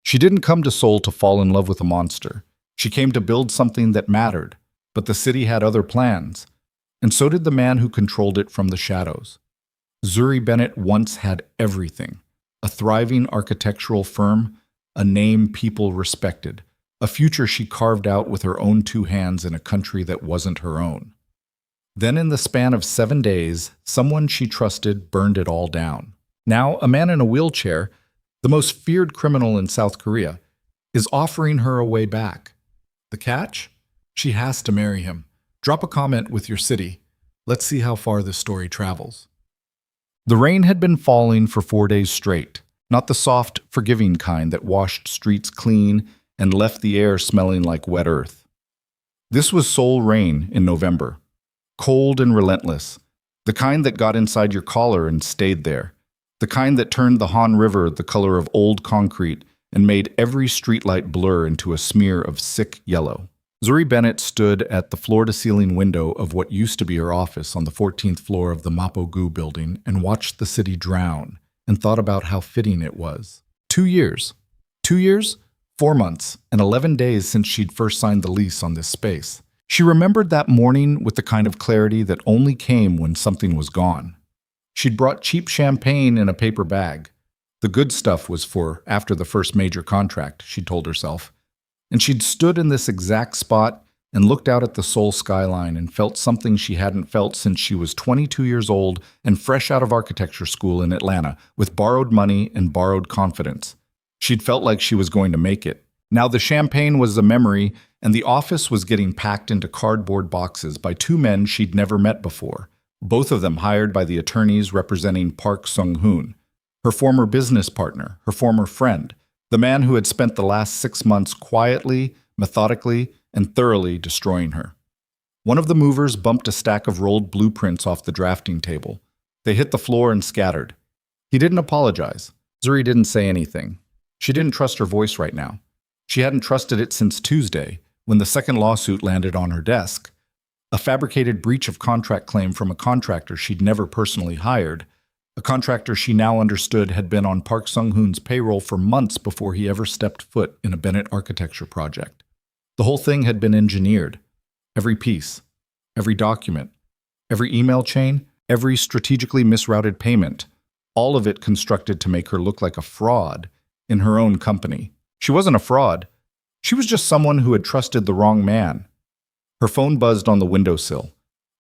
She didn't come to Seoul to fall in love with a monster. She came to build something that mattered, but the city had other plans, and so did the man who controlled it from the shadows. Zuri Bennett once had everything: a thriving architectural firm, a name people respected, a future she carved out with her own two hands in a country that wasn't her own. Then in the span of 7 days, someone she trusted burned it all down. Now, a man in a wheelchair, the most feared criminal in South Korea, is offering her a way back. The catch? She has to marry him. Drop a comment with your city. Let's see how far this story travels. The rain had been falling for 4 days straight, not the soft, forgiving kind that washed streets clean and left the air smelling like wet earth. This was Seoul rain in November. Cold and relentless, the kind that got inside your collar and stayed there, the kind that turned the Han River the color of old concrete and made every streetlight blur into a smear of sick yellow. Zuri Bennett stood at the floor-to-ceiling window of what used to be her office on the 14th floor of the Mapo-gu building and watched the city drown and thought about how fitting it was. 2 years. 2 years, 4 months, and 11 days since she'd first signed the lease on this space. She remembered that morning with the kind of clarity that only came when something was gone. She'd brought cheap champagne in a paper bag. The good stuff was for after the first major contract, she told herself. And she'd stood in this exact spot and looked out at the Seoul skyline and felt something she hadn't felt since she was 22 years old and fresh out of architecture school in Atlanta with borrowed money and borrowed confidence. She'd felt like she was going to make it. Now the champagne was a memory, and the office was getting packed into cardboard boxes by 2 men she'd never met before, both of them hired by the attorneys representing Park Sung-hoon, her former business partner, her former friend, the man who had spent the last 6 months quietly, methodically, and thoroughly destroying her. One of the movers bumped a stack of rolled blueprints off the drafting table. They hit the floor and scattered. He didn't apologize. Zuri didn't say anything. She didn't trust her voice right now. She hadn't trusted it since Tuesday, when the second lawsuit landed on her desk. A fabricated breach of contract claim from a contractor she'd never personally hired, a contractor she now understood had been on Park Sung-hoon's payroll for months before he ever stepped foot in a Bennett architecture project. The whole thing had been engineered. Every piece, every document, every email chain, every strategically misrouted payment, all of it constructed to make her look like a fraud in her own company. She wasn't a fraud. She was just someone who had trusted the wrong man. Her phone buzzed on the windowsill.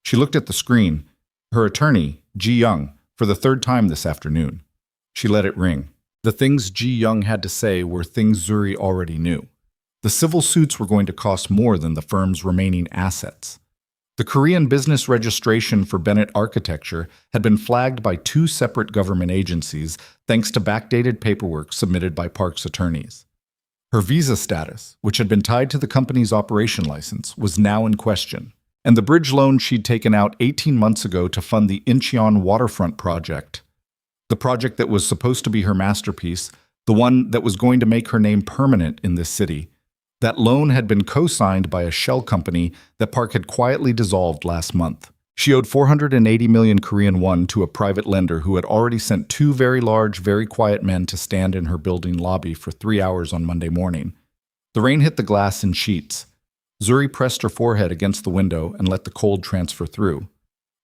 She looked at the screen. Her attorney, Ji Young, for the 3rd time this afternoon. She let it ring. The things Ji Young had to say were things Zuri already knew. The civil suits were going to cost more than the firm's remaining assets. The Korean business registration for Bennett Architecture had been flagged by 2 separate government agencies thanks to backdated paperwork submitted by Park's attorneys. Her visa status, which had been tied to the company's operation license, was now in question, and the bridge loan she'd taken out 18 months ago to fund the Incheon waterfront project, the project that was supposed to be her masterpiece, the one that was going to make her name permanent in this city, that loan had been co-signed by a shell company that Park had quietly dissolved last month. She owed 480 million Korean won to a private lender who had already sent 2 very large, very quiet men to stand in her building lobby for 3 hours on Monday morning. The rain hit the glass in sheets. Zuri pressed her forehead against the window and let the cold transfer through.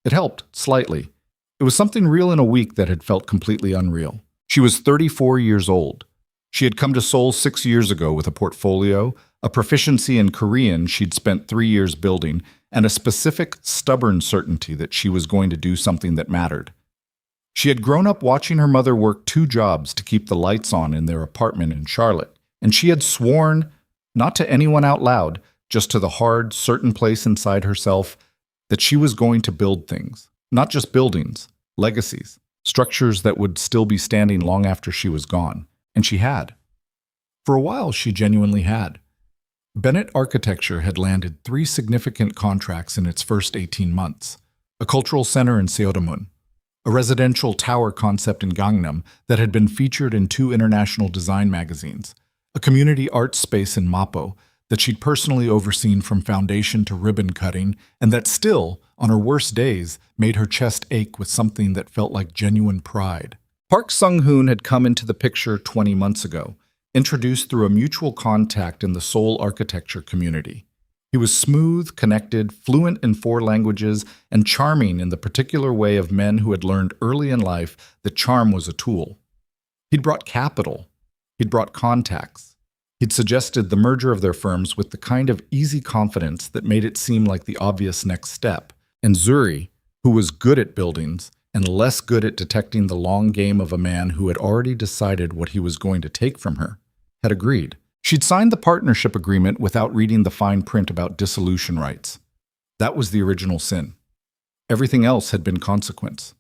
It helped, slightly. It was something real in a week that had felt completely unreal. She was 34 years old. She had come to Seoul 6 years ago with a portfolio, a proficiency in Korean she'd spent 3 years building, and a specific, stubborn certainty that she was going to do something that mattered. She had grown up watching her mother work 2 jobs to keep the lights on in their apartment in Charlotte, and she had sworn, not to anyone out loud, just to the hard, certain place inside herself, that she was going to build things. Not just buildings, legacies, structures that would still be standing long after she was gone. And she had. For a while, she genuinely had. Bennett Architecture had landed 3 significant contracts in its first 18 months. A cultural center in Seodamun, a residential tower concept in Gangnam that had been featured in 2 international design magazines, a community art space in Mapo that she'd personally overseen from foundation to ribbon cutting, and that still, on her worst days, made her chest ache with something that felt like genuine pride. Park Sung-hoon had come into the picture 20 months ago, introduced through a mutual contact in the Seoul architecture community. He was smooth, connected, fluent in 4 languages, and charming in the particular way of men who had learned early in life that charm was a tool. He'd brought capital. He'd brought contacts. He'd suggested the merger of their firms with the kind of easy confidence that made it seem like the obvious next step. And Zuri, who was good at buildings and less good at detecting the long game of a man who had already decided what he was going to take from her, had agreed. She'd signed the partnership agreement without reading the fine print about dissolution rights. That was the original sin. Everything else had been consequence.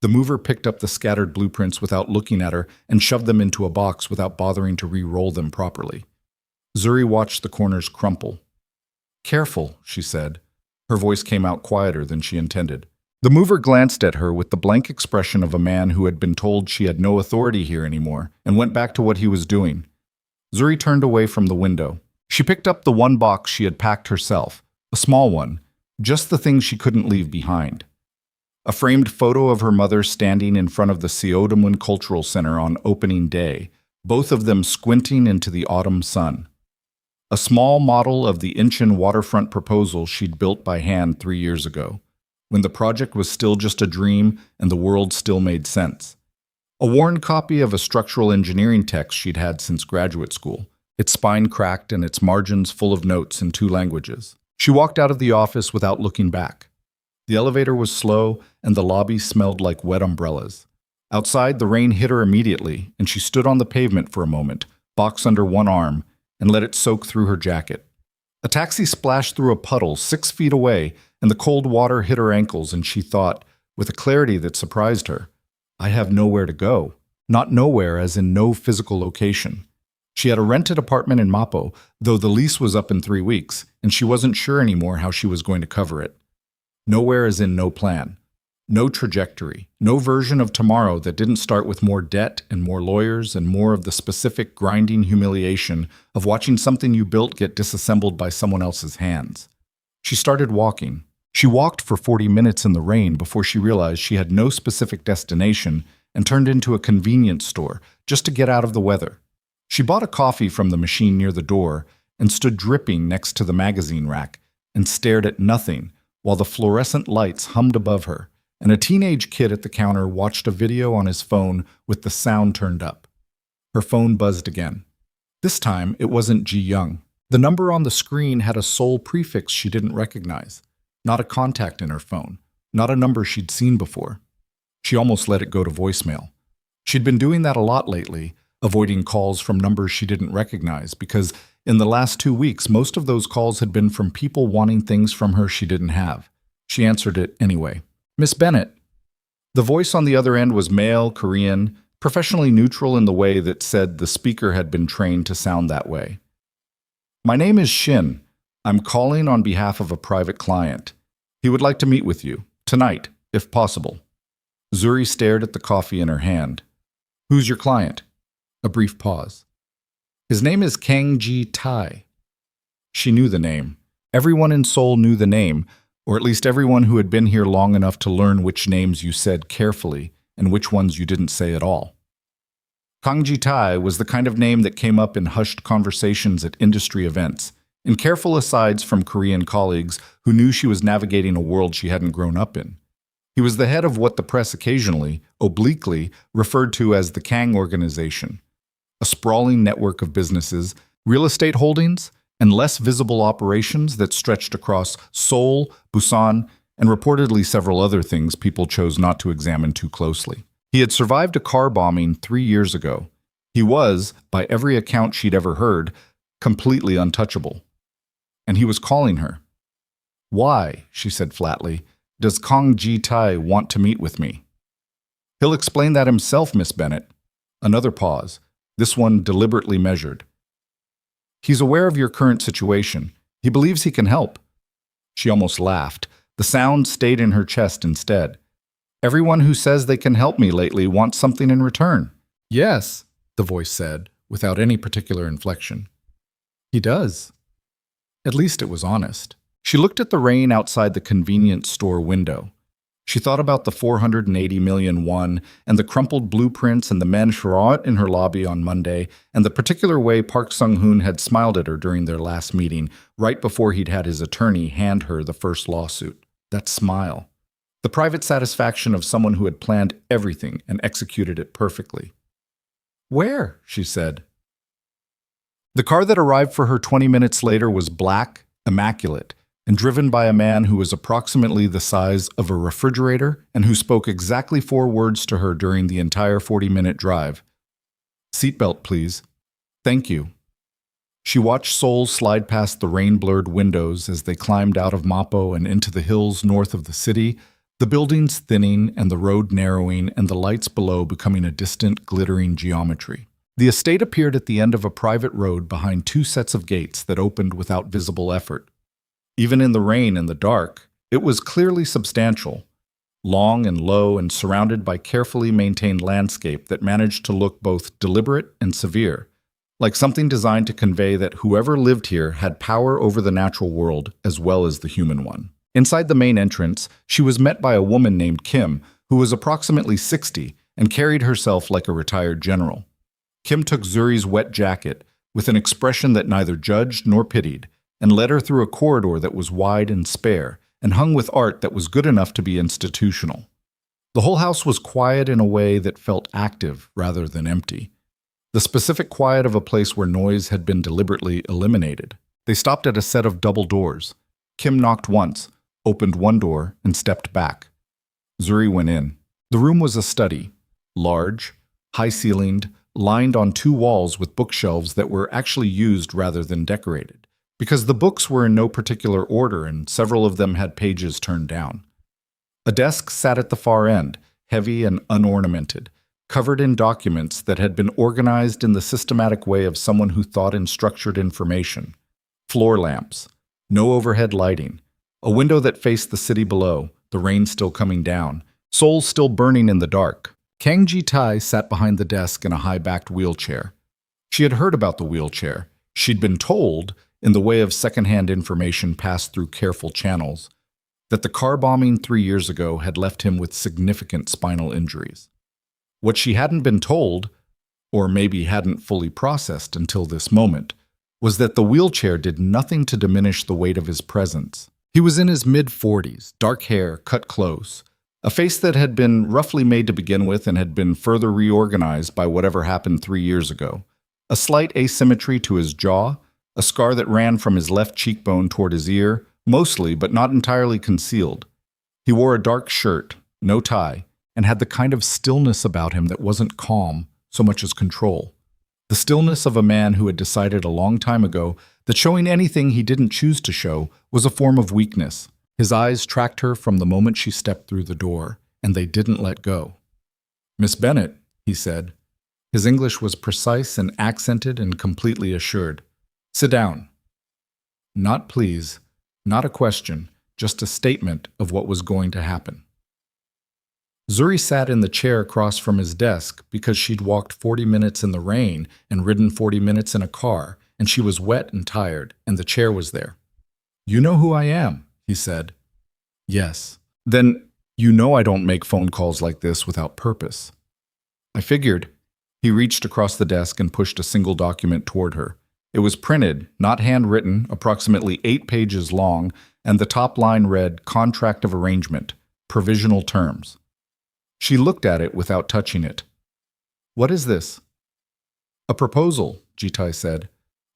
The mover picked up the scattered blueprints without looking at her and shoved them into a box without bothering to re-roll them properly. Zuri watched the corners crumple. "Careful," she said. Her voice came out quieter than she intended. The mover glanced at her with the blank expression of a man who had been told she had no authority here anymore and went back to what he was doing. Zuri turned away from the window. She picked up the one box she had packed herself, a small one, just the thing she couldn't leave behind. A framed photo of her mother standing in front of the Seodamun Cultural Center on opening day, both of them squinting into the autumn sun. A small model of the Incheon waterfront proposal she'd built by hand 3 years ago, when the project was still just a dream and the world still made sense. A worn copy of a structural engineering text she'd had since graduate school, its spine cracked and its margins full of notes in 2 languages. She walked out of the office without looking back. The elevator was slow and the lobby smelled like wet umbrellas. Outside, the rain hit her immediately, and she stood on the pavement for a moment, box under one arm, and let it soak through her jacket. A taxi splashed through a puddle 6 feet away, and the cold water hit her ankles, and she thought, with a clarity that surprised her, "I have nowhere to go." Not nowhere as in no physical location. She had a rented apartment in Mapo, though the lease was up in 3 weeks, and she wasn't sure anymore how she was going to cover it. Nowhere as in no plan. No trajectory, no version of tomorrow that didn't start with more debt and more lawyers and more of the specific grinding humiliation of watching something you built get disassembled by someone else's hands. She started walking. She walked for 40 minutes in the rain before she realized she had no specific destination and turned into a convenience store just to get out of the weather. She bought a coffee from the machine near the door and stood dripping next to the magazine rack and stared at nothing while the fluorescent lights hummed above her, and a teenage kid at the counter watched a video on his phone with the sound turned up. Her phone buzzed again. This time, it wasn't Ji Young. The number on the screen had a Seoul prefix she didn't recognize. Not a contact in her phone. Not a number she'd seen before. She almost let it go to voicemail. She'd been doing that a lot lately, avoiding calls from numbers she didn't recognize, because in the last 2 weeks, most of those calls had been from people wanting things from her she didn't have. She answered it anyway. "Miss Bennett." The voice on the other end was male, Korean, professionally neutral in the way that said the speaker had been trained to sound that way. "My name is Shin. I'm calling on behalf of a private client. He would like to meet with you, tonight, if possible." Zuri stared at the coffee in her hand. "Who's your client?" A brief pause. "His name is Kang Ji-tae." She knew the name. Everyone in Seoul knew the name, or at least everyone who had been here long enough to learn which names you said carefully and which ones you didn't say at all. Kang Ji-tae was the kind of name that came up in hushed conversations at industry events, in careful asides from Korean colleagues who knew she was navigating a world she hadn't grown up in. He was the head of what the press occasionally, obliquely, referred to as the Kang Organization, a sprawling network of businesses, real estate holdings, and less visible operations that stretched across Seoul, Busan, and reportedly several other things people chose not to examine too closely. He had survived a car bombing 3 years ago. He was, by every account she'd ever heard, completely untouchable. And he was calling her. "Why," she said flatly, "does Kang Ji-tae want to meet with me?" "He'll explain that himself, Miss Bennett." Another pause, this one deliberately measured. "He's aware of your current situation. He believes he can help." She almost laughed. The sound stayed in her chest instead. "Everyone who says they can help me lately wants something in return." "Yes," the voice said, without any particular inflection. "He does." At least it was honest. She looked at the rain outside the convenience store window. She thought about the 480 million won and the crumpled blueprints and the men charrot in her lobby on Monday and the particular way Park Sung-hoon had smiled at her during their last meeting, right before he'd had his attorney hand her the first lawsuit. That smile. The private satisfaction of someone who had planned everything and executed it perfectly. "Where?" she said. The car that arrived for her 20 minutes later was black, immaculate, and driven by a man who was approximately the size of a refrigerator and who spoke exactly 4 words to her during the entire 40-minute drive. "Seatbelt, please." "Thank you." She watched Seoul slide past the rain-blurred windows as they climbed out of Mapo and into the hills north of the city, the buildings thinning and the road narrowing and the lights below becoming a distant, glittering geometry. The estate appeared at the end of a private road behind 2 sets of gates that opened without visible effort. Even in the rain and the dark, it was clearly substantial, long and low and surrounded by carefully maintained landscape that managed to look both deliberate and severe, like something designed to convey that whoever lived here had power over the natural world as well as the human one. Inside the main entrance, she was met by a woman named Kim, who was approximately 60 and carried herself like a retired general. Kim took Zuri's wet jacket with an expression that neither judged nor pitied, and led her through a corridor that was wide and spare, and hung with art that was good enough to be institutional. The whole house was quiet in a way that felt active rather than empty. The specific quiet of a place where noise had been deliberately eliminated. They stopped at a set of double doors. Kim knocked once, opened one door, and stepped back. Zuri went in. The room was a study, large, high-ceilinged, lined on 2 walls with bookshelves that were actually used rather than decorated, because the books were in no particular order and several of them had pages turned down. A desk sat at the far end, heavy and unornamented, covered in documents that had been organized in the systematic way of someone who thought in structured information. Floor lamps, no overhead lighting, a window that faced the city below, the rain still coming down, Seoul still burning in the dark. Kang Ji-tae sat behind the desk in a high-backed wheelchair. She had heard about the wheelchair. She'd been told, in the way of second-hand information passed through careful channels, that the car bombing 3 years ago had left him with significant spinal injuries. What she hadn't been told, or maybe hadn't fully processed until this moment, was that the wheelchair did nothing to diminish the weight of his presence. He was in his mid-40s, dark hair, cut close, a face that had been roughly made to begin with and had been further reorganized by whatever happened 3 years ago, a slight asymmetry to his jaw, a scar that ran from his left cheekbone toward his ear, mostly but not entirely concealed. He wore a dark shirt, no tie, and had the kind of stillness about him that wasn't calm so much as control. The stillness of a man who had decided a long time ago that showing anything he didn't choose to show was a form of weakness. His eyes tracked her from the moment she stepped through the door, and they didn't let go. "Miss Bennett," he said. His English was precise and accented and completely assured. "Sit down." Not please, not a question, just a statement of what was going to happen. Zuri sat in the chair across from his desk because she'd walked 40 minutes in the rain and ridden 40 minutes in a car, and she was wet and tired, and the chair was there. "You know who I am," he said. "Yes." "Then you know I don't make phone calls like this without purpose." "I figured." He reached across the desk and pushed a single document toward her. It was printed, not handwritten, approximately 8 pages long, and the top line read, "Contract of Arrangement, Provisional Terms." She looked at it without touching it. "What is this?" "A proposal," Ji-tae said.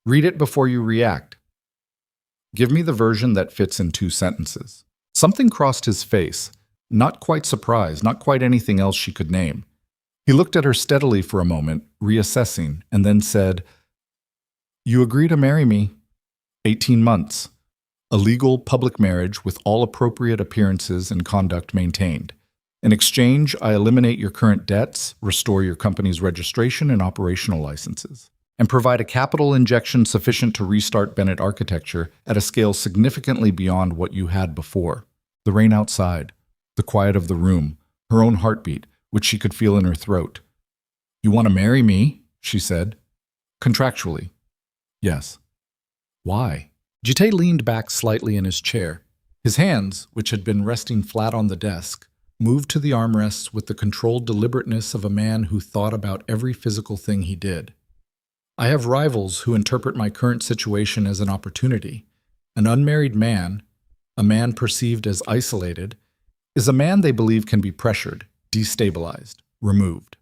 "Read it before you react." "Give me the version that fits in 2 sentences." Something crossed his face, not quite surprise, not quite anything else she could name. He looked at her steadily for a moment, reassessing, and then said, "You agree to marry me. 18 months. A legal public marriage with all appropriate appearances and conduct maintained. In exchange, I eliminate your current debts, restore your company's registration and operational licenses, and provide a capital injection sufficient to restart Bennett architecture at a scale significantly beyond what you had before." The rain outside, the quiet of the room, her own heartbeat, which she could feel in her throat. "You want to marry me?" she said. "Contractually." "Yes." "Why?" Ji-tae leaned back slightly in his chair. His hands, which had been resting flat on the desk, moved to the armrests with the controlled deliberateness of a man who thought about every physical thing he did. I have rivals who interpret my current situation as an opportunity. An unmarried man, a man perceived as isolated, is a man they believe can be pressured, destabilized, removed.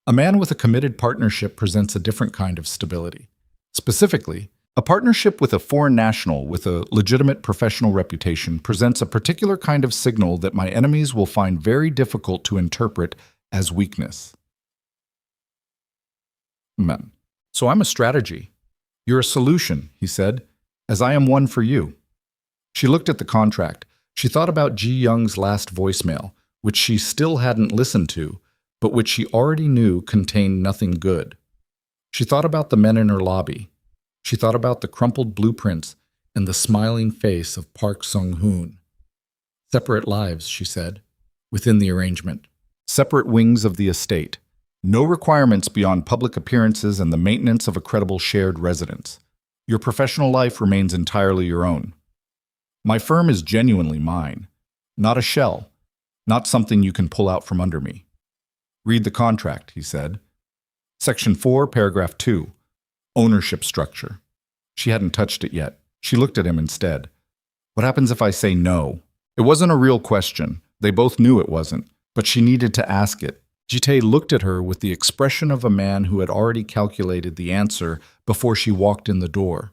A man with a committed partnership presents a different kind of stability. Specifically, a partnership with a foreign national with a legitimate professional reputation presents a particular kind of signal that my enemies will find very difficult to interpret as weakness. Men. So I'm a strategy. You're a solution, he said, as I am one for you. She looked at the contract. She thought about Ji Young's last voicemail, which she still hadn't listened to, but which she already knew contained nothing good. She thought about the men in her lobby. She thought about the crumpled blueprints and the smiling face of Park Sung-hoon. Separate lives, she said, within the arrangement. Separate wings of the estate. No requirements beyond public appearances and the maintenance of a credible shared residence. Your professional life remains entirely your own. My firm is genuinely mine, not a shell, not something you can pull out from under me. Read the contract, he said. Section 4, paragraph 2. Ownership structure. She hadn't touched it yet. She looked at him instead. What happens if I say no? It wasn't a real question. They both knew it wasn't, but she needed to ask it. Jitae looked at her with the expression of a man who had already calculated the answer before she walked in the door.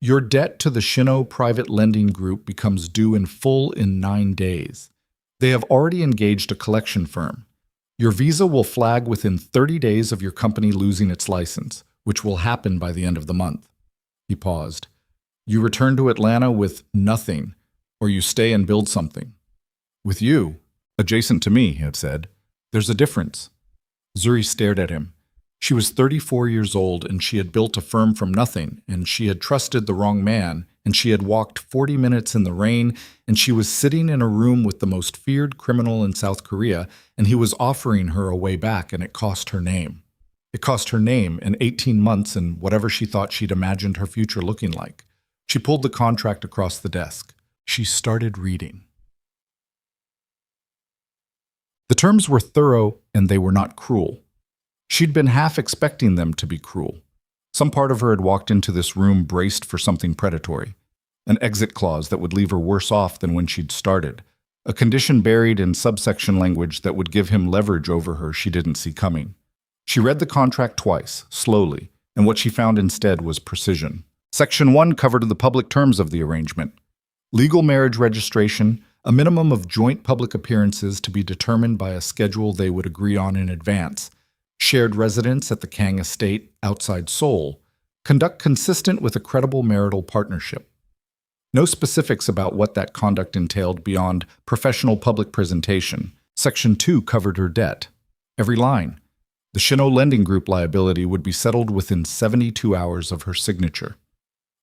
Your debt to the Shino Private Lending Group becomes due in full in 9 days. They have already engaged a collection firm. Your visa will flag within 30 days of your company losing its license, which will happen by the end of the month. He paused. You return to Atlanta with nothing, or you stay and build something. With you, adjacent to me, he had said, there's a difference. Zuri stared at him. She was 34 years old, and she had built a firm from nothing, and she had trusted the wrong man, and she had walked 40 minutes in the rain, and she was sitting in a room with the most feared criminal in South Korea, and he was offering her a way back, and it cost her name. It cost her name and 18 months and whatever she thought she'd imagined her future looking like. She pulled the contract across the desk. She started reading. The terms were thorough and they were not cruel. She'd been half expecting them to be cruel. Some part of her had walked into this room braced for something predatory. An exit clause that would leave her worse off than when she'd started. A condition buried in subsection language that would give him leverage over her she didn't see coming. She read the contract twice, slowly, and what she found instead was precision. Section 1 covered the public terms of the arrangement. Legal marriage registration, a minimum of joint public appearances to be determined by a schedule they would agree on in advance. Shared residence at the Kang estate outside Seoul. Conduct consistent with a credible marital partnership. No specifics about what that conduct entailed beyond professional public presentation. Section 2 covered her debt. Every line. The Shino Lending Group liability would be settled within 72 hours of her signature.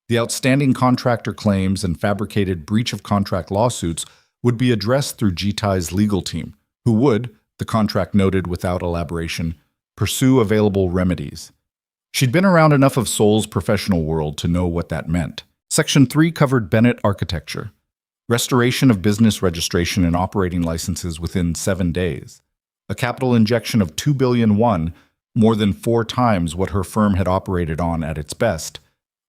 The outstanding contractor claims and fabricated breach of contract lawsuits would be addressed through Jitai's legal team, who would, the contract noted without elaboration, pursue available remedies. She'd been around enough of Seoul's professional world to know what that meant. Section 3 covered Bennett architecture. Restoration of business registration and operating licenses within 7 days. A capital injection of 2 billion won, more than 4 times what her firm had operated on at its best.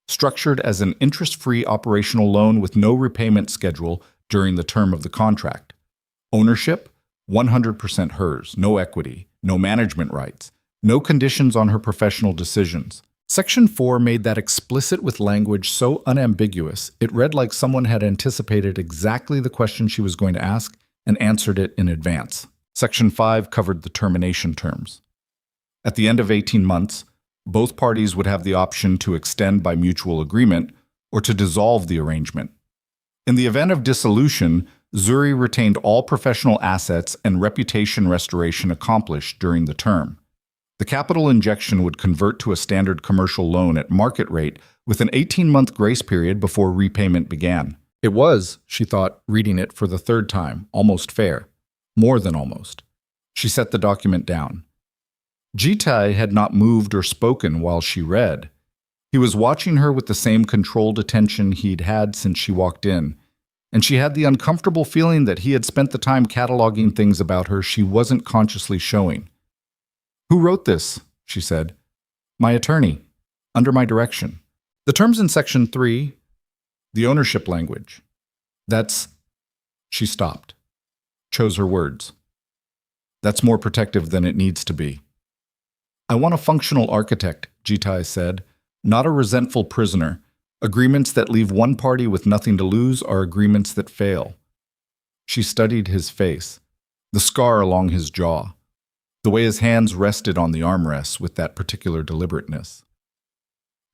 Structured as an interest-free operational loan with no repayment schedule during the term of the contract. Ownership, 100% hers, no equity, no management rights, no conditions on her professional decisions. Section 4 made that explicit with language so unambiguous, it read like someone had anticipated exactly the question she was going to ask and answered it in advance. Section 5 covered the termination terms. At the end of 18 months, both parties would have the option to extend by mutual agreement or to dissolve the arrangement. In the event of dissolution, Zuri retained all professional assets and reputation restoration accomplished during the term. The capital injection would convert to a standard commercial loan at market rate with an 18-month grace period before repayment began. It was, she thought, reading it for the 3rd time, almost fair. More than almost. She set the document down. Jitae had not moved or spoken while she read. He was watching her with the same controlled attention he'd had since she walked in, and she had the uncomfortable feeling that he had spent the time cataloging things about her she wasn't consciously showing. "Who wrote this?" she said. "My attorney, under my direction. The terms in Section 3, the ownership language. That's—" She stopped, chose her words. "That's more protective than it needs to be." "I want a functional architect," Jitai said, "not a resentful prisoner. Agreements that leave one party with nothing to lose are agreements that fail." She studied his face, the scar along his jaw, the way his hands rested on the armrests with that particular deliberateness.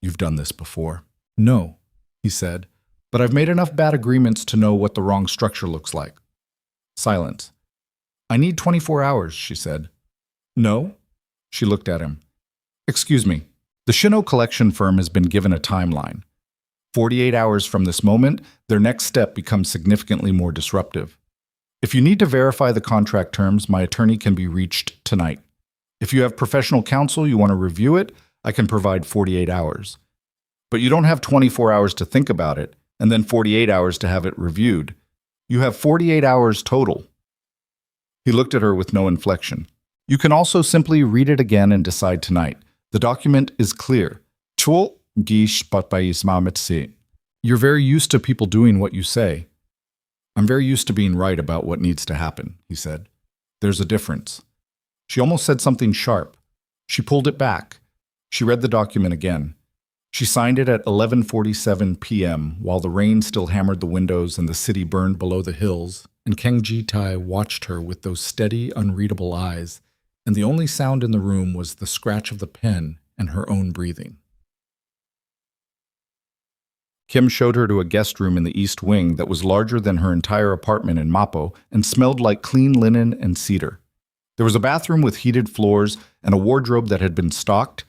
"You've done this before." "No," he said, "but I've made enough bad agreements to know what the wrong structure looks like." Silence. "I need 24 hours, she said. "No?" She looked at him. "Excuse me. The Shino collection firm has been given a timeline. 48 hours from this moment, their next step becomes significantly more disruptive. If you need to verify the contract terms, my attorney can be reached tonight. If you have professional counsel you want to review it, I can provide 48 hours. But you don't have 24 hours to think about it, and then 48 hours to have it reviewed. You have 48 hours total." He looked at her with no inflection. "You can also simply read it again and decide tonight. The document is clear. You're very used to people doing what you say." "I'm very used to being right about what needs to happen," he said. "There's a difference." She almost said something sharp. She pulled it back. She read the document again. She signed it at 11:47 p.m. while the rain still hammered the windows and the city burned below the hills, and Kang Ji-tai watched her with those steady, unreadable eyes, and the only sound in the room was the scratch of the pen and her own breathing. Kim showed her to a guest room in the East Wing that was larger than her entire apartment in Mappo and smelled like clean linen and cedar. There was a bathroom with heated floors and a wardrobe that had been stocked.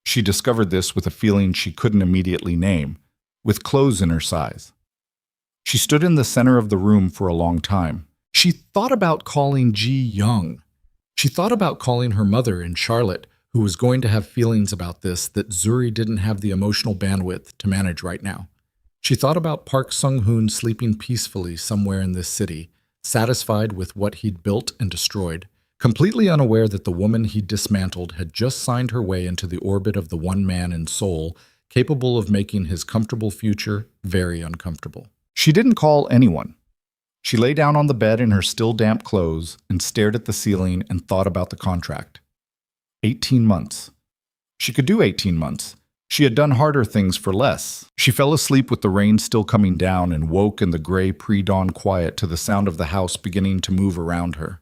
She discovered this with a feeling she couldn't immediately name, with clothes in her size. She stood in the center of the room for a long time. She thought about calling Ji Young. She thought about calling her mother in Charlotte, who was going to have feelings about this that Zuri didn't have the emotional bandwidth to manage right now. She thought about Park Sung-hoon sleeping peacefully somewhere in this city, satisfied with what he'd built and destroyed, completely unaware that the woman he dismantled had just signed her way into the orbit of the one man in Seoul, capable of making his comfortable future very uncomfortable. She didn't call anyone. She lay down on the bed in her still damp clothes and stared at the ceiling and thought about the contract. 18 months. She could do 18 months. She had done harder things for less. She fell asleep with the rain still coming down and woke in the gray pre-dawn quiet to the sound of the house beginning to move around her.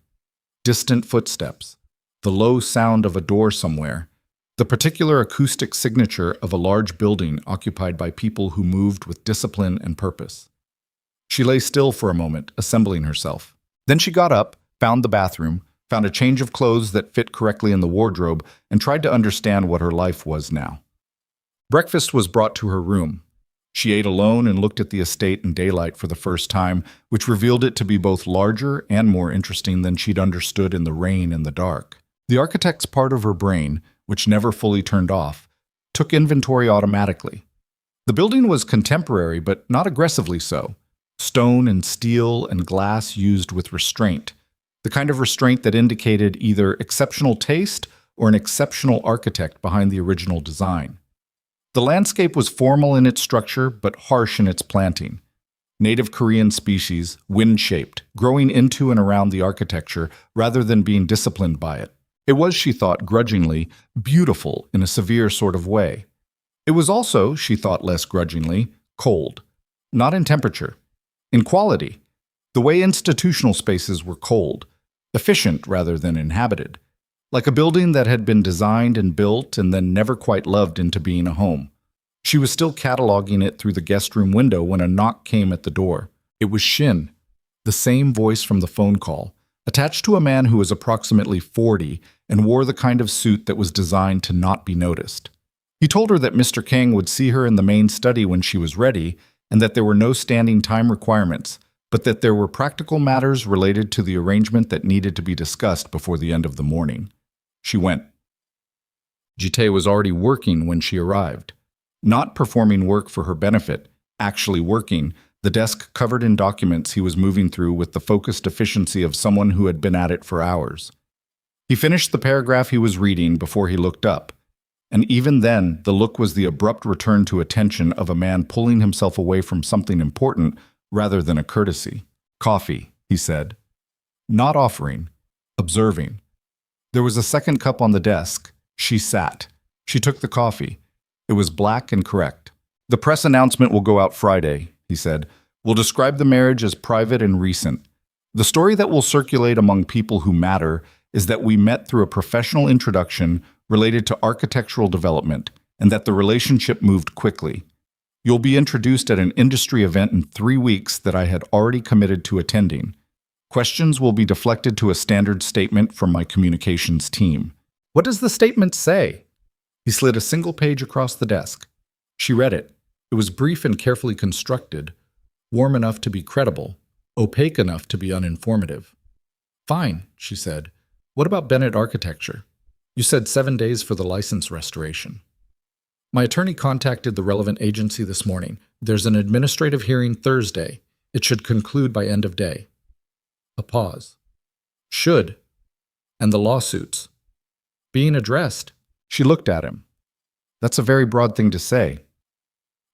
Distant footsteps, the low sound of a door somewhere, the particular acoustic signature of a large building occupied by people who moved with discipline and purpose. She lay still for a moment, assembling herself. Then she got up, found the bathroom, found a change of clothes that fit correctly in the wardrobe, and tried to understand what her life was now. Breakfast was brought to her room. She ate alone and looked at the estate in daylight for the first time, which revealed it to be both larger and more interesting than she'd understood in the rain and the dark. The architect's part of her brain, which never fully turned off, took inventory automatically. The building was contemporary, but not aggressively so. Stone and steel and glass used with restraint, the kind of restraint that indicated either exceptional taste or an exceptional architect behind the original design. The landscape was formal in its structure, but harsh in its planting. Native Korean species, wind-shaped, growing into and around the architecture rather than being disciplined by it. It was, she thought grudgingly, beautiful in a severe sort of way. It was also, she thought less grudgingly, cold. Not in temperature. In quality. The way institutional spaces were cold. Efficient rather than inhabited. Like a building that had been designed and built and then never quite loved into being a home. She was still cataloging it through the guest room window when a knock came at the door. It was Shin, the same voice from the phone call, attached to a man who was approximately 40 and wore the kind of suit that was designed to not be noticed. He told her that Mr. Kang would see her in the main study when she was ready and that there were no standing time requirements, but that there were practical matters related to the arrangement that needed to be discussed before the end of the morning. She went. Jitae was already working when she arrived. Not performing work for her benefit, actually working, the desk covered in documents he was moving through with the focused efficiency of someone who had been at it for hours. He finished the paragraph he was reading before he looked up, and even then the look was the abrupt return to attention of a man pulling himself away from something important rather than a courtesy. "Coffee," he said. Not offering, observing. There was a second cup on the desk. She sat. She took the coffee. It was black and correct. "The press announcement will go out Friday," he said. "We'll describe the marriage as private and recent. The story that will circulate among people who matter is that we met through a professional introduction related to architectural development, and that the relationship moved quickly. You'll be introduced at an industry event in 3 weeks that I had already committed to attending. Questions will be deflected to a standard statement from my communications team." "What does the statement say?" He slid a single page across the desk. She read it. It was brief and carefully constructed, warm enough to be credible, opaque enough to be uninformative. "Fine," she said. "What about Bennett Architecture? You said 7 days for the license restoration." "My attorney contacted the relevant agency this morning. There's an administrative hearing Thursday. It should conclude by end of day." A pause. "Should. And the lawsuits being addressed." She looked at him. "That's a very broad thing to say."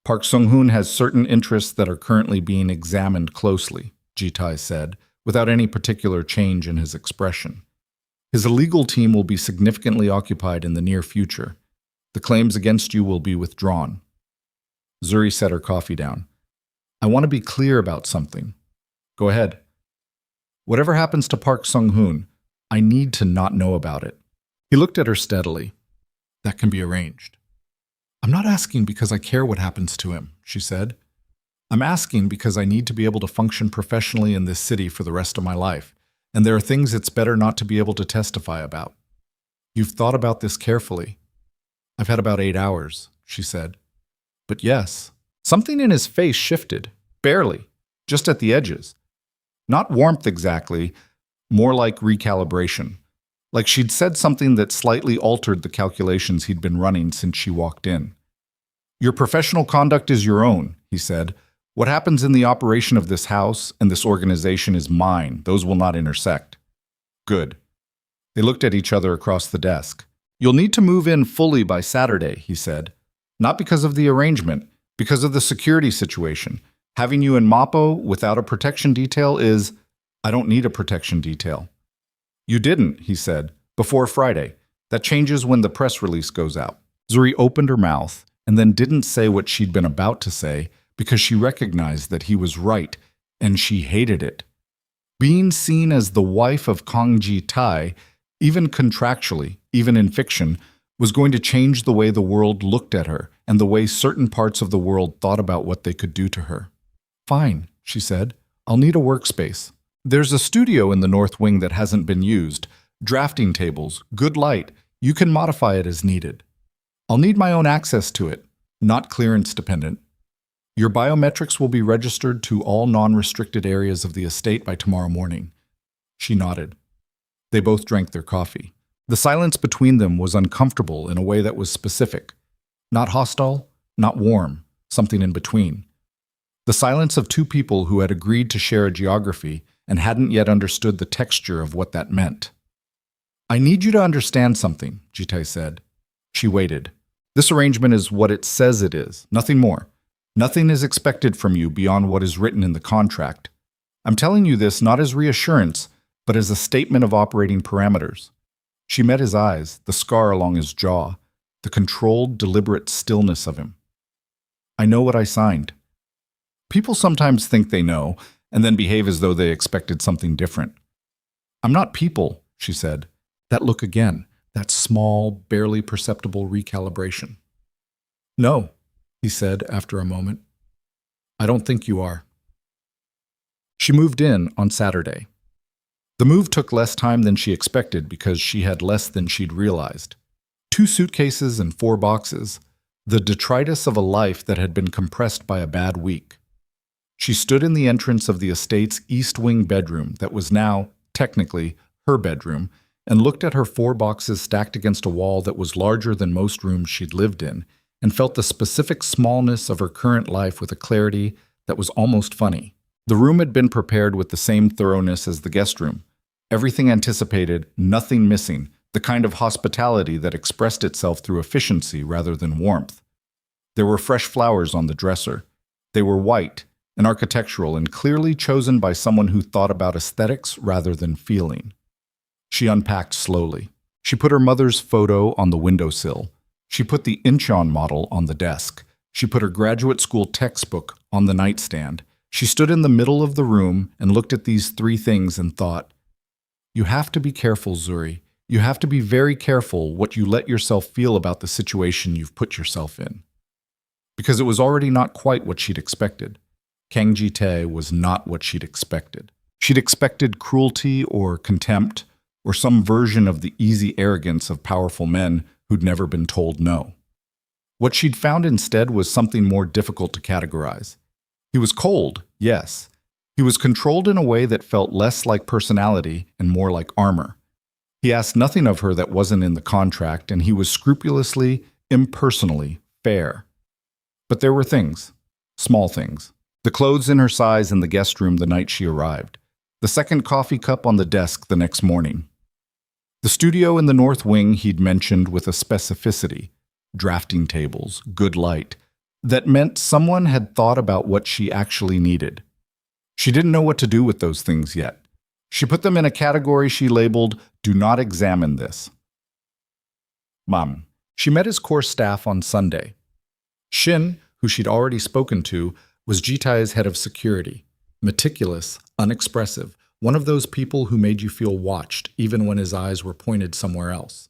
"Park Sung-hoon has certain interests that are currently being examined closely," Ji-tae said, without any particular change in his expression. "His legal team will be significantly occupied in the near future. The claims against you will be withdrawn." Zuri set her coffee down. "I want to be clear about something." "Go ahead." "Whatever happens to Park Sung-hoon, I need to not know about it." He looked at her steadily. "That can be arranged." "I'm not asking because I care what happens to him," she said. "I'm asking because I need to be able to function professionally in this city for the rest of my life, and there are things it's better not to be able to testify about." "You've thought about this carefully." "I've had about 8 hours," she said. "But yes." Something in his face shifted, barely, just at the edges. Not warmth exactly, more like recalibration. Like she'd said something that slightly altered the calculations he'd been running since she walked in. "Your professional conduct is your own," he said. "What happens in the operation of this house and this organization is mine. Those will not intersect." "Good." They looked at each other across the desk. "You'll need to move in fully by Saturday," he said. "Not because of the arrangement, because of the security situation. Having you in Mappo without a protection detail is... I don't need a protection detail." "You didn't," he said, "before Friday. That changes when the press release goes out." Zuri opened her mouth and then didn't say what she'd been about to say because she recognized that he was right, and she hated it. Being seen as the wife of Kang Ji-tae, even contractually, even in fiction, was going to change the way the world looked at her and the way certain parts of the world thought about what they could do to her. "Fine," she said. "I'll need a workspace. There's a studio in the north wing that hasn't been used. Drafting tables, good light. You can modify it as needed. I'll need my own access to it, not clearance dependent. Your biometrics will be registered to all non-restricted areas of the estate by tomorrow morning." She nodded. They both drank their coffee. The silence between them was uncomfortable in a way that was specific. Not hostile, not warm, something in between. The silence of two people who had agreed to share a geography and hadn't yet understood the texture of what that meant. "I need you to understand something," Ji-tae said. She waited. "This arrangement is what it says it is, nothing more. Nothing is expected from you beyond what is written in the contract. I'm telling you this not as reassurance, but as a statement of operating parameters." She met his eyes, the scar along his jaw, the controlled, deliberate stillness of him. "I know what I signed." People sometimes think they know, and then behave as though they expected something different. "I'm not people," she said. That look again, that small, barely perceptible recalibration. "No," he said after a moment. "I don't think you are." She moved in on Saturday. The move took less time than she expected because she had less than she'd realized. 2 suitcases and 4 boxes, the detritus of a life that had been compressed by a bad week. She stood in the entrance of the estate's east wing bedroom that was now, technically, her bedroom, and looked at her 4 boxes stacked against a wall that was larger than most rooms she'd lived in, and felt the specific smallness of her current life with a clarity that was almost funny. The room had been prepared with the same thoroughness as the guest room. Everything anticipated, nothing missing, the kind of hospitality that expressed itself through efficiency rather than warmth. There were fresh flowers on the dresser. They were white and architectural and clearly chosen by someone who thought about aesthetics rather than feeling. She unpacked slowly. She put her mother's photo on the windowsill. She put the Incheon model on the desk. She put her graduate school textbook on the nightstand. She stood in the middle of the room and looked at these three things and thought, "You have to be careful, Zuri. You have to be very careful what you let yourself feel about the situation you've put yourself in." Because it was already not quite what she'd expected. Kang Ji-tae was not what she'd expected. She'd expected cruelty or contempt or some version of the easy arrogance of powerful men who'd never been told no. What she'd found instead was something more difficult to categorize. He was cold, yes. He was controlled in a way that felt less like personality and more like armor. He asked nothing of her that wasn't in the contract, and he was scrupulously, impersonally fair. But there were things, small things. The clothes in her size in the guest room the night she arrived. The second coffee cup on the desk the next morning. The studio in the north wing he'd mentioned with a specificity, drafting tables, good light, that meant someone had thought about what she actually needed. She didn't know what to do with those things yet. She put them in a category she labeled, "Do not examine this." Mom. She met his core staff on Sunday. Shin, who she'd already spoken to, was Ji-tae's head of security. Meticulous, unexpressive, one of those people who made you feel watched even when his eyes were pointed somewhere else.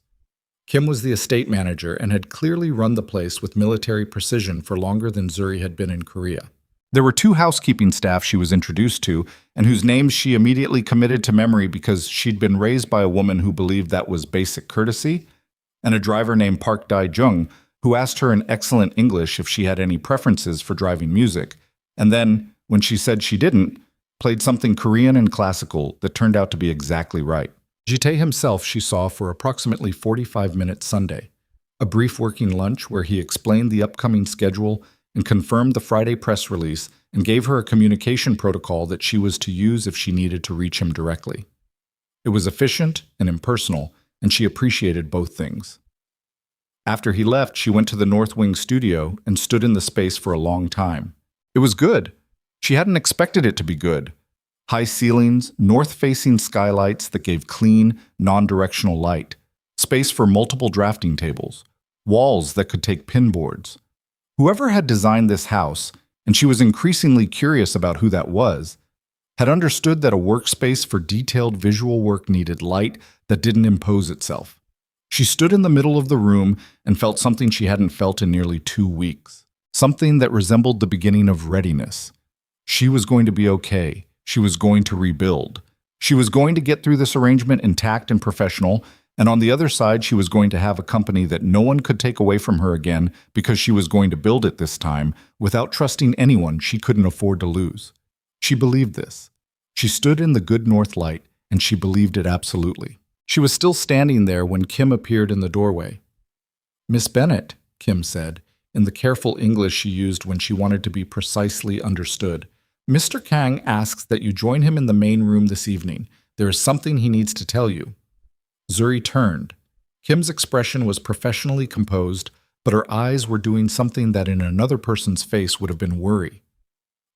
Kim was the estate manager and had clearly run the place with military precision for longer than Zuri had been in Korea. There were two housekeeping staff she was introduced to, and whose names she immediately committed to memory because she'd been raised by a woman who believed that was basic courtesy, and a driver named Park Dae-jung, who asked her in excellent English if she had any preferences for driving music, and then, when she said she didn't, played something Korean and classical that turned out to be exactly right. Ji-tae himself she saw for approximately 45 minutes Sunday, a brief working lunch where he explained the upcoming schedule and confirmed the Friday press release and gave her a communication protocol that she was to use if she needed to reach him directly. It was efficient and impersonal, and she appreciated both things. After he left, she went to the North Wing studio and stood in the space for a long time. It was good. She hadn't expected it to be good. High ceilings, north-facing skylights that gave clean, non-directional light, space for multiple drafting tables, walls that could take pinboards. Whoever had designed this house, and she was increasingly curious about who that was, had understood that a workspace for detailed visual work needed light that didn't impose itself. She stood in the middle of the room and felt something she hadn't felt in nearly 2 weeks, something that resembled the beginning of readiness. She was going to be okay. She was going to rebuild. She was going to get through this arrangement intact and professional, and on the other side, she was going to have a company that no one could take away from her again because she was going to build it this time without trusting anyone she couldn't afford to lose. She believed this. She stood in the good north light, and she believed it absolutely. She was still standing there when Kim appeared in the doorway. "Miss Bennett," Kim said, in the careful English she used when she wanted to be precisely understood. "Mr. Kang asks that you join him in the main room this evening. There is something he needs to tell you." Zuri turned. Kim's expression was professionally composed, but her eyes were doing something that in another person's face would have been worry.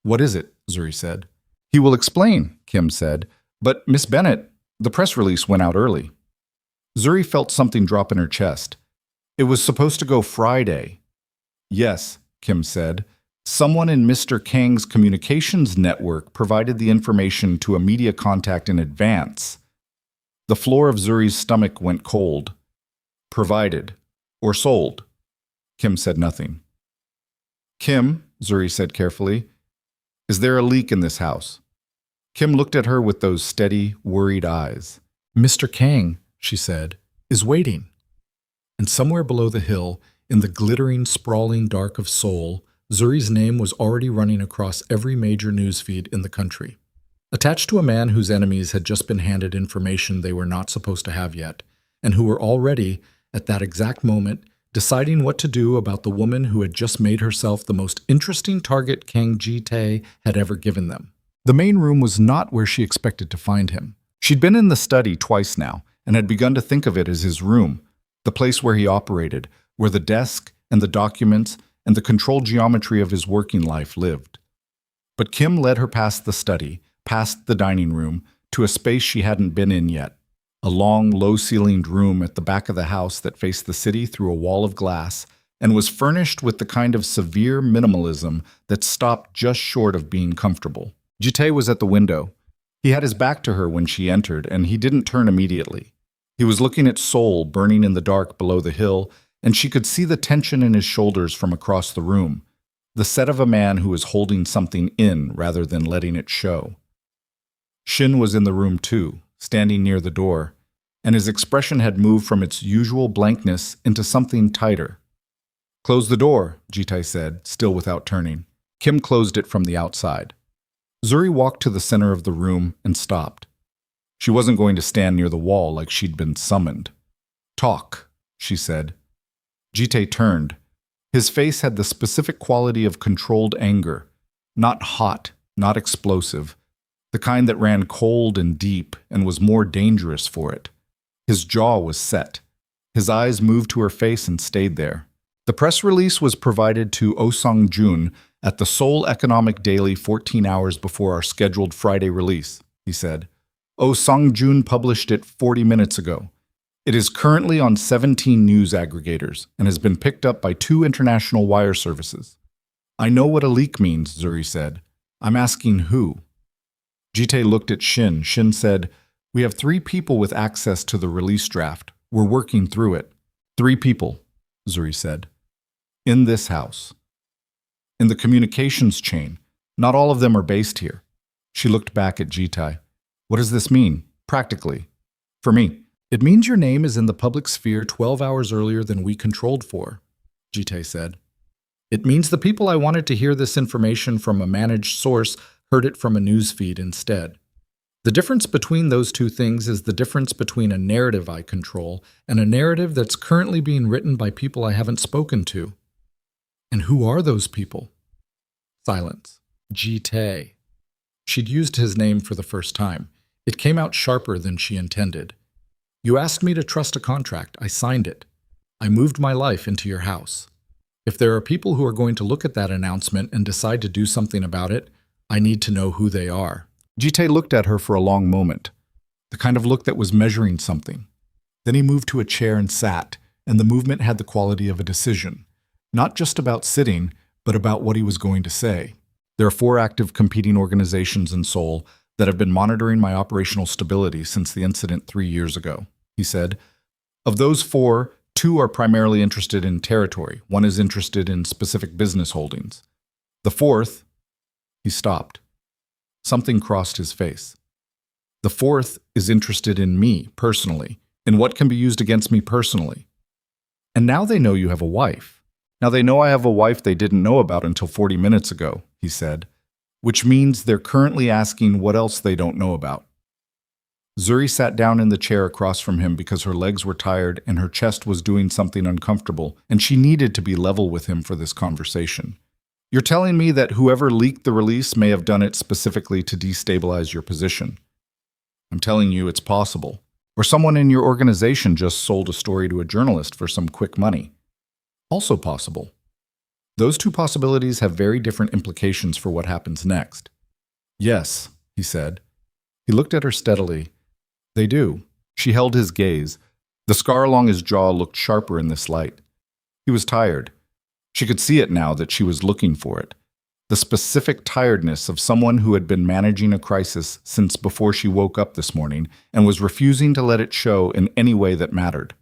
"What is it?" Zuri said. "He will explain," Kim said. "But, Miss Bennett, the press release went out early." Zuri felt something drop in her chest. "It was supposed to go Friday." "Yes," Kim said. "Someone in Mr. Kang's communications network provided the information to a media contact in advance." The floor of Zuri's stomach went cold. "Provided. Or sold." Kim said nothing. "Kim," Zuri said carefully, "is there a leak in this house?" Kim looked at her with those steady, worried eyes. "Mr. Kang," she said, "is waiting." And somewhere below the hill, in the glittering, sprawling dark of Seoul, Zuri's name was already running across every major newsfeed in the country. Attached to a man whose enemies had just been handed information they were not supposed to have yet, and who were already, at that exact moment, deciding what to do about the woman who had just made herself the most interesting target Kang Ji-tae had ever given them. The main room was not where she expected to find him. She'd been in the study twice now and had begun to think of it as his room, the place where he operated, where the desk and the documents and the controlled geometry of his working life lived. But Kim led her past the study, past the dining room, to a space she hadn't been in yet. A long, low-ceilinged room at the back of the house that faced the city through a wall of glass and was furnished with the kind of severe minimalism that stopped just short of being comfortable. Ji-tae was at the window. He had his back to her when she entered, and he didn't turn immediately. He was looking at Seoul burning in the dark below the hill, and she could see the tension in his shoulders from across the room, the set of a man who is holding something in rather than letting it show. Shin was in the room too, standing near the door, and his expression had moved from its usual blankness into something tighter. "Close the door," Ji-tae said, still without turning. Kim closed it from the outside. Zuri walked to the center of the room and stopped. She wasn't going to stand near the wall like she'd been summoned. "Talk," she said. Ji-tae turned. His face had the specific quality of controlled anger, not hot, not explosive, the kind that ran cold and deep and was more dangerous for it. His jaw was set. His eyes moved to her face and stayed there. The press release was provided to Oh Sung-jun at the Seoul Economic Daily 14 hours before our scheduled Friday release, he said. Oh Sung-jun published it 40 minutes ago. It is currently on 17 news aggregators and has been picked up by 2 international wire services. "I know what a leak means," Zuri said. "I'm asking who." Ji-tae looked at Shin. Shin said, "We have 3 people with access to the release draft. We're working through it." 3 people, Zuri said. "In this house. In the communications chain. Not all of them are based here." She looked back at Ji-tae. "What does this mean, practically? For me?" "It means your name is in the public sphere 12 hours earlier than we controlled for," Ji-tae said. "It means the people I wanted to hear this information from a managed source heard it from a news feed instead. The difference between those 2 things is the difference between a narrative I control and a narrative that's currently being written by people I haven't spoken to." "And who are those people?" Silence. Ji-tae. She'd used his name for the first time. It came out sharper than she intended. "You asked me to trust a contract. I signed it. I moved my life into your house. If there are people who are going to look at that announcement and decide to do something about it, I need to know who they are." Ji-tae looked at her for a long moment, the kind of look that was measuring something. Then he moved to a chair and sat, and the movement had the quality of a decision, not just about sitting, but about what he was going to say. "There are 4 active competing organizations in Seoul that have been monitoring my operational stability since the incident 3 years ago," he said. "Of those 4, 2 are primarily interested in territory. 1 is interested in specific business holdings. The 4th," he stopped. Something crossed his face. "The 4th is interested in me, personally, in what can be used against me personally. And now they know you have a wife. Now they know I have a wife they didn't know about until 40 minutes ago," he said, "which means they're currently asking what else they don't know about." Zuri sat down in the chair across from him because her legs were tired and her chest was doing something uncomfortable, and she needed to be level with him for this conversation. "You're telling me that whoever leaked the release may have done it specifically to destabilize your position. I'm telling you it's possible. Or someone in your organization just sold a story to a journalist for some quick money. Also possible. Those 2 possibilities have very different implications for what happens next." "Yes," he said. He looked at her steadily. "They do." She held his gaze. The scar along his jaw looked sharper in this light. He was tired. She could see it now that she was looking for it. The specific tiredness of someone who had been managing a crisis since before she woke up this morning and was refusing to let it show in any way that mattered.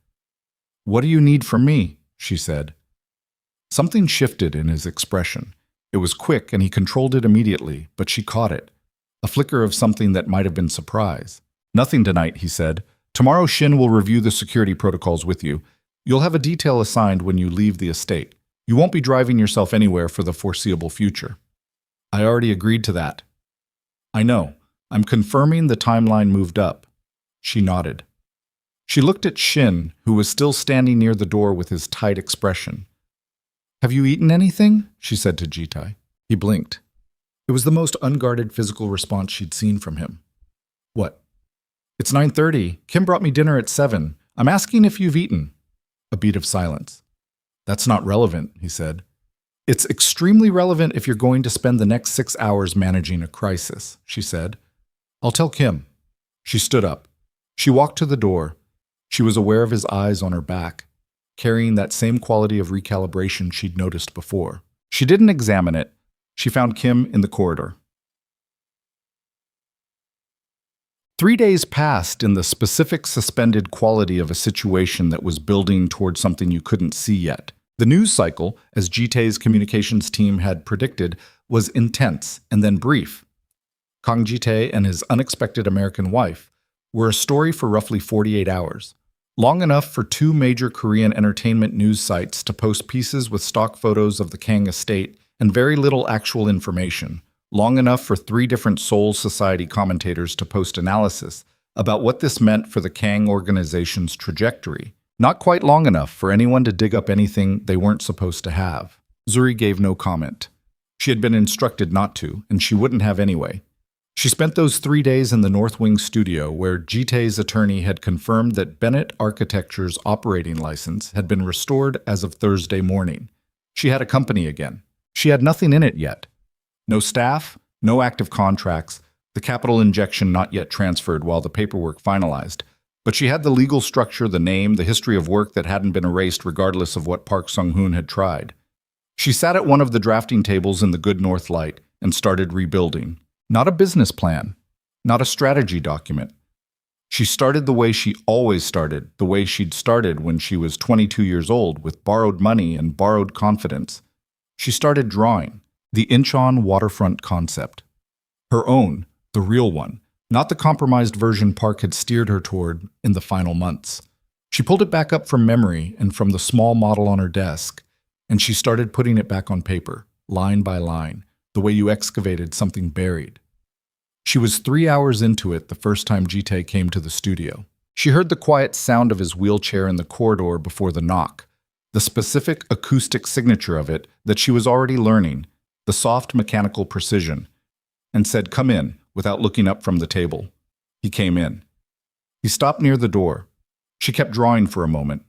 "What do you need from me?" she said. Something shifted in his expression. It was quick and he controlled it immediately, but she caught it. A flicker of something that might have been surprise. "Nothing tonight," he said. "Tomorrow Shin will review the security protocols with you. You'll have a detail assigned when you leave the estate. You won't be driving yourself anywhere for the foreseeable future." "I already agreed to that." "I know. I'm confirming the timeline moved up." She nodded. She looked at Shin, who was still standing near the door with his tight expression. "Have you eaten anything?" she said to Jitai. He blinked. It was the most unguarded physical response she'd seen from him. "What?" "It's 9:30. Kim brought me dinner at 7. I'm asking if you've eaten." A beat of silence. "That's not relevant," he said. "It's extremely relevant if you're going to spend the next 6 hours managing a crisis," she said. "I'll tell Kim." She stood up. She walked to the door. She was aware of his eyes on her back, carrying that same quality of recalibration she'd noticed before. She didn't examine it. She found Kim in the corridor. 3 days passed in the specific suspended quality of a situation that was building towards something you couldn't see yet. The news cycle, as Jitai's communications team had predicted, was intense and then brief. Kang Jitai and his unexpected American wife were a story for roughly 48 hours, long enough for 2 major Korean entertainment news sites to post pieces with stock photos of the Kang estate and very little actual information, long enough for 3 different Seoul Society commentators to post analysis about what this meant for the Kang organization's trajectory. Not quite long enough for anyone to dig up anything they weren't supposed to have. Zuri gave no comment. She had been instructed not to, and she wouldn't have anyway. She spent those 3 days in the North Wing studio where Jitai's attorney had confirmed that Bennett Architecture's operating license had been restored as of Thursday morning. She had a company again. She had nothing in it yet. No staff, no active contracts, the capital injection not yet transferred while the paperwork finalized. But she had the legal structure, the name, the history of work that hadn't been erased regardless of what Park Sung-hoon had tried. She sat at one of the drafting tables in the good North Light and started rebuilding. Not a business plan, not a strategy document. She started the way she always started, the way she'd started when she was 22 years old, with borrowed money and borrowed confidence. She started drawing the Incheon waterfront concept. Her own, the real one, not the compromised version Park had steered her toward in the final months. She pulled it back up from memory and from the small model on her desk, and she started putting it back on paper, line by line, the way you excavated something buried. She was 3 hours into it the first time Jitai came to the studio. She heard the quiet sound of his wheelchair in the corridor before the knock, the specific acoustic signature of it that she was already learning, the soft mechanical precision, and said, "Come in," without looking up from the table. He came in. He stopped near the door. She kept drawing for a moment.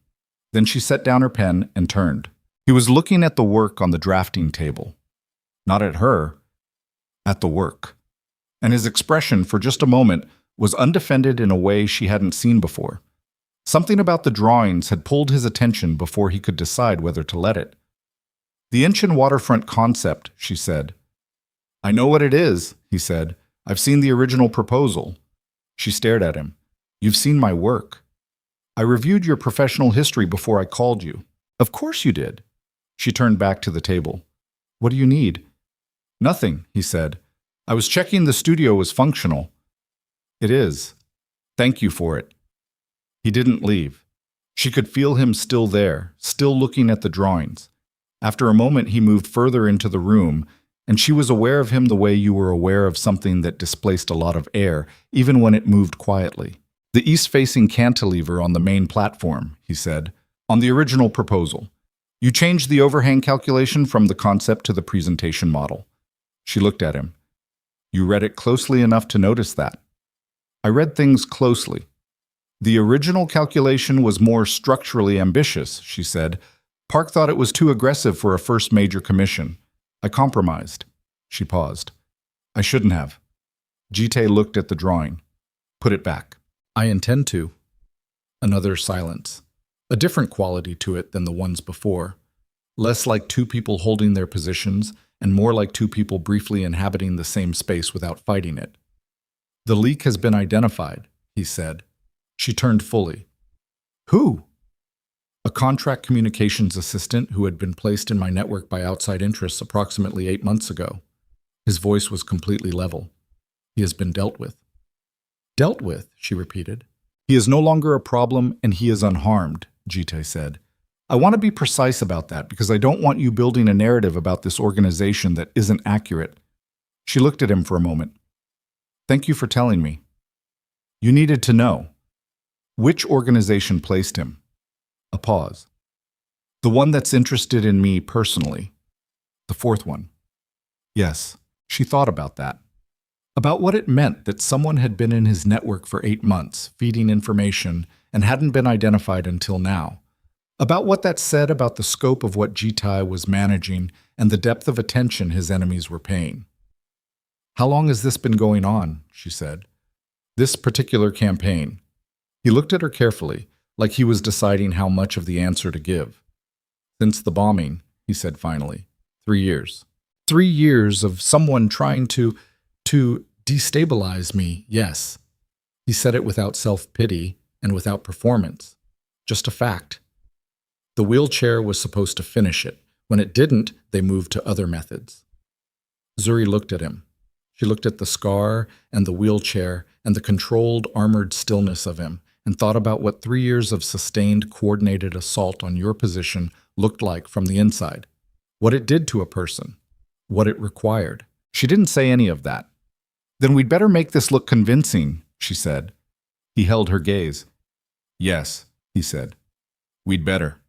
Then she set down her pen and turned. He was looking at the work on the drafting table. Not at her, at the work. And his expression, for just a moment, was undefended in a way she hadn't seen before. Something about the drawings had pulled his attention before he could decide whether to let it. "The Incheon waterfront concept," she said. "I know what it is," he said. "I've seen the original proposal." She stared at him. "You've seen my work. I reviewed your professional history before I called you." "Of course you did." She turned back to the table. "What do you need?" "Nothing," he said. "I was checking the studio was functional." "It is. Thank you for it." He didn't leave. She could feel him still there, still looking at the drawings. After a moment, he moved further into the room, and she was aware of him the way you were aware of something that displaced a lot of air, even when it moved quietly. "The east-facing cantilever on the main platform," he said, "on the original proposal. You changed the overhang calculation from the concept to the presentation model." She looked at him. "You read it closely enough to notice that." "I read things closely. The original calculation was more structurally ambitious," she said. "Park thought it was too aggressive for a first major commission. I compromised." She paused. "I shouldn't have." Jitai looked at the drawing. "Put it back." "I intend to." Another silence. A different quality to it than the ones before. Less like 2 people holding their positions, and more like 2 people briefly inhabiting the same space without fighting it. "The leak has been identified," he said. She turned fully. "Who?" "A contract communications assistant who had been placed in my network by outside interests approximately 8 months ago." His voice was completely level. "He has been dealt with." "Dealt with," she repeated. "He is no longer a problem and he is unharmed," Jitai said. "I want to be precise about that because I don't want you building a narrative about this organization that isn't accurate." She looked at him for a moment. "Thank you for telling me. You needed to know." Which organization placed him? A pause. The one that's interested in me personally. The fourth one. Yes, she thought about that. About what it meant that someone had been in his network for 8 months, feeding information, and hadn't been identified until now. About what that said about the scope of what Jitai was managing and the depth of attention his enemies were paying. How long has this been going on? She said. This particular campaign. He looked at her carefully, like he was deciding how much of the answer to give. Since the bombing, he said finally. 3 years. 3 years of someone trying to destabilize me, yes. He said it without self-pity and without performance. Just a fact. The wheelchair was supposed to finish it. When it didn't, they moved to other methods. Zuri looked at him. She looked at the scar and the wheelchair and the controlled, armored stillness of him and thought about what 3 years of sustained, coordinated assault on your position looked like from the inside. What it did to a person. What it required. She didn't say any of that. Then we'd better make this look convincing, she said. He held her gaze. Yes, he said. We'd better.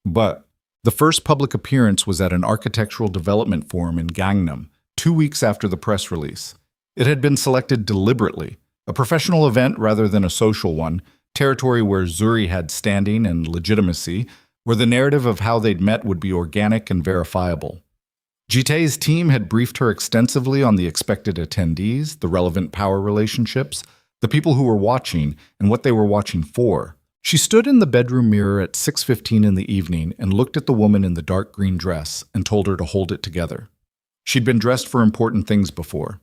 But the first public appearance was at an architectural development forum in Gangnam, 2 weeks after the press release. It had been selected deliberately, a professional event rather than a social one, territory where Zuri had standing and legitimacy, where the narrative of how they'd met would be organic and verifiable. Jitai's team had briefed her extensively on the expected attendees, the relevant power relationships, the people who were watching, and what they were watching for. She stood in the bedroom mirror at 6:15 in the evening and looked at the woman in the dark green dress and told her to hold it together. She'd been dressed for important things before.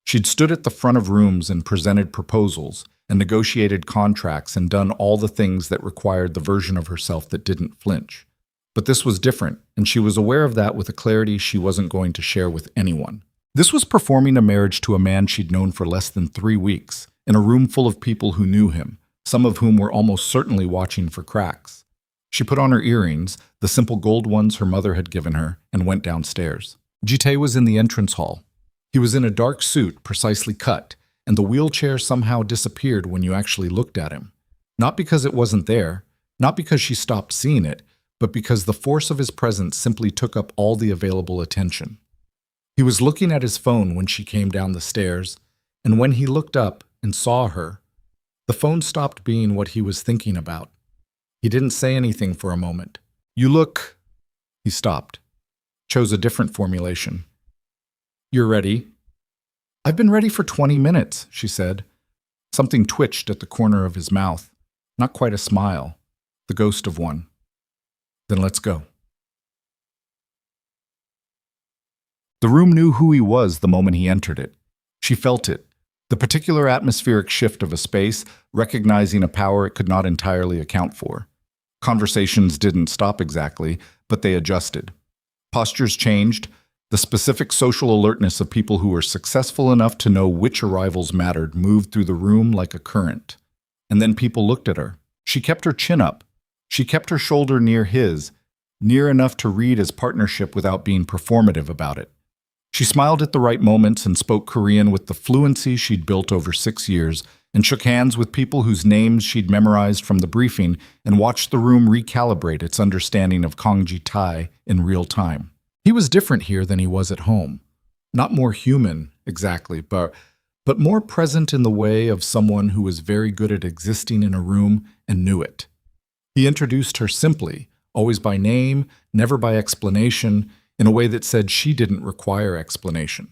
She'd stood at the front of rooms and presented proposals and negotiated contracts and done all the things that required the version of herself that didn't flinch. But this was different, and she was aware of that with a clarity she wasn't going to share with anyone. This was performing a marriage to a man she'd known for less than 3 weeks, in a room full of people who knew him, some of whom were almost certainly watching for cracks. She put on her earrings, the simple gold ones her mother had given her, and went downstairs. Jitai was in the entrance hall. He was in a dark suit, precisely cut, and the wheelchair somehow disappeared when you actually looked at him. Not because it wasn't there, not because she stopped seeing it, but because the force of his presence simply took up all the available attention. He was looking at his phone when she came down the stairs, and when he looked up and saw her, the phone stopped being what he was thinking about. He didn't say anything for a moment. You look... He stopped. Chose a different formulation. You're ready? I've been ready for 20 minutes, she said. Something twitched at the corner of his mouth. Not quite a smile. The ghost of one. Then let's go. The room knew who he was the moment he entered it. She felt it, the particular atmospheric shift of a space, recognizing a power it could not entirely account for. Conversations didn't stop exactly, but they adjusted. Postures changed, the specific social alertness of people who were successful enough to know which arrivals mattered moved through the room like a current. And then people looked at her. She kept her chin up. She kept her shoulder near his, near enough to read as partnership without being performative about it. She smiled at the right moments and spoke Korean with the fluency she'd built over 6 years and shook hands with people whose names she'd memorized from the briefing and watched the room recalibrate its understanding of Kang Ji-tae in real time. He was different here than he was at home. Not more human, exactly, but more present in the way of someone who was very good at existing in a room and knew it. He introduced her simply, always by name, never by explanation, in a way that said she didn't require explanation.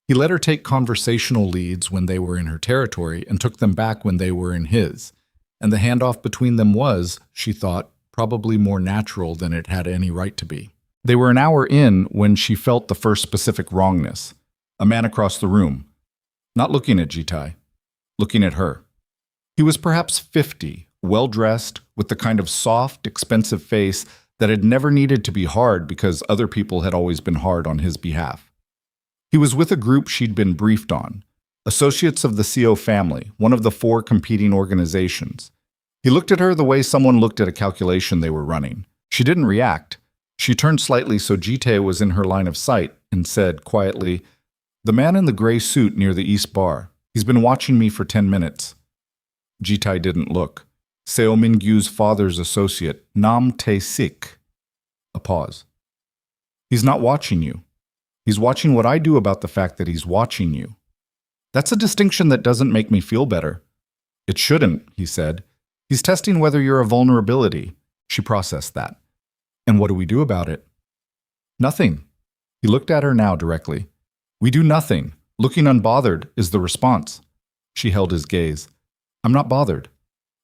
He let her take conversational leads when they were in her territory and took them back when they were in his, and the handoff between them was, she thought, probably more natural than it had any right to be. They were an hour in when she felt the first specific wrongness. A man across the room, not looking at Jitai, looking at her. He was perhaps 50, well-dressed, with the kind of soft, expensive face that had never needed to be hard because other people had always been hard on his behalf. He was with a group she'd been briefed on, associates of the CO family, one of the 4 competing organizations. He looked at her the way someone looked at a calculation they were running. She didn't react. She turned slightly so Jitai was in her line of sight and said quietly, "The man in the gray suit near the East Bar. He's been watching me for 10 minutes. Jitai didn't look. Seo Mingyu's father's associate, Nam Tae-sik. A pause. He's not watching you. He's watching what I do about the fact that he's watching you. That's a distinction that doesn't make me feel better. It shouldn't, he said. He's testing whether you're a vulnerability. She processed that. And what do we do about it? Nothing. He looked at her now directly. We do nothing. Looking unbothered is the response. She held his gaze. I'm not bothered.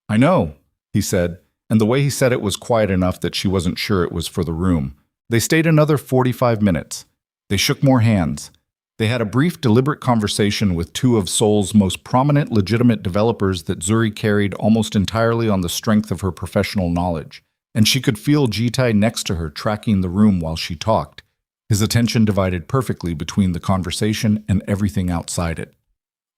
I know, he said, and the way he said it was quiet enough that she wasn't sure it was for the room. They stayed another 45 minutes. They shook more hands. They had a brief, deliberate conversation with two of Seoul's most prominent legitimate developers that Zuri carried almost entirely on the strength of her professional knowledge, and she could feel Jitai next to her tracking the room while she talked, his attention divided perfectly between the conversation and everything outside it.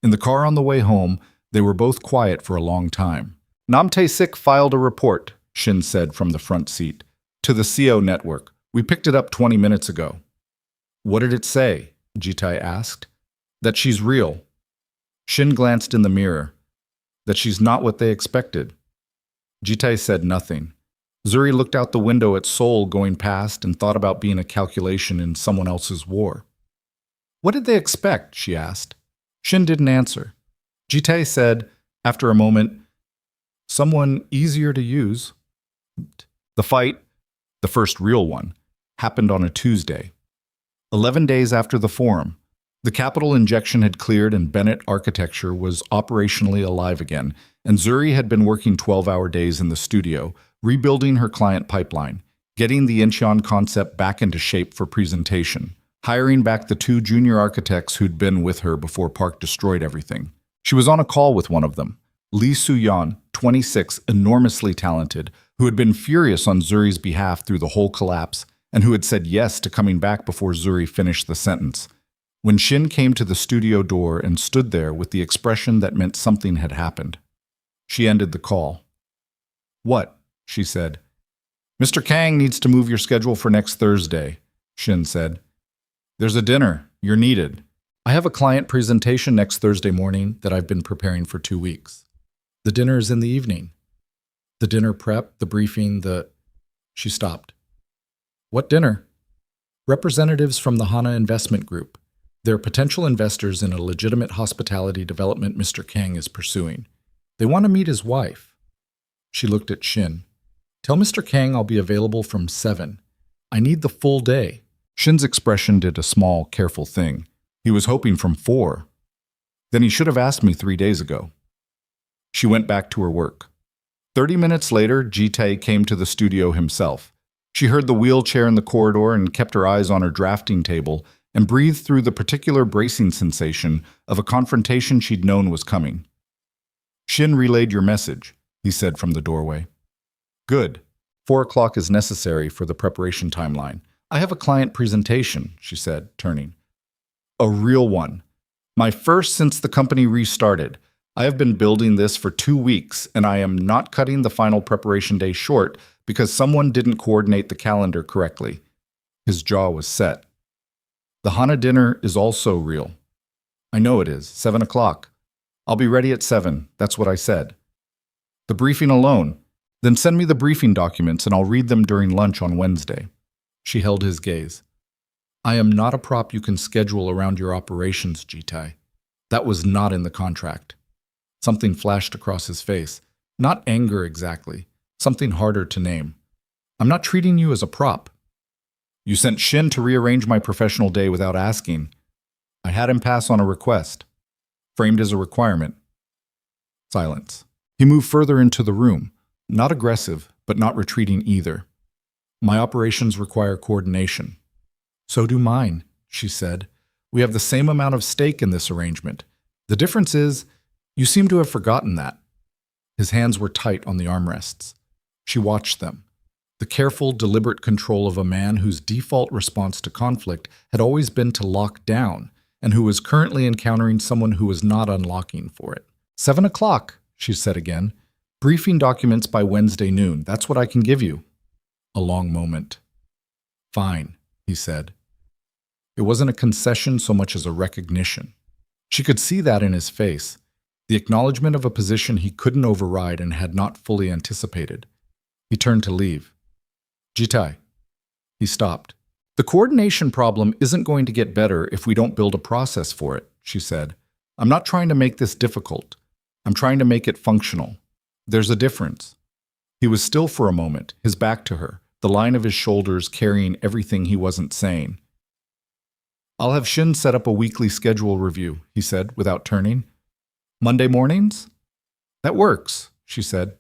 In the car on the way home, they were both quiet for a long time. Nam Tae-sik filed a report, Shin said from the front seat, to the CO network. We picked it up 20 minutes ago. What did it say? Jitai asked. That she's real. Shin glanced in the mirror. That she's not what they expected. Jitai said nothing. Zuri looked out the window at Seoul going past and thought about being a calculation in someone else's war. What did they expect? She asked. Shin didn't answer. Jitai said, after a moment, someone easier to use. The fight, the first real one, happened on a Tuesday. 11 days after the forum, the capital injection had cleared and Bennett architecture was operationally alive again, and Zuri had been working 12-hour days in the studio, rebuilding her client pipeline, getting the Incheon concept back into shape for presentation, hiring back the two junior architects who'd been with her before Park destroyed everything. She was on a call with one of them, Lee Soo-yeon, 26, enormously talented, who had been furious on Zuri's behalf through the whole collapse, and who had said yes to coming back before Zuri finished the sentence. When Shin came to the studio door and stood there with the expression that meant something had happened, she ended the call. What? She said. Mr. Kang needs to move your schedule for next Thursday, Shin said. There's a dinner. You're needed. I have a client presentation next Thursday morning that I've been preparing for 2 weeks. The dinner is in the evening. The dinner prep, the briefing, She stopped. What dinner? Representatives from the Hana Investment Group. They're potential investors in a legitimate hospitality development Mr. Kang is pursuing. They want to meet his wife. She looked at Shin. Tell Mr. Kang I'll be available from 7. I need the full day. Shin's expression did a small, careful thing. He was hoping from 4. Then he should have asked me 3 days ago. She went back to her work. 30 minutes later, Jitai came to the studio himself. She heard the wheelchair in the corridor and kept her eyes on her drafting table and breathed through the particular bracing sensation of a confrontation she'd known was coming. Shin relayed your message, he said from the doorway. Good. 4 o'clock is necessary for the preparation timeline. I have a client presentation, she said, turning. A real one. My first since the company restarted. I have been building this for 2 weeks, and I am not cutting the final preparation day short because someone didn't coordinate the calendar correctly. His jaw was set. The Hana dinner is also real. I know it is. 7 o'clock. I'll be ready at 7. That's what I said. The briefing alone. Then send me the briefing documents and I'll read them during lunch on Wednesday. She held his gaze. I am not a prop you can schedule around your operations, Jitai. That was not in the contract. Something flashed across his face. Not anger exactly. Something harder to name. I'm not treating you as a prop. You sent Shin to rearrange my professional day without asking. I had him pass on a request. Framed as a requirement. Silence. He moved further into the room. Not aggressive, but not retreating either. My operations require coordination. So do mine, she said. We have the same amount of stake in this arrangement. The difference is, you seem to have forgotten that. His hands were tight on the armrests. She watched them. The careful, deliberate control of a man whose default response to conflict had always been to lock down, and who was currently encountering someone who was not unlocking for it. 7 o'clock, she said again. Briefing documents by Wednesday noon. That's what I can give you. A long moment. Fine, he said. It wasn't a concession so much as a recognition. She could see that in his face. the acknowledgement of a position he couldn't override and had not fully anticipated. He turned to leave. Jitai. He stopped. The coordination problem isn't going to get better if we don't build a process for it, she said. I'm not trying to make this difficult. I'm trying to make it functional. There's a difference. He was still for a moment, his back to her, the line of his shoulders carrying everything he wasn't saying. I'll have Shin set up a weekly schedule review, he said, without turning. Monday mornings? That works, she said.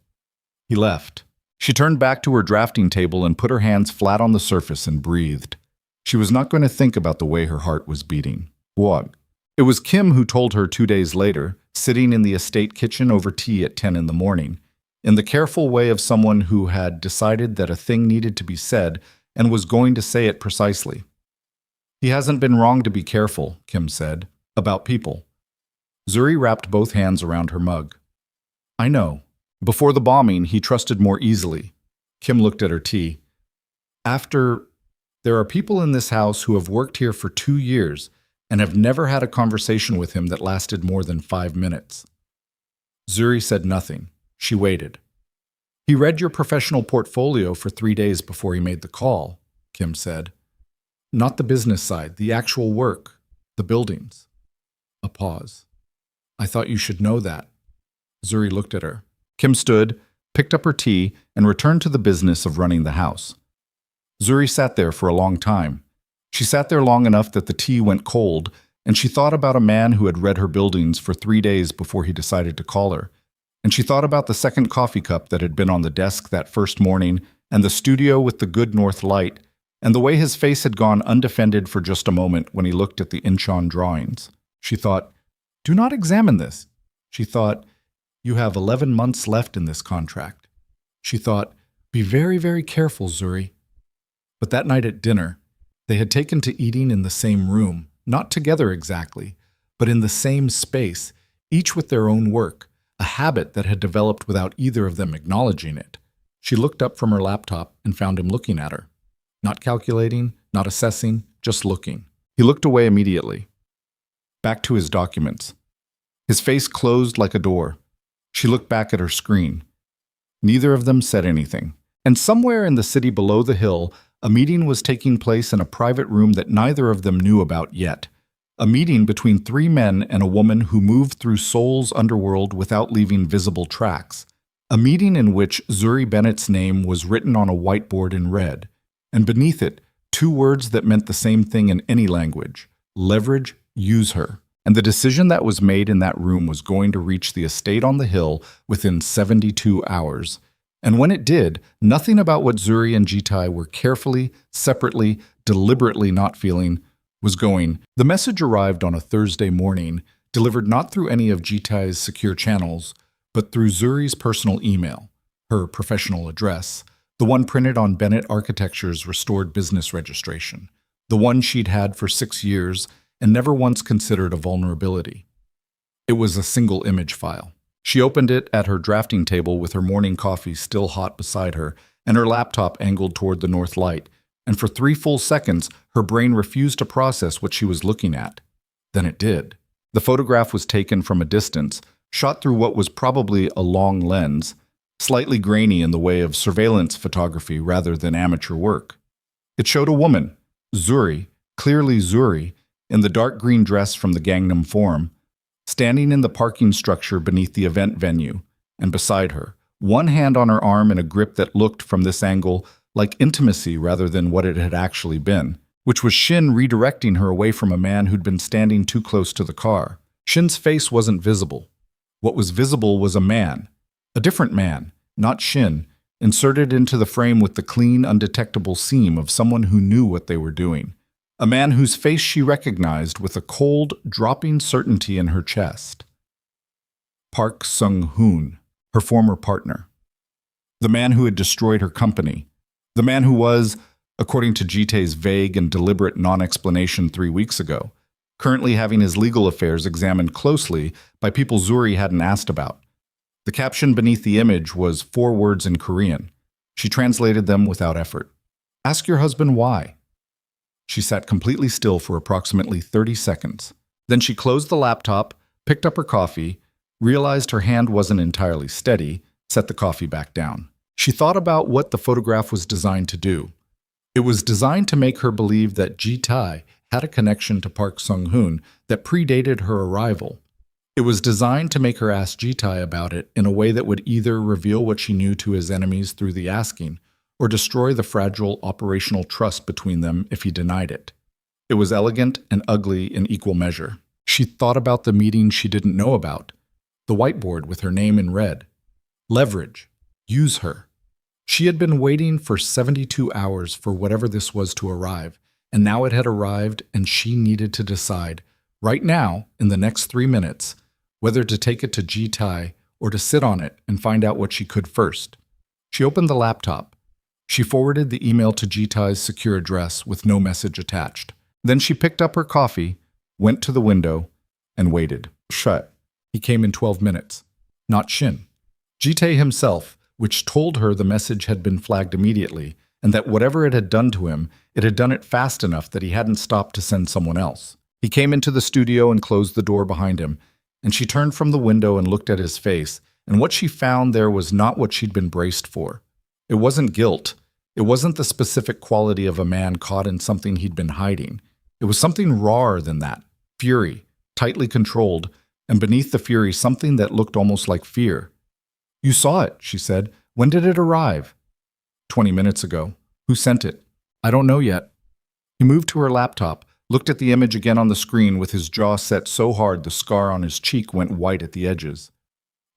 He left. She turned back to her drafting table and put her hands flat on the surface and breathed. She was not going to think about the way her heart was beating. Wog. It was Kim who told her 2 days later, sitting in the estate kitchen over tea at 10 in the morning, in the careful way of someone who had decided that a thing needed to be said and was going to say it precisely. He hasn't been wrong to be careful, Kim said, about people. Zuri wrapped both hands around her mug. I know. Before the bombing, he trusted more easily. Kim looked at her tea. There are people in this house who have worked here for 2 years and have never had a conversation with him that lasted more than 5 minutes. Zuri said nothing. She waited. He read your professional portfolio for 3 days before he made the call, Kim said. Not the business side, the actual work, the buildings. A pause. I thought you should know that. Zuri looked at her. Kim stood, picked up her tea, and returned to the business of running the house. Zuri sat there for a long time. She sat there long enough that the tea went cold, and she thought about a man who had read her buildings for 3 days before he decided to call her. And she thought about the second coffee cup that had been on the desk that first morning, and the studio with the good north light, and the way his face had gone undefended for just a moment when he looked at the Incheon drawings. She thought, do not examine this. She thought, you have 11 months left in this contract. She thought, be very, very careful, Zuri. But that night at dinner, they had taken to eating in the same room, not together exactly, but in the same space, each with their own work, a habit that had developed without either of them acknowledging it. She looked up from her laptop and found him looking at her. Not calculating, not assessing, just looking. He looked away immediately. Back to his documents. His face closed like a door. She looked back at her screen. Neither of them said anything. And somewhere in the city below the hill, a meeting was taking place in a private room that neither of them knew about yet. A meeting between 3 men and a woman who moved through Seoul's underworld without leaving visible tracks. A meeting in which Zuri Bennett's name was written on a whiteboard in red, and beneath it, 2 words that meant the same thing in any language: leverage, use her. And the decision that was made in that room was going to reach the estate on the hill within 72 hours. And when it did, nothing about what Zuri and Jitai were carefully, separately, deliberately not feeling was going. The message arrived on a Thursday morning, delivered not through any of Jitai's secure channels, but through Zuri's personal email, her professional address, the one printed on Bennett Architecture's restored business registration, the one she'd had for 6 years and never once considered a vulnerability. It was a single image file. She opened it at her drafting table with her morning coffee still hot beside her and her laptop angled toward the north light, and for 3 full seconds her brain refused to process what she was looking at. Then it did. The photograph was taken from a distance, shot through what was probably a long lens, slightly grainy in the way of surveillance photography rather than amateur work. It showed a woman, Zuri, clearly Zuri, in the dark green dress from the Gangnam Forum, standing in the parking structure beneath the event venue, and beside her, one hand on her arm in a grip that looked from this angle like intimacy rather than what it had actually been, which was Shin redirecting her away from a man who'd been standing too close to the car. Shin's face wasn't visible. What was visible was a man, a different man, not Shin, inserted into the frame with the clean, undetectable seam of someone who knew what they were doing. A man whose face she recognized with a cold, dropping certainty in her chest. Park Sung-hoon, her former partner. The man who had destroyed her company. The man who was, according to Jitae's vague and deliberate non-explanation 3 weeks ago, currently having his legal affairs examined closely by people Zuri hadn't asked about. The caption beneath the image was 4 words in Korean. She translated them without effort. Ask your husband why. She sat completely still for approximately 30 seconds. Then she closed the laptop, picked up her coffee, realized her hand wasn't entirely steady, set the coffee back down. She thought about what the photograph was designed to do. It was designed to make her believe that Ji-tae had a connection to Park Sung-hoon that predated her arrival. It was designed to make her ask Ji-tae about it in a way that would either reveal what she knew to his enemies through the asking, or destroy the fragile operational trust between them if he denied it. It was elegant and ugly in equal measure. She thought about the meeting she didn't know about, the whiteboard with her name in red. Leverage. Use her. She had been waiting for 72 hours for whatever this was to arrive, and now it had arrived and she needed to decide, right now, in the next 3 minutes, whether to take it to Ji-tae or to sit on it and find out what she could first. She opened the laptop. She forwarded the email to Ji-tae's secure address with no message attached. Then she picked up her coffee, went to the window, and waited. Shut. He came in 12 minutes. Not Shin. Ji-tae himself, which told her the message had been flagged immediately, and that whatever it had done to him, it had done it fast enough that he hadn't stopped to send someone else. He came into the studio and closed the door behind him, and she turned from the window and looked at his face, and what she found there was not what she'd been braced for. It wasn't guilt. It wasn't the specific quality of a man caught in something he'd been hiding. It was something rawer than that. Fury, tightly controlled, and beneath the fury something that looked almost like fear. "You saw it," she said. "When did it arrive?" 20 minutes ago. "Who sent it?" "I don't know yet." He moved to her laptop, looked at the image again on the screen with his jaw set so hard the scar on his cheek went white at the edges.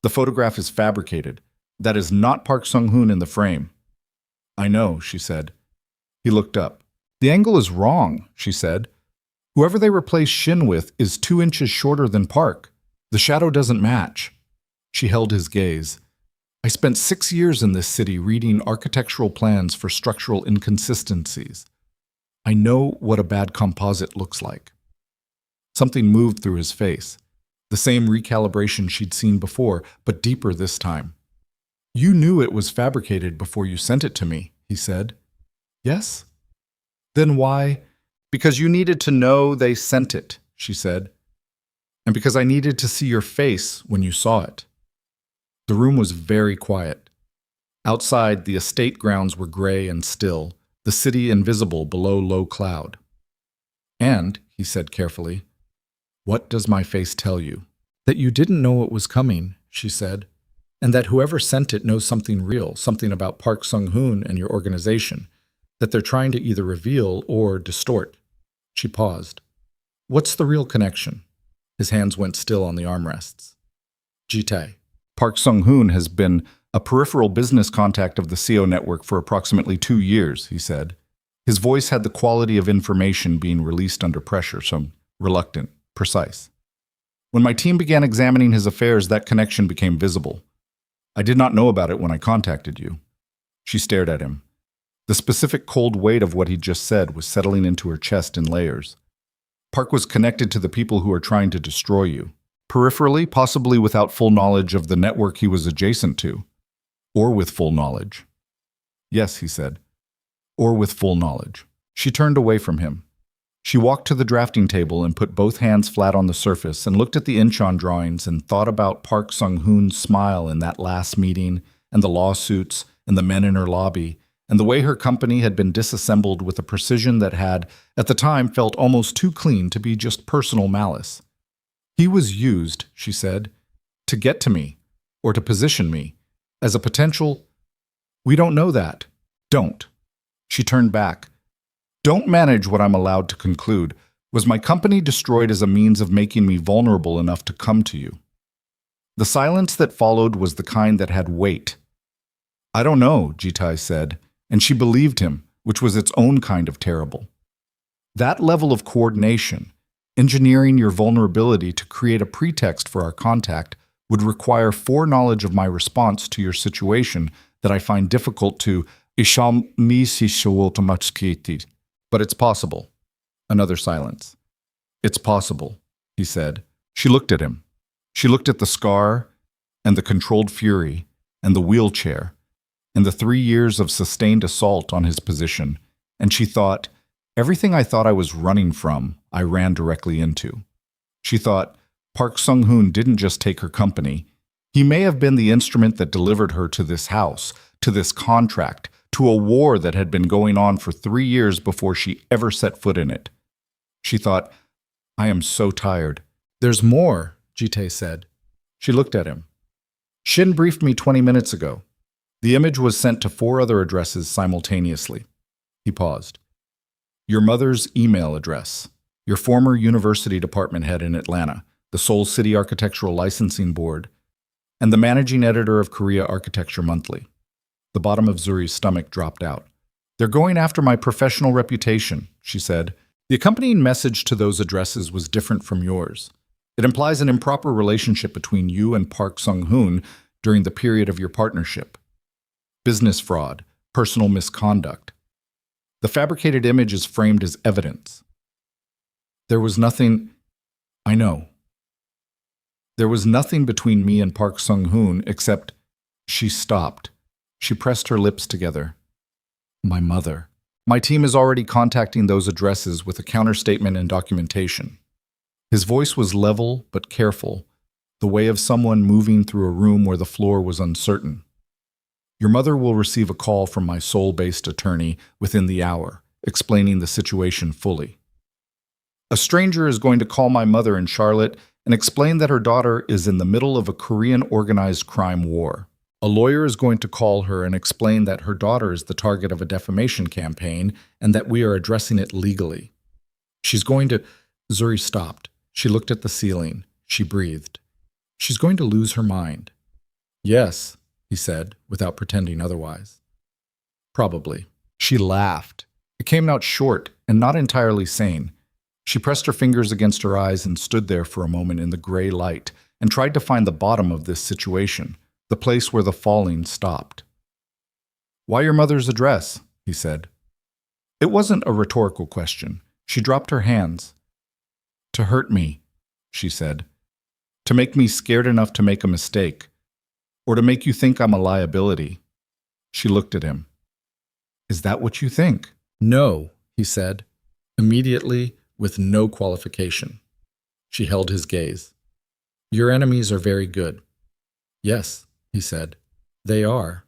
"The photograph is fabricated. That is not Park Sung-hoon in the frame." "I know," she said. He looked up. "The angle is wrong," she said. "Whoever they replaced Shin with is 2 inches shorter than Park. The shadow doesn't match." She held his gaze. "I spent 6 years in this city reading architectural plans for structural inconsistencies. I know what a bad composite looks like." Something moved through his face. The same recalibration she'd seen before, but deeper this time. "You knew it was fabricated before you sent it to me," he said. "Yes?" "Then why?" "Because you needed to know they sent it," she said. "And because I needed to see your face when you saw it." The room was very quiet. Outside, the estate grounds were gray and still, the city invisible below low cloud. "And," he said carefully, "what does my face tell you?" "That you didn't know it was coming," she said, "and that whoever sent it knows something real, something about Park Sung-hoon and your organization, that they're trying to either reveal or distort." She paused. "What's the real connection?" His hands went still on the armrests. "Ji-tae. Park Sung-hoon has been a peripheral business contact of the CO network for approximately 2 years, he said. His voice had the quality of information being released under pressure, so reluctant, precise. "When my team began examining his affairs, that connection became visible. I did not know about it when I contacted you." She stared at him. The specific cold weight of what he'd just said was settling into her chest in layers. "Park was connected to the people who are trying to destroy you. Peripherally, possibly without full knowledge of the network he was adjacent to. Or with full knowledge." "Yes," he said. "Or with full knowledge." She turned away from him. She walked to the drafting table and put both hands flat on the surface and looked at the Incheon drawings and thought about Park Sung-hoon's smile in that last meeting and the lawsuits and the men in her lobby and the way her company had been disassembled with a precision that had, at the time, felt almost too clean to be just personal malice. "He was used," she said, "to get to me, or to position me, as a potential—" "We don't know that." "Don't." She turned back. "Don't manage what I'm allowed to conclude. Was my company destroyed as a means of making me vulnerable enough to come to you?" The silence that followed was the kind that had weight. "I don't know," Ji-tae said, and she believed him, which was its own kind of terrible. That level of coordination, engineering your vulnerability to create a pretext for our contact, would require foreknowledge of my response to your situation that I find difficult to but it's possible. Another silence. "It's possible," he said. She looked at him. She looked at the scar, and the controlled fury, and the wheelchair, and the 3 years of sustained assault on his position, and she thought, everything I thought I was running from, I ran directly into. She thought, Park Sung-hoon didn't just take her company. He may have been the instrument that delivered her to this house, to this contract, to a war that had been going on for 3 years before she ever set foot in it. She thought, I am so tired. There's more, Jitae said. She looked at him. Shin briefed me 20 minutes ago. The image was sent to 4 other addresses simultaneously. He paused. Your mother's email address, your former university department head in Atlanta, the Seoul City Architectural Licensing Board, and the managing editor of Korea Architecture Monthly. The bottom of Zuri's stomach dropped out. They're going after my professional reputation, she said. The accompanying message to those addresses was different from yours. It implies an improper relationship between you and Park Sung-hoon during the period of your partnership. Business fraud, personal misconduct. The fabricated image is framed as evidence. There was nothing... I know. There was nothing between me and Park Sung-hoon except... She stopped. She pressed her lips together. My mother. My team is already contacting those addresses with a counterstatement and documentation. His voice was level but careful, the way of someone moving through a room where the floor was uncertain. Your mother will receive a call from my Seoul-based attorney within the hour, explaining the situation fully. A stranger is going to call my mother in Charlotte and explain that her daughter is in the middle of a Korean organized crime war. A lawyer is going to call her and explain that her daughter is the target of a defamation campaign and that we are addressing it legally. She's going to... Zuri stopped. She looked at the ceiling. She breathed. She's going to lose her mind. Yes, he said, without pretending otherwise. Probably. She laughed. It came out short and not entirely sane. She pressed her fingers against her eyes and stood there for a moment in the gray light and tried to find the bottom of this situation, the place where the falling stopped. Why your mother's address? He said. It wasn't a rhetorical question. She dropped her hands. To hurt me, she said. To make me scared enough to make a mistake. Or to make you think I'm a liability. She looked at him. Is that what you think? No, he said, immediately, with no qualification. She held his gaze. Your enemies are very good. Yes, he said. They are.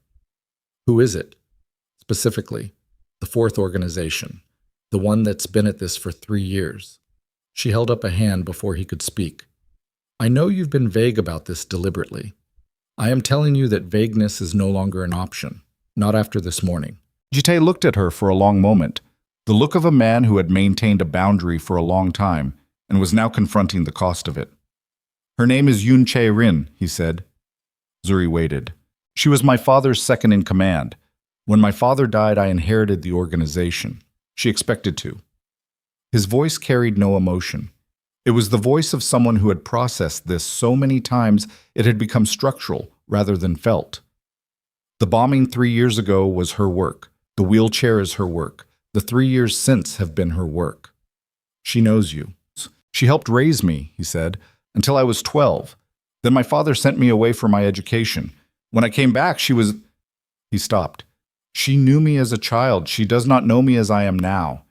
Who is it? Specifically, the 4th organization, the one that's been at this for 3 years. She held up a hand before he could speak. I know you've been vague about this deliberately. I am telling you that vagueness is no longer an option, not after this morning. Jitae looked at her for a long moment, the look of a man who had maintained a boundary for a long time and was now confronting the cost of it. Her name is Yoon Chae-rin, he said. Zuri waited. She was my father's second in command. When my father died, I inherited the organization. She expected to. His voice carried no emotion. It was the voice of someone who had processed this so many times it had become structural rather than felt. The bombing 3 years ago was her work. The wheelchair is her work. The 3 years since have been her work. She knows you. She helped raise me, he said, until I was 12. Then my father sent me away for my education. When I came back, she was... He stopped. She knew me as a child. She does not know me as I am now.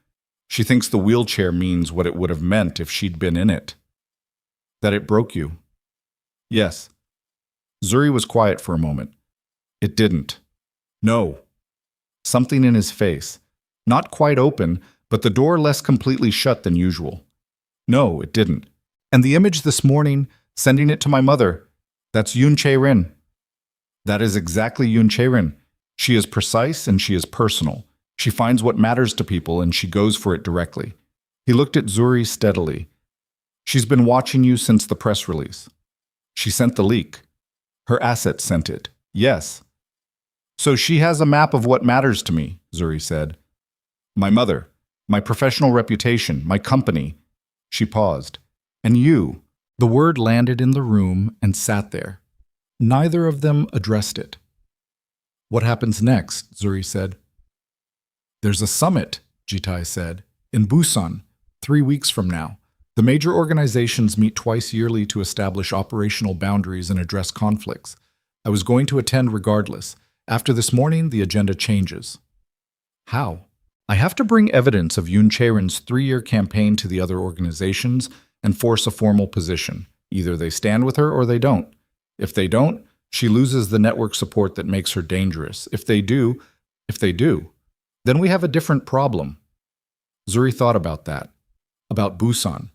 She thinks the wheelchair means what it would have meant if she'd been in it. That it broke you. Yes. Zuri was quiet for a moment. It didn't. No. Something in his face. Not quite open, but the door less completely shut than usual. No, it didn't. And the image this morning, sending it to my mother, that's Yoon Chae-rin. That is exactly Yoon Chae-rin. She is precise and she is personal. She finds what matters to people and she goes for it directly. He looked at Zuri steadily. She's been watching you since the press release. She sent the leak. Her assets sent it. Yes. So she has a map of what matters to me, Zuri said. My mother, my professional reputation, my company. She paused. And you. The word landed in the room and sat there. Neither of them addressed it. What happens next? Zuri said. There's a summit, Jitae said, in Busan, 3 weeks from now. The major organizations meet twice yearly to establish operational boundaries and address conflicts. I was going to attend regardless. After this morning, the agenda changes. How? I have to bring evidence of Yoon Chae-rin's 3-year campaign to the other organizations and force a formal position. Either they stand with her or they don't. If they don't, she loses the network support that makes her dangerous. If they do, then we have a different problem. Zuri thought about that, about Busan,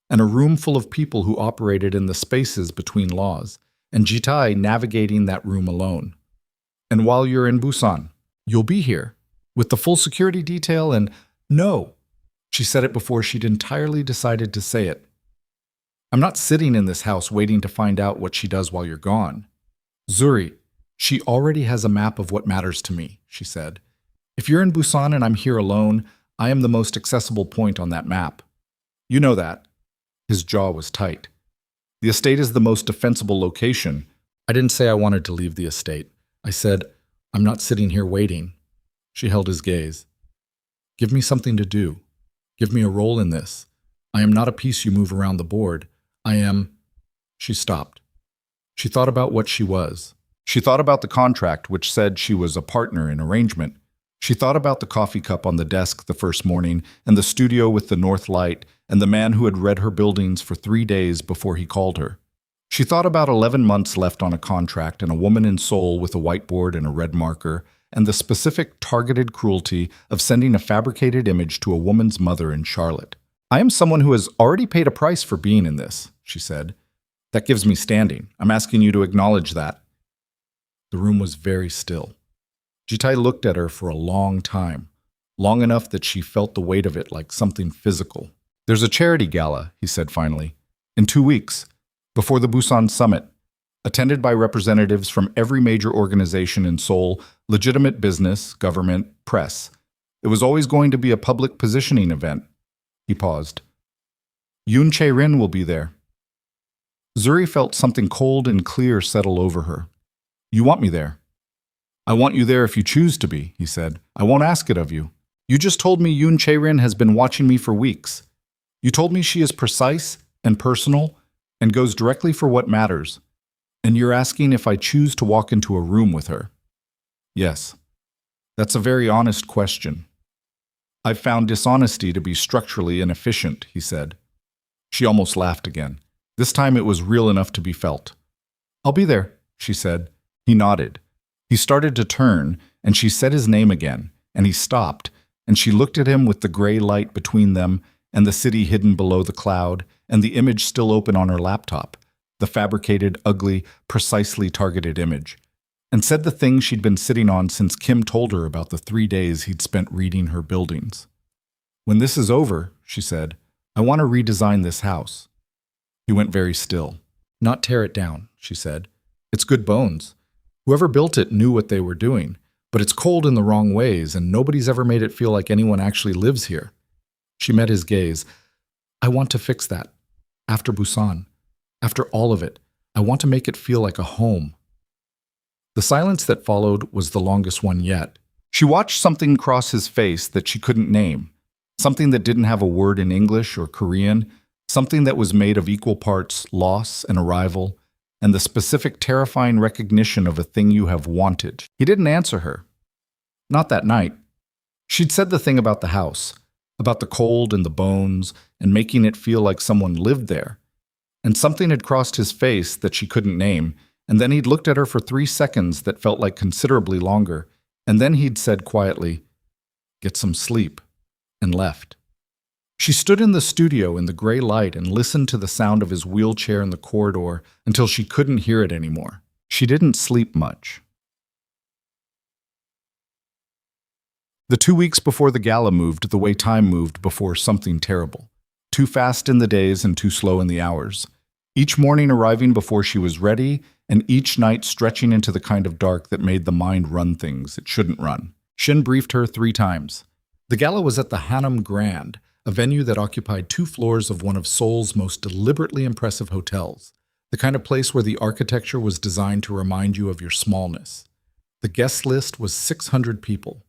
and a room full of people who operated in the spaces between laws, and Jitai navigating that room alone. And while you're in Busan, you'll be here, with the full security detail and no. She said it before she'd entirely decided to say it. I'm not sitting in this house waiting to find out what she does while you're gone. Zuri, she already has a map of what matters to me, she said. If you're in Busan and I'm here alone, I am the most accessible point on that map. You know that. His jaw was tight. The estate is the most defensible location. I didn't say I wanted to leave the estate. I said, I'm not sitting here waiting. She held his gaze. Give me something to do. Give me a role in this. I am not a piece you move around the board. I am... She stopped. She thought about what she was. She thought about the contract which said she was a partner in arrangement. She thought about the coffee cup on the desk the first morning, and the studio with the north light, and the man who had read her buildings for 3 days before he called her. She thought about 11 months left on a contract and a woman in Seoul with a whiteboard and a red marker, and the specific targeted cruelty of sending a fabricated image to a woman's mother in Charlotte. I am someone who has already paid a price for being in this, she said. That gives me standing. I'm asking you to acknowledge that. The room was very still. Jitai looked at her for a long time, long enough that she felt the weight of it like something physical. There's a charity gala, he said finally, in 2 weeks, before the Busan Summit, attended by representatives from every major organization in Seoul, legitimate business, government, press. It was always going to be a public positioning event. He paused. Yoon Chae-rin will be there. Zuri felt something cold and clear settle over her. You want me there? I want you there if you choose to be, he said. I won't ask it of you. You just told me Yoon Chae-rin has been watching me for weeks. You told me she is precise and personal and goes directly for what matters. And you're asking if I choose to walk into a room with her. Yes. That's a very honest question. I've found dishonesty to be structurally inefficient, he said. She almost laughed again. This time it was real enough to be felt. I'll be there, she said. He nodded. He started to turn, and she said his name again, and he stopped, and she looked at him with the gray light between them, and the city hidden below the cloud, and the image still open on her laptop, the fabricated, ugly, precisely targeted image, and said the thing she'd been sitting on since Kim told her about the 3 days he'd spent reading her buildings. When this is over, she said, I want to redesign this house. He went very still. Not tear it down, she said. It's good bones. Whoever built it knew what they were doing, but it's cold in the wrong ways, and nobody's ever made it feel like anyone actually lives here. She met his gaze. I want to fix that. After Busan. After all of it. I want to make it feel like a home. The silence that followed was the longest one yet. She watched something cross his face that she couldn't name. Something that didn't have a word in English or Korean. Something that was made of equal parts loss and arrival, and the specific terrifying recognition of a thing you have wanted. He didn't answer her. Not that night. She'd said the thing about the house, about the cold and the bones, and making it feel like someone lived there. And something had crossed his face that she couldn't name, and then he'd looked at her for 3 seconds that felt like considerably longer, and then he'd said quietly, "Get some sleep," and left. She stood in the studio in the gray light and listened to the sound of his wheelchair in the corridor until she couldn't hear it anymore. She didn't sleep much. The 2 weeks before the gala moved the way time moved before something terrible. Too fast in the days and too slow in the hours. Each morning arriving before she was ready, and each night stretching into the kind of dark that made the mind run things it shouldn't run. Shin briefed her 3 times. The gala was at the Hanam Grand, a venue that occupied 2 floors of one of Seoul's most deliberately impressive hotels, the kind of place where the architecture was designed to remind you of your smallness. The guest list was 600 people.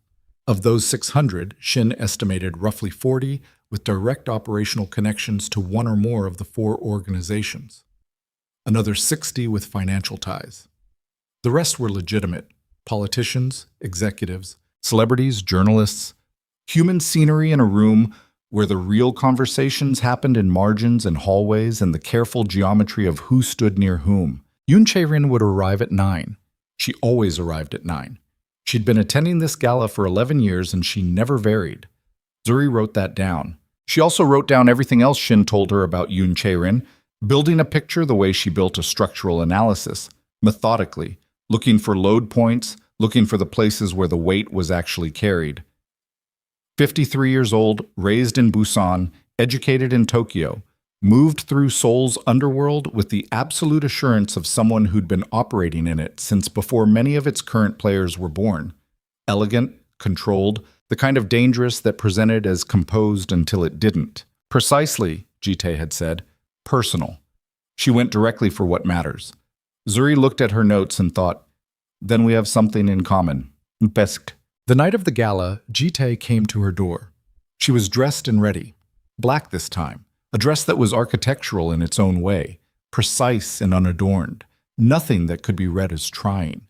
Of those 600, Shin estimated roughly 40 with direct operational connections to one or more of the 4 organizations. Another 60 with financial ties. The rest were legitimate: politicians, executives, celebrities, journalists. Human scenery in a room where the real conversations happened in margins and hallways and the careful geometry of who stood near whom. Yoon Chae-rin would arrive at 9. She always arrived at 9. She'd been attending this gala for 11 years and she never varied. Zuri wrote that down. She also wrote down everything else Shin told her about Yoon Chae-rin, building a picture the way she built a structural analysis, methodically, looking for load points, looking for the places where the weight was actually carried. 53 years old, raised in Busan, educated in Tokyo, moved through Seoul's underworld with the absolute assurance of someone who'd been operating in it since before many of its current players were born. Elegant, controlled, the kind of dangerous that presented as composed until it didn't. Precisely, Jitae had said, personal. She went directly for what matters. Zuri looked at her notes and thought, then we have something in common. Best. The night of the gala, Jitae came to her door. She was dressed and ready. Black this time. A dress that was architectural in its own way, precise and unadorned, nothing that could be read as trying.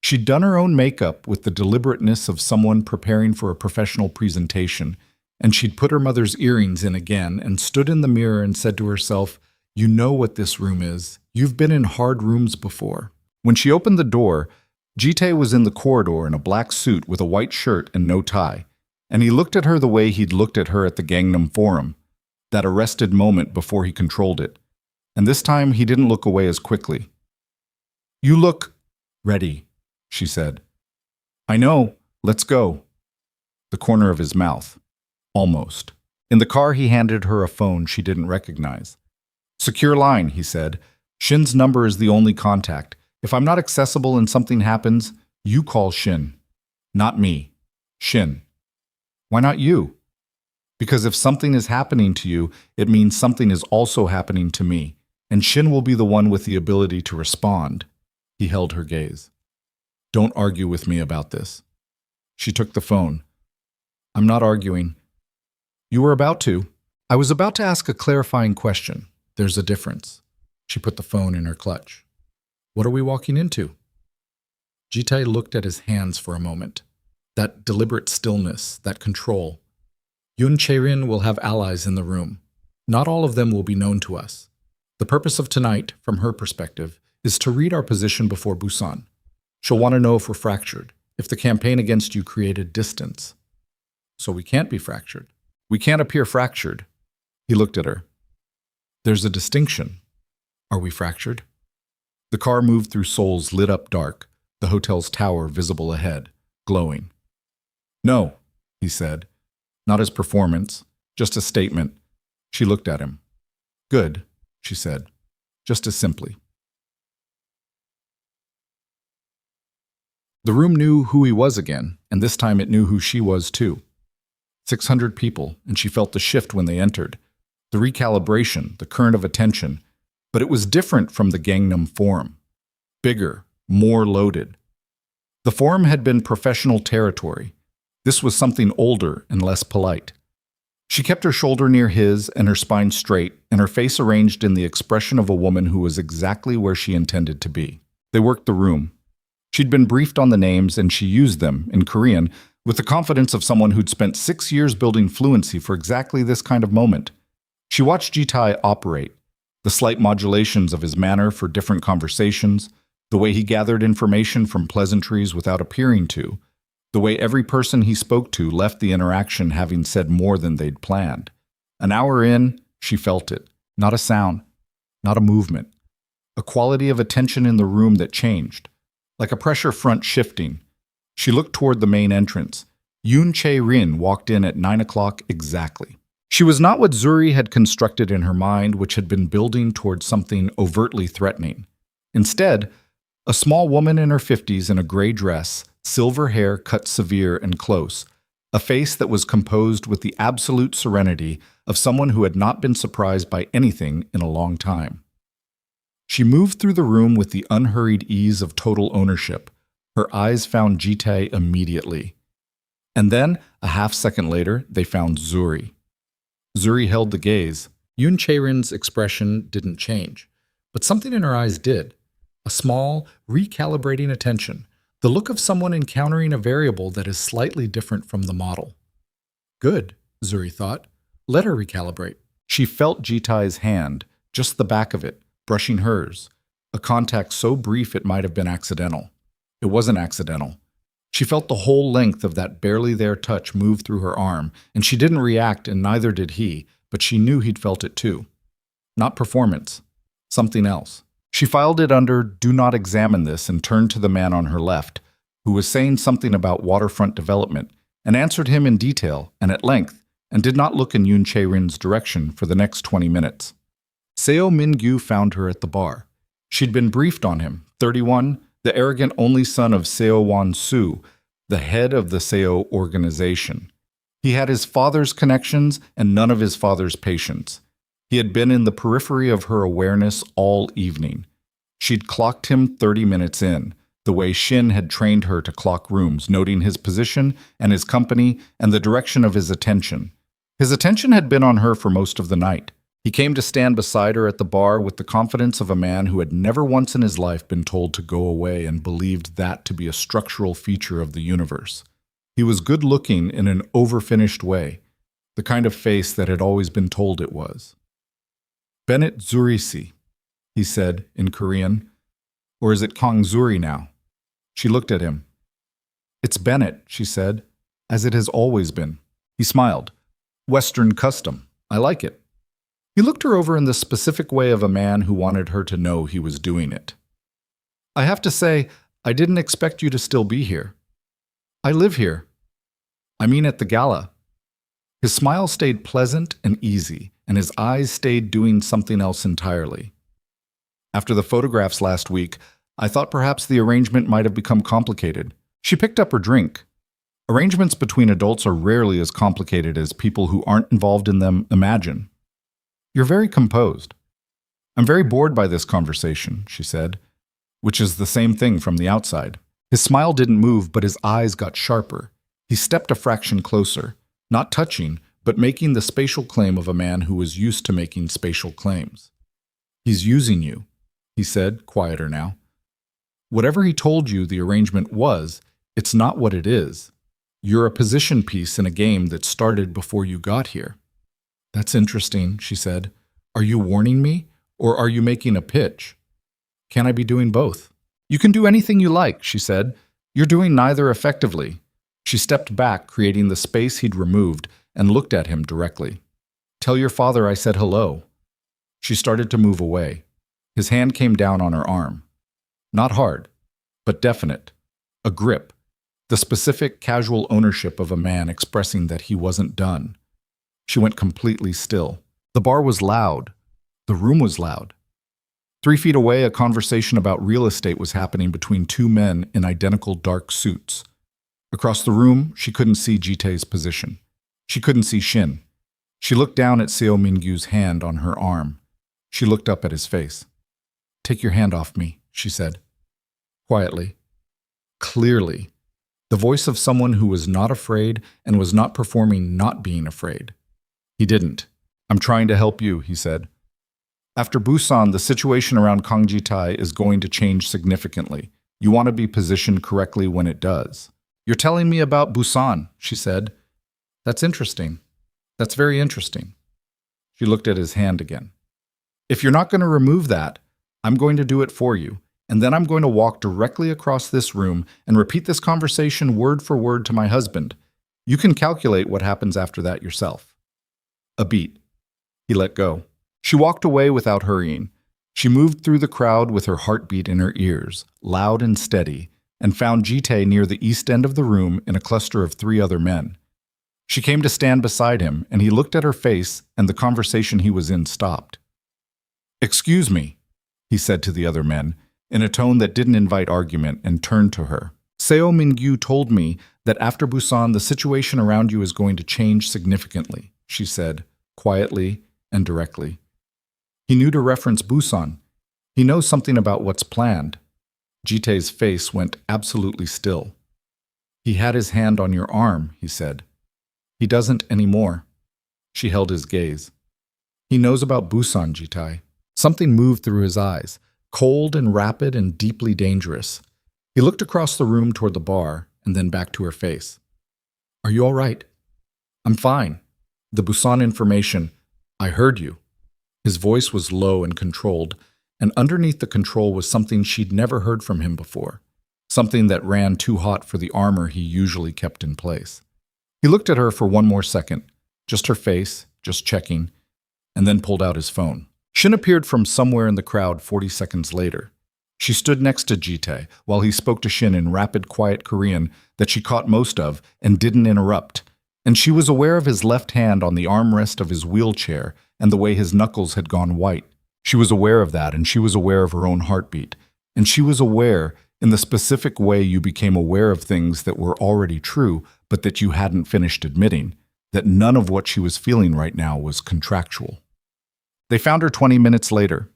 She'd done her own makeup with the deliberateness of someone preparing for a professional presentation, and she'd put her mother's earrings in again and stood in the mirror and said to herself, "You know what this room is. You've been in hard rooms before." When she opened the door, Jitae was in the corridor in a black suit with a white shirt and no tie, and he looked at her the way he'd looked at her at the Gangnam Forum, that arrested moment before he controlled it. And this time he didn't look away as quickly. "You look ready," she said. "I know. Let's go." The corner of his mouth. Almost. In the car he handed her a phone she didn't recognize. "Secure line," he said. "Shin's number is the only contact. If I'm not accessible and something happens, you call Shin. Not me. Shin." "Why not you?" "Because if something is happening to you, it means something is also happening to me, and Shin will be the one with the ability to respond." He held her gaze. "Don't argue with me about this." She took the phone. "I'm not arguing." "You were about to." "I was about to ask a clarifying question. There's a difference." She put the phone in her clutch. "What are we walking into?" Jitae looked at his hands for a moment. That deliberate stillness, that control. Yoon Chae-rin will have allies in the room. Not all of them will be known to us. The purpose of tonight, from her perspective, is to read our position before Busan. She'll want to know if we're fractured, if the campaign against you created distance. So we can't be fractured. We can't appear fractured. He looked at her. There's a distinction. Are we fractured? The car moved through Seoul's lit-up dark, the hotel's tower visible ahead, glowing. "No," he said. Not his performance, just a statement. She looked at him. "Good," she said, just as simply. The room knew who he was again, and this time it knew who she was too. 600 people, and she felt the shift when they entered. The recalibration, the current of attention. But it was different from the Gangnam Forum. Bigger, more loaded. The Forum had been professional territory. This was something older and less polite. She kept her shoulder near his and her spine straight and her face arranged in the expression of a woman who was exactly where she intended to be. They worked the room. She'd been briefed on the names and she used them, in Korean, with the confidence of someone who'd spent 6 years building fluency for exactly this kind of moment. She watched Jitae operate, the slight modulations of his manner for different conversations, the way he gathered information from pleasantries without appearing to, the way every person he spoke to left the interaction having said more than they'd planned. An hour in, she felt it. Not a sound, not a movement. A quality of attention in the room that changed, like a pressure front shifting. She looked toward the main entrance. Yoon Chae-rin walked in at 9 o'clock exactly. She was not what Zuri had constructed in her mind, which had been building toward something overtly threatening. Instead, a small woman in her 50s in a gray dress, silver hair cut severe and close, a face that was composed with the absolute serenity of someone who had not been surprised by anything in a long time. She moved through the room with the unhurried ease of total ownership. Her eyes found Jitae immediately. And then, a half-second later, they found Zuri. Zuri held the gaze. Yoon Chae-rin's expression didn't change, but something in her eyes did. A small, recalibrating attention, the look of someone encountering a variable that is slightly different from the model. Good, Zuri thought. Let her recalibrate. She felt Jitai's hand, just the back of it, brushing hers, a contact so brief it might have been accidental. It wasn't accidental. She felt the whole length of that barely there touch move through her arm, and she didn't react, and neither did he, but she knew he'd felt it too. Not performance. Something else. She filed it under "Do not examine this" and turned to the man on her left, who was saying something about waterfront development, and answered him in detail and at length, and did not look in Yoon Chae-rin's direction for the next 20 minutes. Seo Min-gyu found her at the bar. She'd been briefed on him, 31, the arrogant only son of Seo Won-soo, the head of the Seo organization. He had his father's connections and none of his father's patience. He had been in the periphery of her awareness all evening. She'd clocked him 30 minutes in, the way Shin had trained her to clock rooms, noting his position and his company and the direction of his attention. His attention had been on her for most of the night. He came to stand beside her at the bar with the confidence of a man who had never once in his life been told to go away and believed that to be a structural feature of the universe. He was good-looking in an overfinished way, the kind of face that had always been told it was. "Bennett Zurisi," he said in Korean. "Or is it Kong Zuri now?" She looked at him. "It's Bennett," she said, "as it has always been." He smiled. "Western custom. I like it." He looked her over in the specific way of a man who wanted her to know he was doing it. "I have to say, I didn't expect you to still be here. I live here. I mean at the gala." His smile stayed pleasant and easy, and his eyes stayed doing something else entirely. "After the photographs last week, I thought perhaps the arrangement might have become complicated." She picked up her drink. Arrangements between adults are rarely as complicated as people who aren't involved in them imagine. "You're very composed." "I'm very bored by this conversation," she said, which is the same thing from the outside. His smile didn't move, but his eyes got sharper. He stepped a fraction closer, not touching, but making the spatial claim of a man who was used to making spatial claims. "He's using you," he said, quieter now. "Whatever he told you the arrangement was, it's not what it is. You're a position piece in a game that started before you got here." "That's interesting," she said. "Are you warning me, or are you making a pitch? Can I be doing both?" "You can do anything you like," she said. "You're doing neither effectively." She stepped back, creating the space he'd removed, and looked at him directly. "Tell your father I said hello." She started to move away. His hand came down on her arm. Not hard, but definite. A grip. The specific, casual ownership of a man expressing that he wasn't done. She went completely still. The bar was loud. The room was loud. 3 feet away, a conversation about real estate was happening between two men in identical dark suits. Across the room, she couldn't see Jitae's position. She couldn't see Shin. She looked down at Seo Min-gyu's hand on her arm. She looked up at his face. "Take your hand off me," she said. Quietly. Clearly. The voice of someone who was not afraid and was not performing not being afraid. He didn't. "I'm trying to help you," he said. "After Busan, the situation around Kang Ji-tae is going to change significantly. You want to be positioned correctly when it does." "You're telling me about Busan," she said. "That's interesting. That's very interesting." She looked at his hand again. "If you're not going to remove that, I'm going to do it for you, and then I'm going to walk directly across this room and repeat this conversation word for word to my husband. You can calculate what happens after that yourself." A beat. He let go. She walked away without hurrying. She moved through the crowd with her heartbeat in her ears, loud and steady, and found Jitae near the east end of the room in a cluster of 3 other men. She came to stand beside him, and he looked at her face, and the conversation he was in stopped. "Excuse me," he said to the other men, in a tone that didn't invite argument, and turned to her. "Seo Min-gyu told me that after Busan, the situation around you is going to change significantly," she said, quietly and directly. He knew to reference Busan. He knows something about what's planned. Jitae's face went absolutely still. "He had his hand on your arm," he said. "He doesn't anymore." She held his gaze. "He knows about Busan, Jitae." Something moved through his eyes, cold and rapid and deeply dangerous. He looked across the room toward the bar and then back to her face. "Are you all right?" "I'm fine." The Busan information. I heard you. His voice was low and controlled, and underneath the control was something she'd never heard from him before, something that ran too hot for the armor he usually kept in place. He looked at her for one more second, just her face, just checking, and then pulled out his phone. Shin appeared from somewhere in the crowd 40 seconds later. She stood next to Jitae while he spoke to Shin in rapid, quiet Korean that she caught most of and didn't interrupt, and she was aware of his left hand on the armrest of his wheelchair and the way his knuckles had gone white. She was aware of that, and she was aware of her own heartbeat, and she was aware in the specific way you became aware of things that were already true but that you hadn't finished admitting, that none of what she was feeling right now was contractual. They found her 20 minutes later.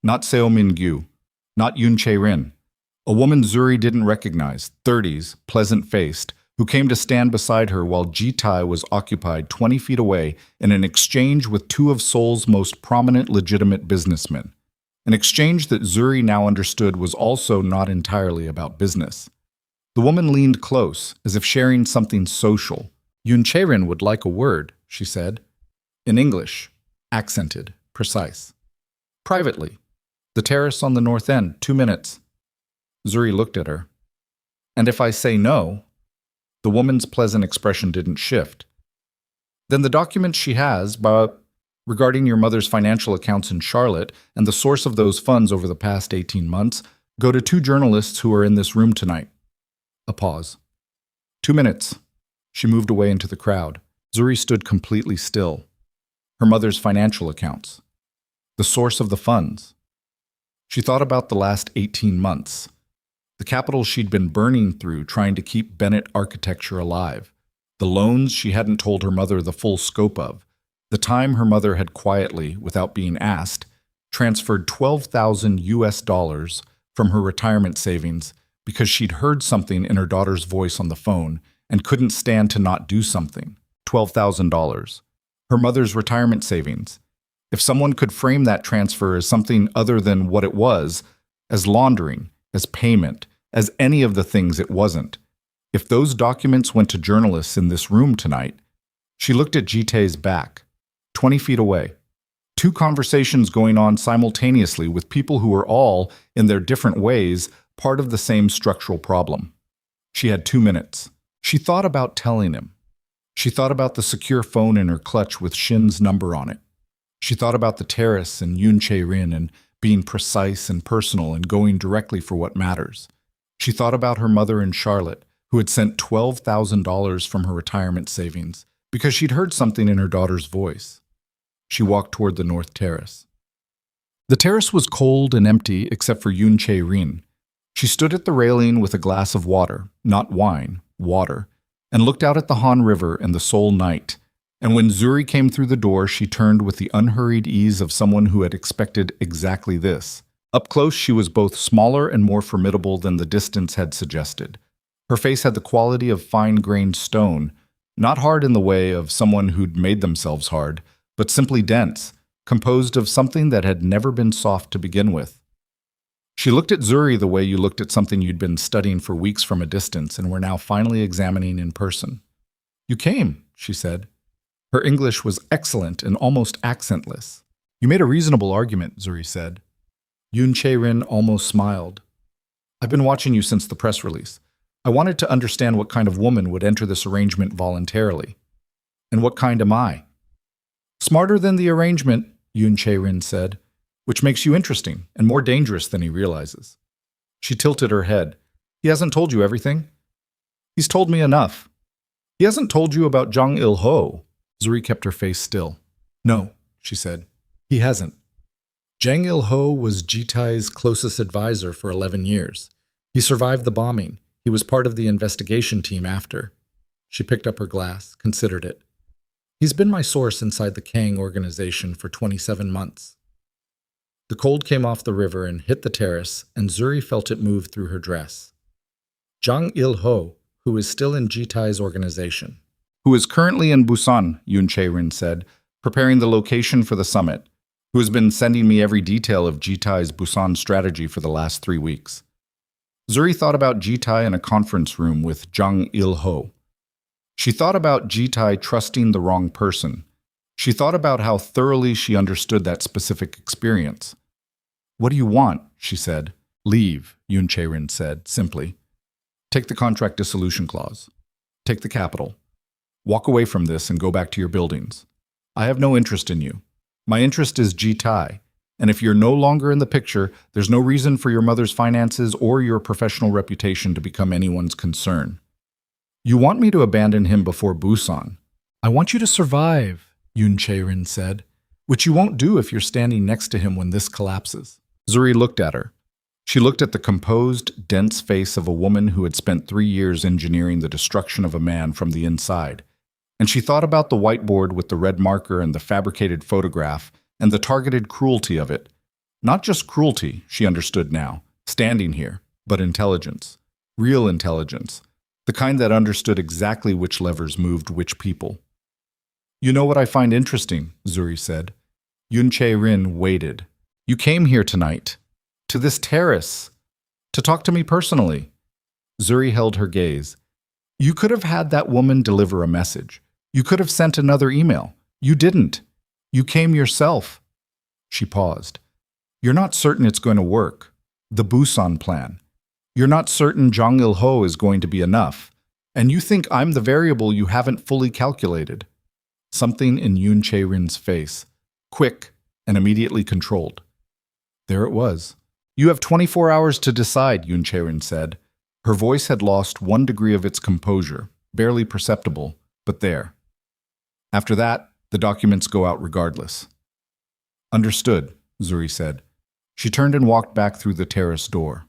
Not Seo Min-gyu, not Yoon Chae-rin. A woman Zuri didn't recognize, 30s, pleasant-faced, who came to stand beside her while Jitae was occupied 20 feet away in an exchange with two of Seoul's most prominent legitimate businessmen. An exchange that Zuri now understood was also not entirely about business. The woman leaned close, as if sharing something social. Yoon Chae-rin would like a word, she said. In English, accented, precise. Privately. The terrace on the north end, 2 minutes. Zuri looked at her. And if I say no? The woman's pleasant expression didn't shift. Then the documents she has, regarding your mother's financial accounts in Charlotte and the source of those funds over the past 18 months, go to 2 journalists who are in this room tonight. A pause. 2 minutes. She moved away into the crowd. Zuri stood completely still. Her mother's financial accounts. The source of the funds. She thought about the last 18 months. The capital she'd been burning through trying to keep Bennett architecture alive. The loans she hadn't told her mother the full scope of. The time her mother had quietly, without being asked, transferred $12,000 from her retirement savings because she'd heard something in her daughter's voice on the phone and couldn't stand to not do something. $12,000. Her mother's retirement savings. If someone could frame that transfer as something other than what it was, as laundering, as payment, as any of the things it wasn't. If those documents went to journalists in this room tonight, she looked at Jitae's back, 20 feet away. 2 conversations going on simultaneously with people who were all, in their different ways, part of the same structural problem. She had 2 minutes. She thought about telling him. She thought about the secure phone in her clutch with Shin's number on it. She thought about the terrace and Yoon Chae-rin and being precise and personal and going directly for what matters. She thought about her mother in Charlotte, who had sent $12,000 from her retirement savings because she'd heard something in her daughter's voice. She walked toward the north terrace. The terrace was cold and empty except for Yoon Chae-rin. She stood at the railing with a glass of water, not wine, water, and looked out at the Han River and the Seoul night. And when Zuri came through the door, she turned with the unhurried ease of someone who had expected exactly this. Up close, she was both smaller and more formidable than the distance had suggested. Her face had the quality of fine-grained stone, not hard in the way of someone who'd made themselves hard, but simply dense, composed of something that had never been soft to begin with. She looked at Zuri the way you looked at something you'd been studying for weeks from a distance and were now finally examining in person. You came, she said. Her English was excellent and almost accentless. You made a reasonable argument, Zuri said. Yoon Chae-rin almost smiled. I've been watching you since the press release. I wanted to understand what kind of woman would enter this arrangement voluntarily. And what kind am I? Smarter than the arrangement, Yoon Chae-rin said, which makes you interesting and more dangerous than he realizes. She tilted her head. He hasn't told you everything? He's told me enough. He hasn't told you about Jang Il-ho. Zuri kept her face still. No, she said. He hasn't. Jang Il-ho was Jitae's closest advisor for 11 years. He survived the bombing. He was part of the investigation team after. She picked up her glass, considered it. He's been my source inside the Kang organization for 27 months. The cold came off the river and hit the terrace, and Zuri felt it move through her dress. Jang Il-ho, who is still in Jitae's organization. Who is currently in Busan, Yoon Chae-rin said, preparing the location for the summit, who has been sending me every detail of Jitae's Busan strategy for the last 3 weeks. Zuri thought about Jitae in a conference room with Jang Il-ho. She thought about Jitae trusting the wrong person, She thought about how thoroughly she understood that specific experience. "What do you want?" she said. "Leave," Yoon Chae-rin said, simply. "Take the contract dissolution clause. Take the capital. Walk away from this and go back to your buildings. I have no interest in you. My interest is Ji-tae, and if you're no longer in the picture, there's no reason for your mother's finances or your professional reputation to become anyone's concern. You want me to abandon him before Busan. I want you to survive," Yoon Chae-rin said, "which you won't do if you're standing next to him when this collapses." Zuri looked at her. She looked at the composed, dense face of a woman who had spent 3 years engineering the destruction of a man from the inside. And she thought about the whiteboard with the red marker and the fabricated photograph and the targeted cruelty of it. Not just cruelty, she understood now, standing here, but intelligence. Real intelligence. The kind that understood exactly which levers moved which people. "You know what I find interesting," Zuri said. Yoon Chae-rin waited. "You came here tonight. To this terrace. To talk to me personally." Zuri held her gaze. "You could have had that woman deliver a message. You could have sent another email. You didn't. You came yourself." She paused. "You're not certain it's going to work. The Busan plan. You're not certain Jang Il-ho is going to be enough. And you think I'm the variable you haven't fully calculated." Something in Yoon Chae-rin's face. Quick and immediately controlled. There it was. "You have 24 hours to decide," Yoon Chae-rin said. Her voice had lost 1 degree of its composure, barely perceptible, but there. "After that, the documents go out regardless." "Understood," Zuri said. She turned and walked back through the terrace door.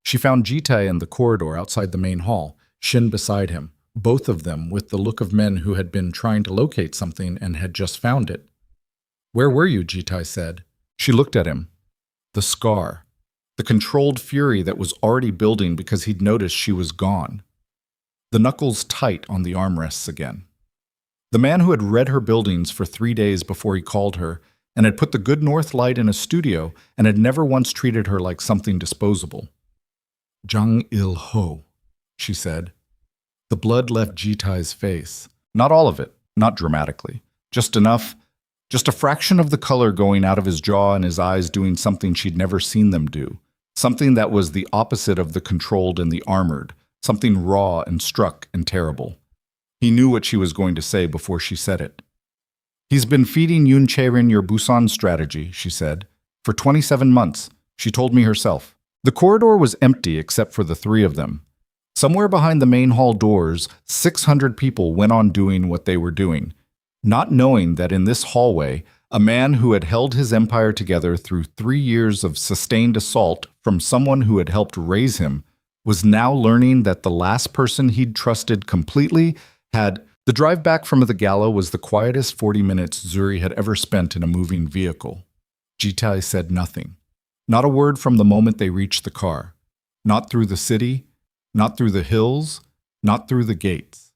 She found Ji-tae in the corridor outside the main hall, Shin beside him, both of them with the look of men who had been trying to locate something and had just found it. "Where were you?" Ji-tae said. She looked at him. The scar. The controlled fury that was already building because he'd noticed she was gone. The knuckles tight on the armrests again. The man who had read her buildings for 3 days before he called her and had put the good North Light in a studio and had never once treated her like something disposable. "Jang Il-ho," she said. The blood left Ji-tae's face. Not all of it, not dramatically. Just enough, just a fraction of the color going out of his jaw and his eyes doing something she'd never seen them do. Something that was the opposite of the controlled and the armored. Something raw and struck and terrible. He knew what she was going to say before she said it. "He's been feeding Yoon Chae-rin your Busan strategy," she said. "For 27 months. She told me herself." The corridor was empty except for the 3 of them. Somewhere behind the main hall doors, 600 people went on doing what they were doing, not knowing that in this hallway, a man who had held his empire together through 3 years of sustained assault from someone who had helped raise him was now learning that the last person he'd trusted completely had... The drive back from the gala was the quietest 40 minutes Zuri had ever spent in a moving vehicle. Ji-tae said nothing. Not a word from the moment they reached the car. Not through the city, not through the hills, not through the gates.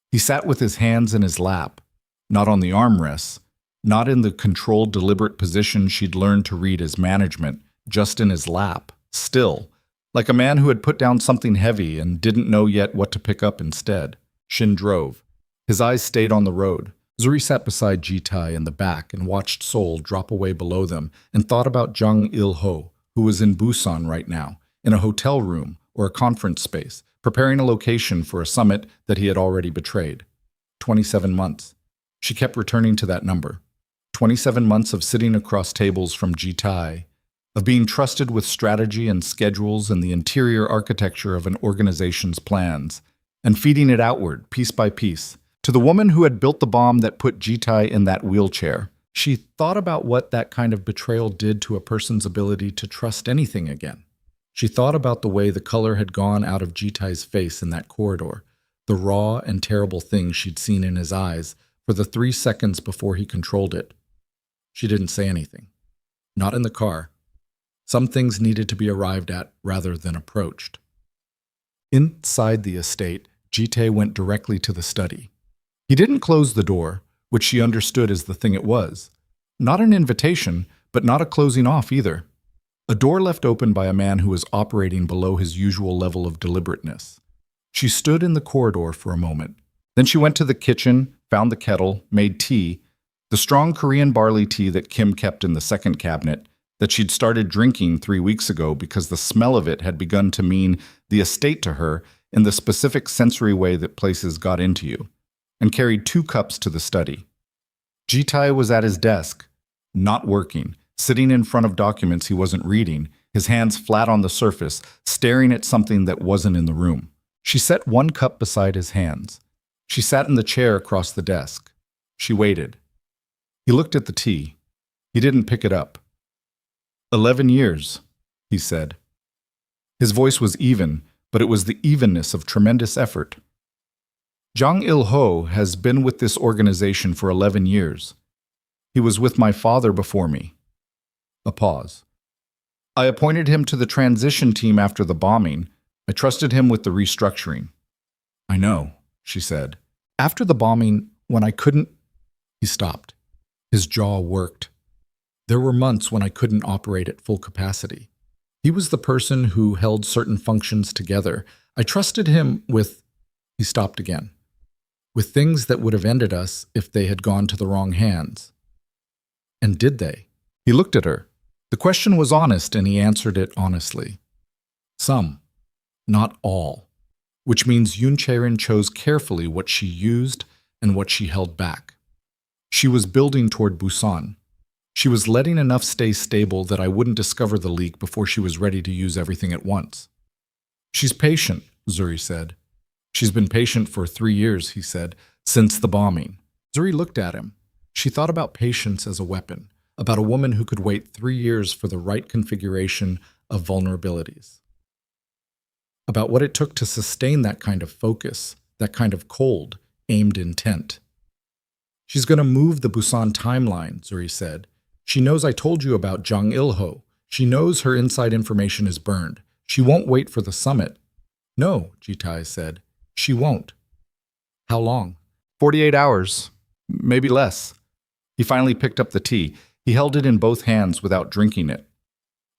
He sat with his hands in his lap, not on the armrests, not in the controlled, deliberate position she'd learned to read as management, just in his lap, still, like a man who had put down something heavy and didn't know yet what to pick up instead. Shin drove. His eyes stayed on the road. Zuri sat beside Ji-tae in the back and watched Seoul drop away below them and thought about Jang Il-ho, who was in Busan right now, in a hotel room or a conference space, preparing a location for a summit that he had already betrayed. 27 months. She kept returning to that number. 27 months of sitting across tables from Ji-tae, of being trusted with strategy and schedules and the interior architecture of an organization's plans, and feeding it outward, piece by piece, to the woman who had built the bomb that put Ji-tae in that wheelchair. She thought about what that kind of betrayal did to a person's ability to trust anything again. She thought about the way the color had gone out of Ji-tae's face in that corridor, the raw and terrible thing she'd seen in his eyes for the 3 seconds before he controlled it. She didn't say anything. Not in the car. Some things needed to be arrived at rather than approached. Inside the estate, Ji-tae went directly to the study. He didn't close the door, which she understood as the thing it was. Not an invitation, but not a closing off either. A door left open by a man who was operating below his usual level of deliberateness. She stood in the corridor for a moment. Then she went to the kitchen, found the kettle, made tea, the strong Korean barley tea that Kim kept in the second cabinet, that she'd started drinking 3 weeks ago because the smell of it had begun to mean the estate to her in the specific sensory way that places got into you, and carried 2 cups to the study. Jitai was at his desk, not working, sitting in front of documents he wasn't reading, his hands flat on the surface, staring at something that wasn't in the room. She set 1 cup beside his hands. She sat in the chair across the desk. She waited. He looked at the tea. He didn't pick it up. 11 years, he said. His voice was even, but it was the evenness of tremendous effort. Jang Il-ho has been with this organization for 11 years. He was with my father before me. A pause. I appointed him to the transition team after the bombing. I trusted him with the restructuring. I know, she said. After the bombing, when I couldn't... He stopped. His jaw worked. There were months when I couldn't operate at full capacity. He was the person who held certain functions together. I trusted him with... He stopped again. With things that would have ended us if they had gone to the wrong hands. And did they? He looked at her. The question was honest, and he answered it honestly. Some, not all. Which means Yoon Chae-rin chose carefully what she used and what she held back. She was building toward Busan. She was letting enough stay stable that I wouldn't discover the leak before she was ready to use everything at once. She's patient, Zuri said. She's been patient for 3 years, he said, since the bombing. Zuri looked at him. She thought about patience as a weapon, about a woman who could wait 3 years for the right configuration of vulnerabilities. About what it took to sustain that kind of focus, that kind of cold, aimed intent. She's going to move the Busan timeline, Zuri said. She knows I told you about Jang Il-ho. She knows her inside information is burned. She won't wait for the summit. No, Jitai said. She won't. How long? 48 hours. Maybe less. He finally picked up the tea. He held it in both hands without drinking it.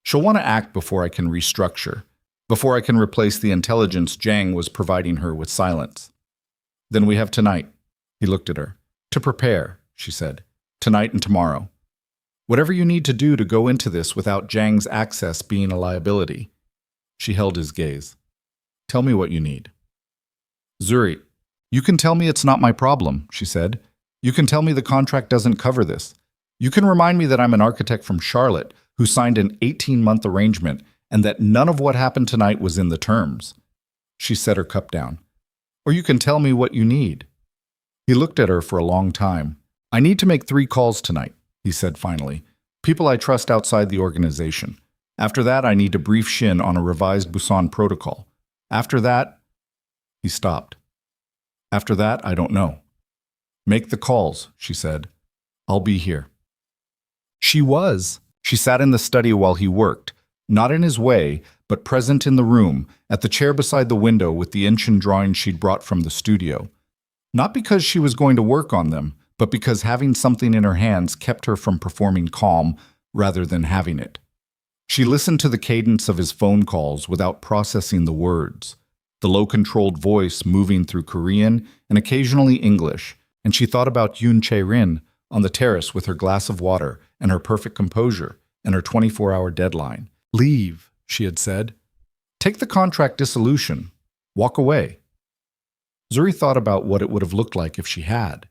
She'll want to act before I can restructure, before I can replace the intelligence Jang was providing her with silence. Then we have tonight. He looked at her. To prepare, she said. Tonight and tomorrow. Whatever you need to do to go into this without Jang's access being a liability. She held his gaze. Tell me what you need. Zuri, you can tell me it's not my problem, she said. You can tell me the contract doesn't cover this. You can remind me that I'm an architect from Charlotte who signed an 18-month arrangement and that none of what happened tonight was in the terms. She set her cup down. Or you can tell me what you need. He looked at her for a long time. I need to make 3 calls tonight, he said finally. People I trust outside the organization. After that, I need to brief Shin on a revised Busan protocol. After that... He stopped. After that, I don't know. Make the calls, she said. I'll be here. She was. She sat in the study while he worked, not in his way, but present in the room, at the chair beside the window with the Incheon drawing she'd brought from the studio. Not because she was going to work on them, but because having something in her hands kept her from performing calm rather than having it. She listened to the cadence of his phone calls without processing the words, the low-controlled voice moving through Korean and occasionally English, and she thought about Yoon Chae-rin on the terrace with her glass of water and her perfect composure and her 24-hour deadline. Leave, she had said. Take the contract dissolution. Walk away. Zuri thought about what it would have looked like if she had.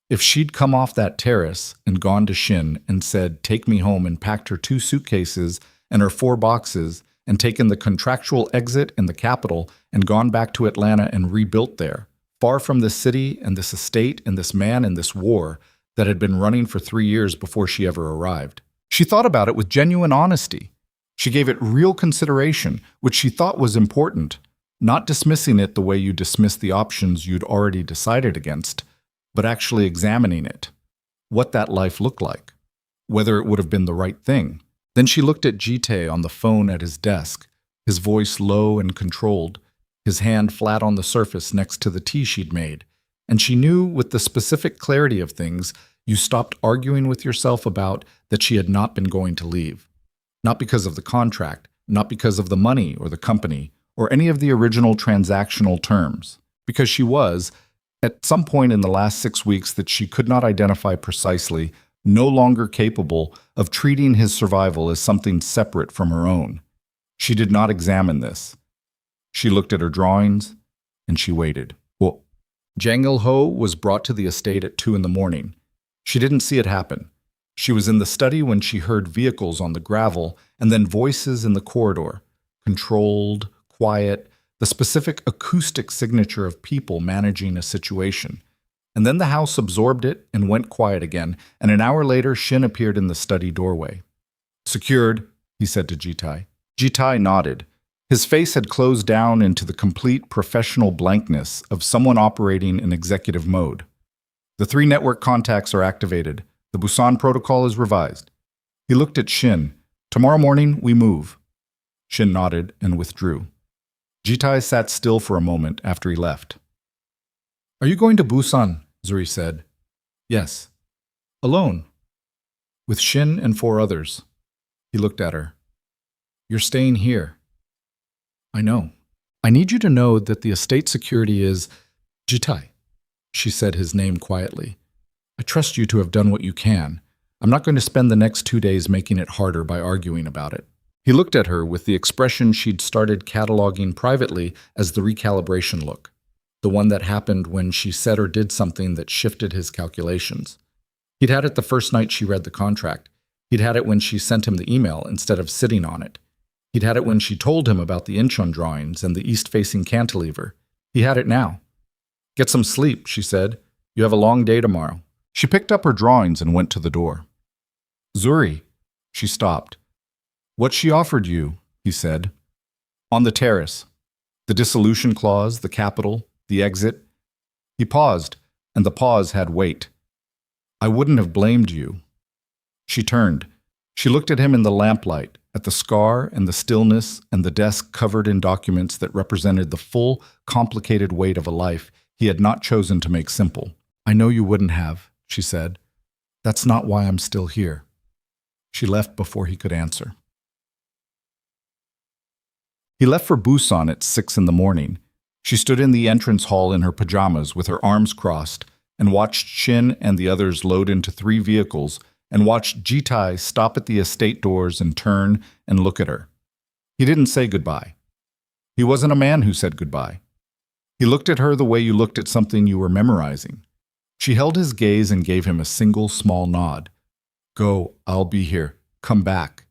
If she'd come off that terrace and gone to Shin and said, take me home, and packed her 2 suitcases and her 4 boxes and taken the contractual exit in the capital and gone back to Atlanta and rebuilt there, far from this city and this estate and this man and this war that had been running for 3 years before she ever arrived. She thought about it with genuine honesty. She gave it real consideration, which she thought was important, not dismissing it the way you dismiss the options you'd already decided against, but actually examining it, what that life looked like, whether it would have been the right thing. Then she looked at Jitae on the phone at his desk, his voice low and controlled, his hand flat on the surface next to the tea she'd made, and she knew with the specific clarity of things you stopped arguing with yourself about that she had not been going to leave. Not because of the contract, not because of the money or the company, or any of the original transactional terms, because she was, At some point in the last 6 weeks that she could not identify precisely, no longer capable of treating his survival as something separate from her own. She did not examine this. She looked at her drawings, and she waited. Well, Jang Il-ho was brought to the estate at 2 in the morning. She didn't see it happen. She was in the study when she heard vehicles on the gravel and then voices in the corridor. Controlled, quiet, the specific acoustic signature of people managing a situation. And then the house absorbed it and went quiet again, and an hour later Shin appeared in the study doorway. "Secured," he said to Jitai. Jitai nodded. His face had closed down into the complete professional blankness of someone operating in executive mode. "The 3 network contacts are activated. The Busan protocol is revised." He looked at Shin. "Tomorrow morning, we move." Shin nodded and withdrew. Jitai sat still for a moment after he left. "Are you going to Busan?" Zuri said. "Yes." "Alone?" "With Shin and 4 others." He looked at her. "You're staying here." "I know. I need you to know that the estate security is Jitai." She said his name quietly. "I trust you to have done what you can. I'm not going to spend the next 2 days making it harder by arguing about it." He looked at her with the expression she'd started cataloging privately as the recalibration look, the one that happened when she said or did something that shifted his calculations. He'd had it the first night she read the contract. He'd had it when she sent him the email instead of sitting on it. He'd had it when she told him about the Incheon drawings and the east-facing cantilever. He had it now. "Get some sleep," she said. "You have a long day tomorrow." She picked up her drawings and went to the door. "Zuri." She stopped. "What she offered you," he said. "On the terrace. The dissolution clause, the capital, the exit." He paused, and the pause had weight. "I wouldn't have blamed you." She turned. She looked at him in the lamplight, at the scar and the stillness and the desk covered in documents that represented the full, complicated weight of a life he had not chosen to make simple. "I know you wouldn't have," she said. "That's not why I'm still here." She left before he could answer. He left for Busan at 6 in the morning. She stood in the entrance hall in her pajamas with her arms crossed and watched Shin and the others load into 3 vehicles and watched Jitai stop at the estate doors and turn and look at her. He didn't say goodbye. He wasn't a man who said goodbye. He looked at her the way you looked at something you were memorizing. She held his gaze and gave him a single small nod. "Go, I'll be here. Come back."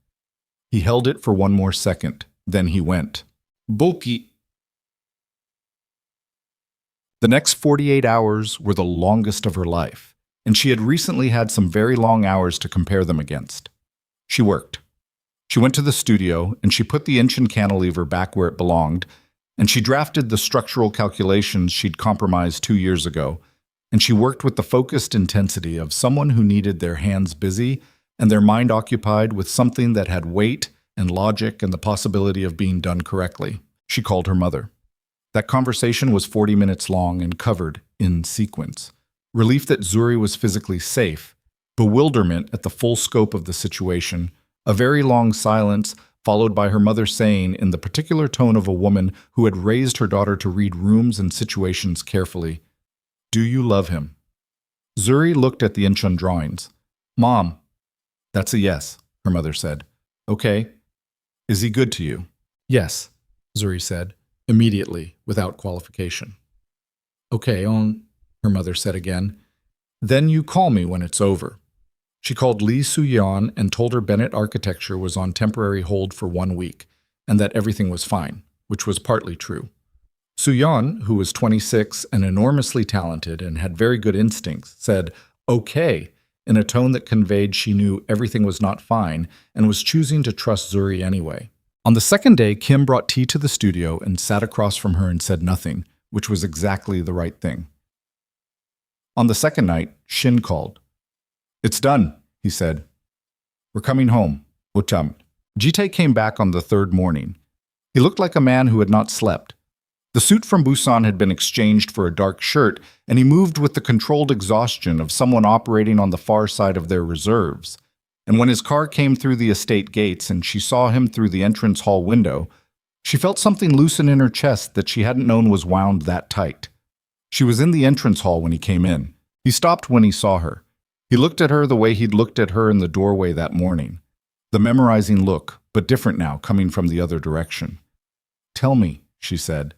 He held it for 1 more second. Then he went. Bulky. The next 48 hours were the longest of her life, and she had recently had some very long hours to compare them against. She worked. She went to the studio, and she put the Incheon cantilever back where it belonged, and she drafted the structural calculations she'd compromised 2 years ago, and she worked with the focused intensity of someone who needed their hands busy and their mind occupied with something that had weight and logic and the possibility of being done correctly. She called her mother. That conversation was 40 minutes long and covered in sequence. Relief that Zuri was physically safe, bewilderment at the full scope of the situation, a very long silence followed by her mother saying in the particular tone of a woman who had raised her daughter to read rooms and situations carefully, "Do you love him?" Zuri looked at the Incheon drawings. "Mom." "That's a yes," her mother said. "Okay. Is he good to you?" "Yes," Zuri said, immediately, without qualification. "Okay, her mother said again. "Then you call me when it's over." She called Lee Soo-yeon and told her Bennett Architecture was on temporary hold for 1 week, and that everything was fine, which was partly true. Soo-yeon, who was 26 and enormously talented and had very good instincts, said, "Okay," in a tone that conveyed she knew everything was not fine and was choosing to trust Zuri anyway. On the second day, Kim brought tea to the studio and sat across from her and said nothing, which was exactly the right thing. On the second night, Shin called. "It's done," he said. "We're coming home. Ocham." Jitae came back on the 3rd morning. He looked like a man who had not slept. The suit from Busan had been exchanged for a dark shirt, and he moved with the controlled exhaustion of someone operating on the far side of their reserves. And when his car came through the estate gates and she saw him through the entrance hall window, she felt something loosen in her chest that she hadn't known was wound that tight. She was in the entrance hall when he came in. He stopped when he saw her. He looked at her the way he'd looked at her in the doorway that morning. The memorizing look, but different now, coming from the other direction. "Tell me," she said.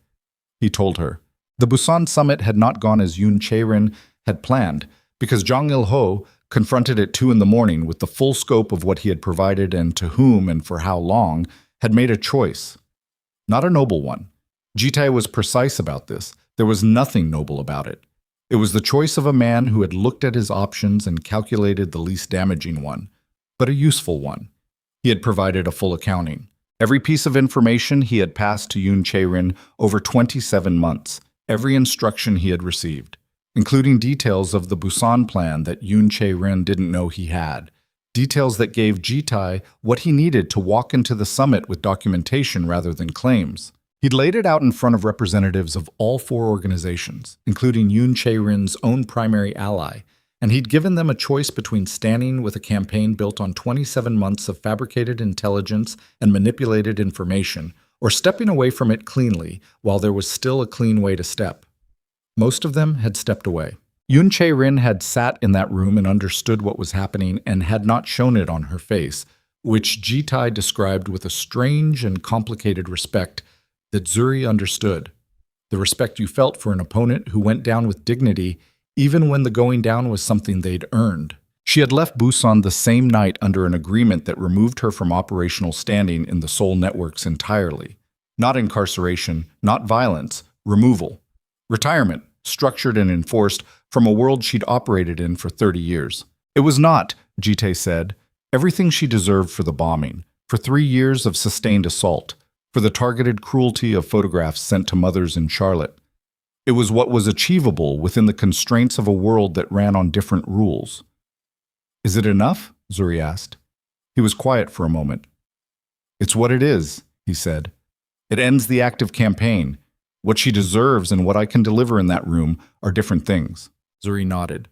He told her. The Busan summit had not gone as Yoon Chae-rin had planned, because Jang Il-ho confronted at 2 in the morning with the full scope of what he had provided and to whom and for how long, had made a choice. Not a noble one. Ji-tae was precise about this. There was nothing noble about it. It was the choice of a man who had looked at his options and calculated the least damaging one, but a useful one. He had provided a full accounting. Every piece of information he had passed to Yoon Chae-rin over 27 months, every instruction he had received, including details of the Busan plan that Yoon Chae-rin didn't know he had, details that gave Ji-tae what he needed to walk into the summit with documentation rather than claims. He'd laid it out in front of representatives of all 4 organizations, including Yoon Chae-rin's own primary ally, and he'd given them a choice between standing with a campaign built on 27 months of fabricated intelligence and manipulated information, or stepping away from it cleanly while there was still a clean way to step. Most of them had stepped away. Yoon Chae-rin had sat in that room and understood what was happening and had not shown it on her face, which Ji-tae described with a strange and complicated respect that Zuri understood. The respect you felt for an opponent who went down with dignity even when the going down was something they'd earned. She had left Busan the same night under an agreement that removed her from operational standing in the Seoul networks entirely. Not incarceration, not violence, removal. Retirement, structured and enforced from a world she'd operated in for 30 years. It was not, Ji-tae said, everything she deserved for the bombing, for 3 years of sustained assault, for the targeted cruelty of photographs sent to mothers in Charlotte. It was what was achievable within the constraints of a world that ran on different rules. "Is it enough?" Zuri asked. He was quiet for a moment. "It's what it is," he said. "It ends the active campaign. What she deserves and what I can deliver in that room are different things." Zuri nodded.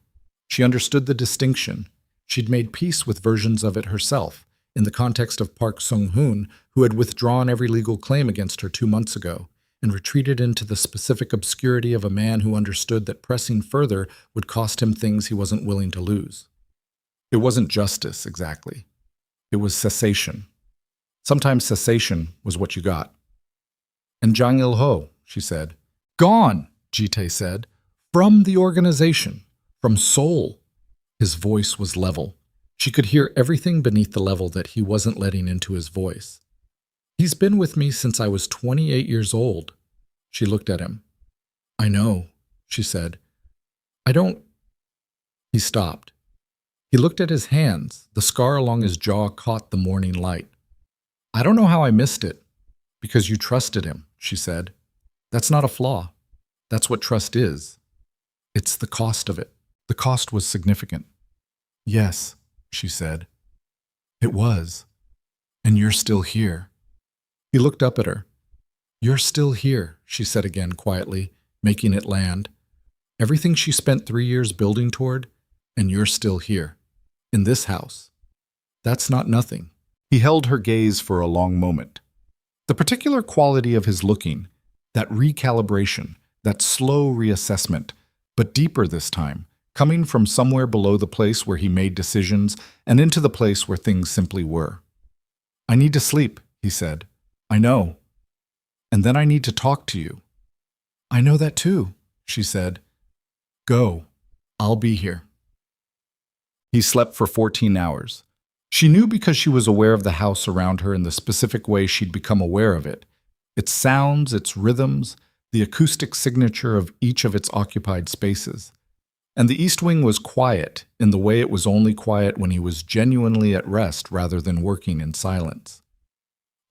She understood the distinction. She'd made peace with versions of it herself, in the context of Park Sung-hoon, who had withdrawn every legal claim against her 2 months ago, and retreated into the specific obscurity of a man who understood that pressing further would cost him things he wasn't willing to lose. It wasn't justice, exactly. It was cessation. Sometimes cessation was what you got. "And Jang Il-ho," she said. "Gone," Ji-tae said. "From the organization. From Seoul." His voice was level. She could hear everything beneath the level that he wasn't letting into his voice. "He's been with me since I was 28 years old." She looked at him. "I know," she said. "I don't—" He stopped. He looked at his hands. The scar along his jaw caught the morning light. "I don't know how I missed it." "Because you trusted him," she said. "That's not a flaw. That's what trust is. It's the cost of it." The cost was significant. "Yes," she said. "It was. And you're still here." He looked up at her. "You're still here," she said again quietly, making it land. "Everything she spent 3 years building toward, and you're still here. In this house. That's not nothing." He held her gaze for a long moment. The particular quality of his looking, that recalibration, that slow reassessment, but deeper this time, coming from somewhere below the place where he made decisions and into the place where things simply were. "I need to sleep," he said. "I know. And then I need to talk to you." "I know that too," she said. "Go. I'll be here." He slept for 14 hours. She knew because she was aware of the house around her in the specific way she'd become aware of it. Its sounds, its rhythms, the acoustic signature of each of its occupied spaces. And the East Wing was quiet in the way it was only quiet when he was genuinely at rest rather than working in silence.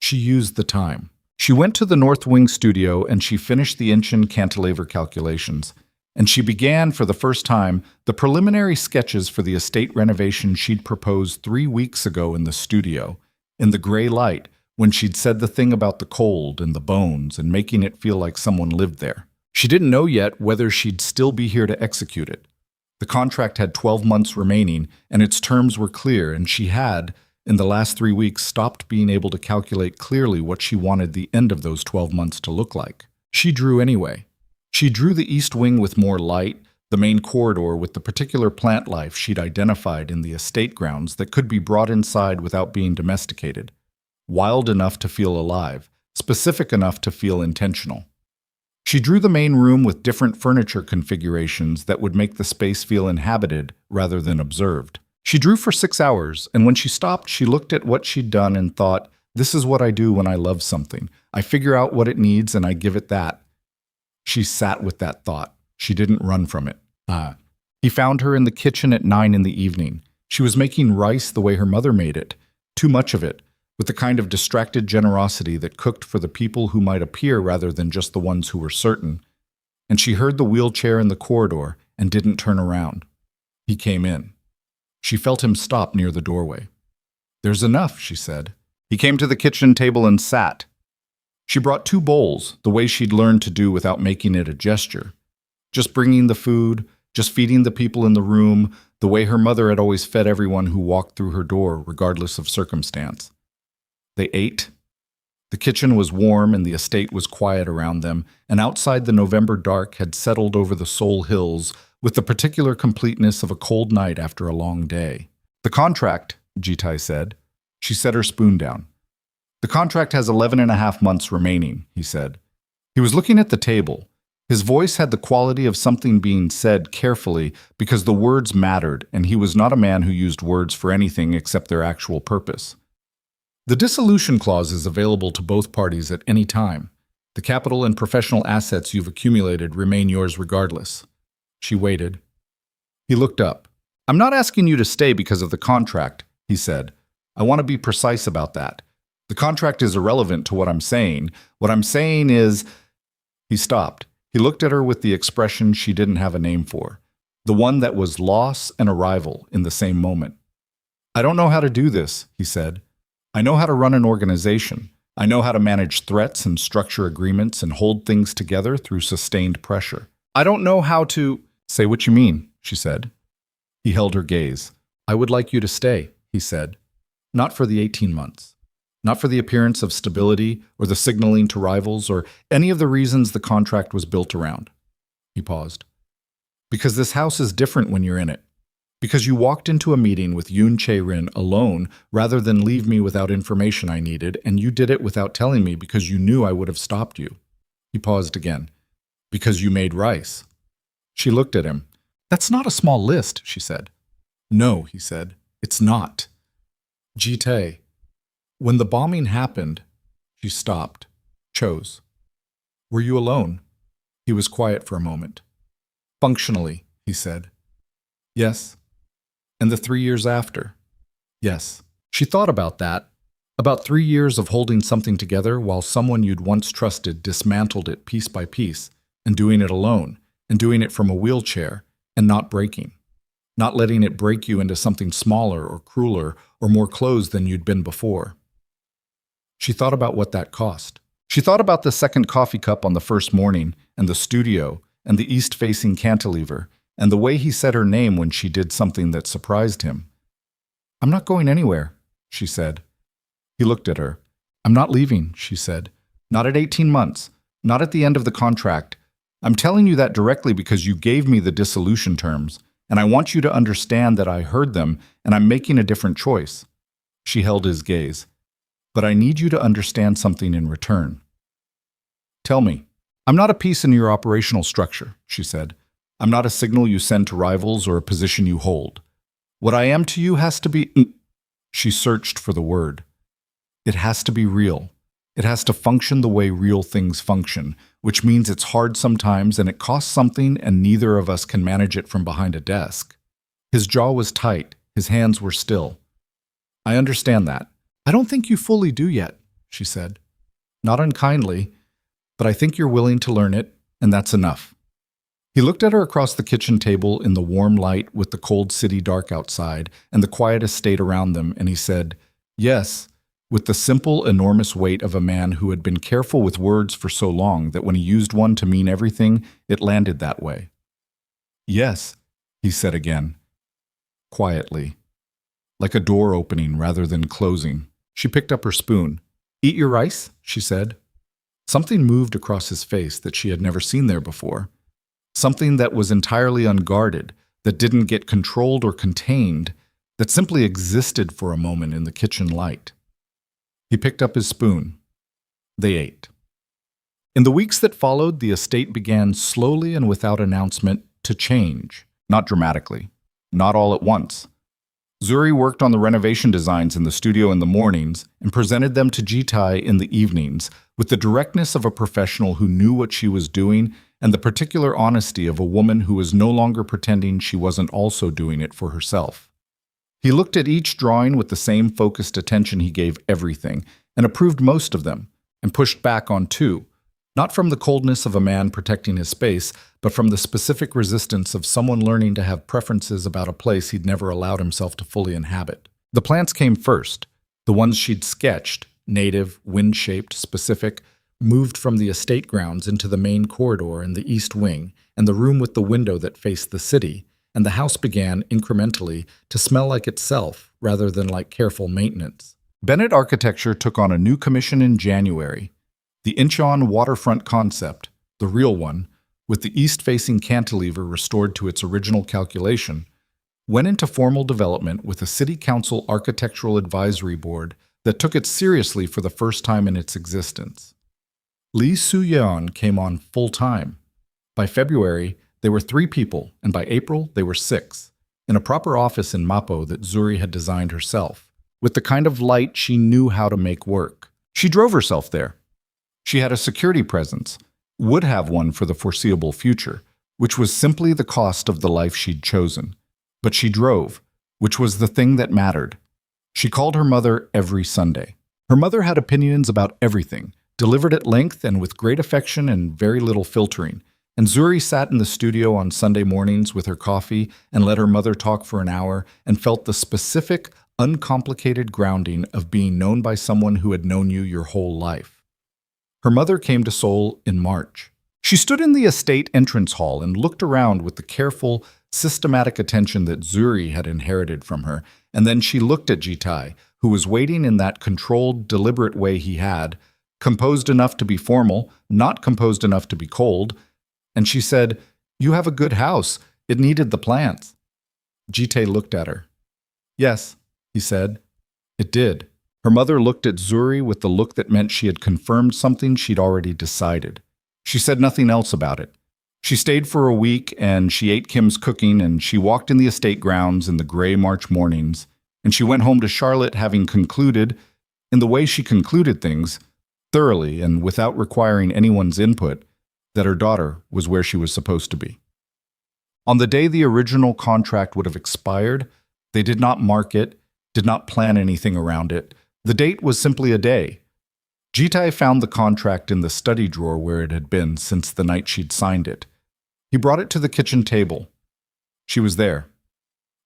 She used the time. She went to the North Wing studio and she finished the Incheon cantilever calculations. And she began, for the first time, the preliminary sketches for the estate renovation she'd proposed 3 weeks ago in the studio, in the gray light, when she'd said the thing about the cold and the bones and making it feel like someone lived there. She didn't know yet whether she'd still be here to execute it. The contract had 12 months remaining, and its terms were clear, and she had, in the last 3 weeks, stopped being able to calculate clearly what she wanted the end of those 12 months to look like. She drew anyway. She drew the east wing with more light, the main corridor with the particular plant life she'd identified in the estate grounds that could be brought inside without being domesticated. Wild enough to feel alive, specific enough to feel intentional. She drew the main room with different furniture configurations that would make the space feel inhabited rather than observed. She drew for 6 hours, and when she stopped, she looked at what she'd done and thought, this is what I do when I love something. I figure out what it needs and I give it that. She sat with that thought. She didn't run from it. He found her in the kitchen at 9 in the evening. She was making rice the way her mother made it, too much of it, with the kind of distracted generosity that cooked for the people who might appear rather than just the ones who were certain. And she heard the wheelchair in the corridor and didn't turn around. He came in. She felt him stop near the doorway. There's enough, she said. He came to the kitchen table and sat. She brought 2 bowls, the way she'd learned to do without making it a gesture. Just bringing the food, just feeding the people in the room, the way her mother had always fed everyone who walked through her door, regardless of circumstance. They ate. The kitchen was warm and the estate was quiet around them, and outside the November dark had settled over the Seoul hills with the particular completeness of a cold night after a long day. The contract, Jitai said. She set her spoon down. The contract has 11.5 months remaining, he said. He was looking at the table. His voice had the quality of something being said carefully because the words mattered, and he was not a man who used words for anything except their actual purpose. The dissolution clause is available to both parties at any time. The capital and professional assets you've accumulated remain yours regardless. She waited. He looked up. I'm not asking you to stay because of the contract, he said. I want to be precise about that. The contract is irrelevant to what I'm saying. What I'm saying is... He stopped. He looked at her with the expression she didn't have a name for, the one that was loss and arrival in the same moment. I don't know how to do this, he said. I know how to run an organization. I know how to manage threats and structure agreements and hold things together through sustained pressure. I don't know how to... Say what you mean, she said. He held her gaze. I would like you to stay, he said. Not for the 18 months. Not for the appearance of stability or the signaling to rivals or any of the reasons the contract was built around. He paused. Because this house is different when you're in it. Because you walked into a meeting with Yoon Chae-rin alone rather than leave me without information I needed, and you did it without telling me because you knew I would have stopped you. He paused again. Because you made rice. She looked at him. That's not a small list, she said. No, he said. It's not. Ji-tae. When the bombing happened, she stopped, chose. Were you alone? He was quiet for a moment. Functionally, he said. Yes. And the 3 years after? Yes. She thought about that. About 3 years of holding something together while someone you'd once trusted dismantled it piece by piece, and doing it alone, and doing it from a wheelchair, and not breaking. Not letting it break you into something smaller or crueler or more closed than you'd been before. She thought about what that cost. She thought about the second coffee cup on the first morning, and the studio, and the east-facing cantilever, and the way he said her name when she did something that surprised him. I'm not going anywhere, she said. He looked at her. I'm not leaving, she said. Not at 18 months. Not at the end of the contract. I'm telling you that directly because you gave me the dissolution terms, and I want you to understand that I heard them, and I'm making a different choice. She held his gaze. But I need you to understand something in return. Tell me. I'm not a piece in your operational structure, she said. I'm not a signal you send to rivals or a position you hold. What I am to you has to be... She searched for the word. It has to be real. It has to function the way real things function, which means it's hard sometimes and it costs something and neither of us can manage it from behind a desk. His jaw was tight. His hands were still. I understand that. I don't think you fully do yet, she said. Not unkindly, but I think you're willing to learn it, and that's enough. He looked at her across the kitchen table in the warm light with the cold city dark outside and the quiet estate around them, and he said, yes, with the simple, enormous weight of a man who had been careful with words for so long that when he used one to mean everything, it landed that way. Yes, he said again, quietly, like a door opening rather than closing. She picked up her spoon. Eat your rice, she said. Something moved across his face that she had never seen there before. Something that was entirely unguarded, that didn't get controlled or contained, that simply existed for a moment in the kitchen light. He picked up his spoon. They ate. In the weeks that followed, the estate began slowly and without announcement to change, not dramatically, not all at once. Zuri worked on the renovation designs in the studio in the mornings and presented them to Jitai in the evenings with the directness of a professional who knew what she was doing and the particular honesty of a woman who was no longer pretending she wasn't also doing it for herself. He looked at each drawing with the same focused attention he gave everything and approved most of them and pushed back on two, not from the coldness of a man protecting his space, but from the specific resistance of someone learning to have preferences about a place he'd never allowed himself to fully inhabit. The plants came first, the ones she'd sketched, native, wind-shaped, specific, moved from the estate grounds into the main corridor in the east wing and the room with the window that faced the city, and the house began, incrementally, to smell like itself rather than like careful maintenance. Bennett Architecture took on a new commission in January. The Incheon waterfront concept, the real one, with the east-facing cantilever restored to its original calculation, went into formal development with a City Council Architectural Advisory Board that took it seriously for the first time in its existence. Lee Soo-yeon came on full-time. By February, they were 3 people, and by April, they were 6, in a proper office in Mapo that Zuri had designed herself, with the kind of light she knew how to make work. She drove herself there. She had a security presence, would have one for the foreseeable future, which was simply the cost of the life she'd chosen. But she drove, which was the thing that mattered. She called her mother every Sunday. Her mother had opinions about everything, delivered at length and with great affection and very little filtering. And Zuri sat in the studio on Sunday mornings with her coffee and let her mother talk for an hour and felt the specific, uncomplicated grounding of being known by someone who had known you your whole life. Her mother came to Seoul in March. She stood in the estate entrance hall and looked around with the careful, systematic attention that Zuri had inherited from her, and then she looked at Jitai, who was waiting in that controlled, deliberate way he had, composed enough to be formal, not composed enough to be cold, and she said, "You have a good house. It needed the plants." Jitai looked at her. "Yes," he said. "It did." Her mother looked at Zuri with the look that meant she had confirmed something she'd already decided. She said nothing else about it. She stayed for a week, and she ate Kim's cooking, and she walked in the estate grounds in the gray March mornings, and she went home to Charlotte having concluded, in the way she concluded things, thoroughly and without requiring anyone's input, that her daughter was where she was supposed to be. On the day the original contract would have expired, they did not mark it, did not plan anything around it. The date was simply a day. Jitai found the contract in the study drawer where it had been since the night she'd signed it. He brought it to the kitchen table. She was there.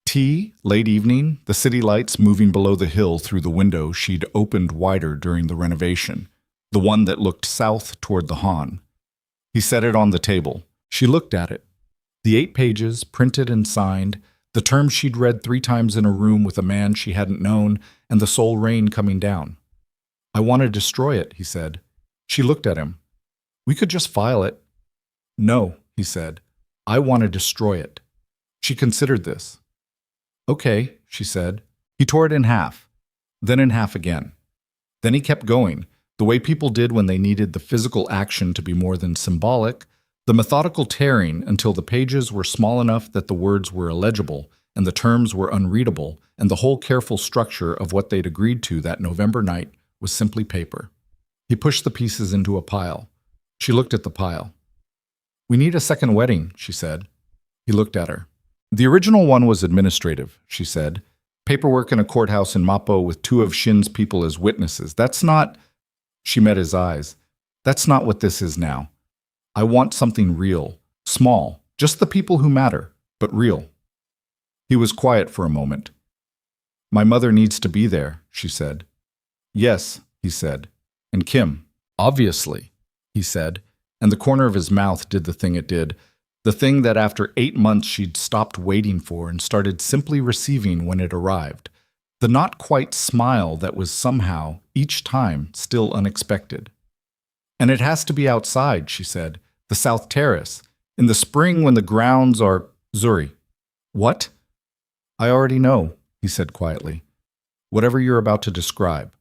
Tea, late evening, the city lights moving below the hill through the window she'd opened wider during the renovation, the one that looked south toward the Han. He set it on the table. She looked at it. The 8 pages, printed and signed, the terms she'd read 3 times in a room with a man she hadn't known, and the Seoul rain coming down. "I want to destroy it," he said. She looked at him. "We could just file it." "No," he said. "I want to destroy it." She considered this. "Okay," she said. He tore it in half, then in half again. Then he kept going, the way people did when they needed the physical action to be more than symbolic, the methodical tearing until the pages were small enough that the words were illegible and the terms were unreadable, and the whole careful structure of what they'd agreed to that November night was simply paper. He pushed the pieces into a pile. She looked at the pile. "We need a second wedding," she said. He looked at her. "The original one was administrative," she said. "Paperwork in a courthouse in Mapo with 2 of Shin's people as witnesses. That's not—" She met his eyes. "That's not what this is now. I want something real, small, just the people who matter, but real." He was quiet for a moment. "My mother needs to be there," she said. "Yes," he said. "And Kim." "Obviously," he said, and the corner of his mouth did the thing it did, the thing that after 8 months she'd stopped waiting for and started simply receiving when it arrived, the not-quite smile that was somehow, each time, still unexpected. And it has to be outside, she said. The South Terrace. In the spring when the grounds are... Zuri. What? I already know, he said quietly. Whatever you're about to describe.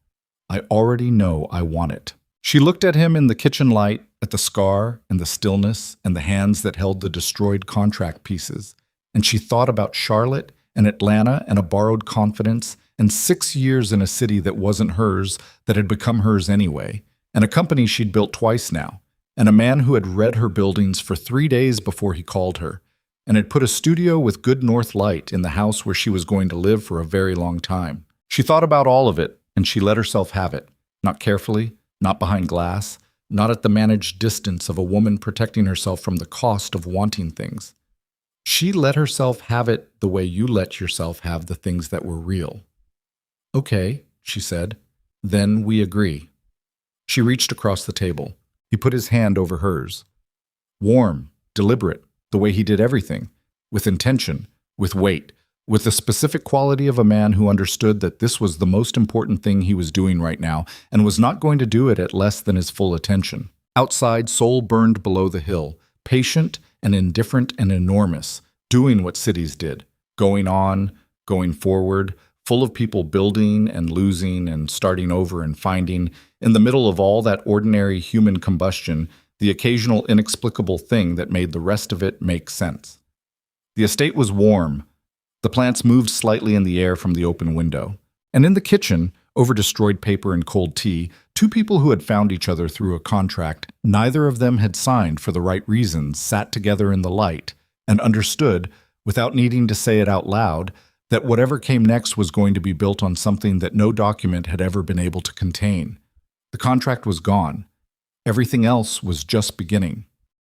I already know I want it. She looked at him in the kitchen light, at the scar and the stillness and the hands that held the destroyed contract pieces. And she thought about Charlotte and Atlanta and a borrowed confidence and 6 years in a city that wasn't hers, that had become hers anyway, and a company she'd built twice now, and a man who had read her buildings for 3 days before he called her, and had put a studio with good north light in the house where she was going to live for a very long time. She thought about all of it, and she let herself have it, not carefully, not behind glass, not at the managed distance of a woman protecting herself from the cost of wanting things. She let herself have it the way you let yourself have the things that were real. Okay, she said. Then we agree. She reached across the table. He put his hand over hers. Warm, deliberate, the way he did everything, with intention, with weight, with the specific quality of a man who understood that this was the most important thing he was doing right now and was not going to do it at less than his full attention. Outside, Seoul burned below the hill, patient and indifferent and enormous, doing what cities did, going on, going forward, full of people building and losing and starting over and finding, in the middle of all that ordinary human combustion, the occasional inexplicable thing that made the rest of it make sense. The estate was warm. The plants moved slightly in the air from the open window. And in the kitchen, over destroyed paper and cold tea, two people who had found each other through a contract neither of them had signed for the right reasons sat together in the light and understood, without needing to say it out loud, that whatever came next was going to be built on something that no document had ever been able to contain. The contract was gone. Everything else was just beginning.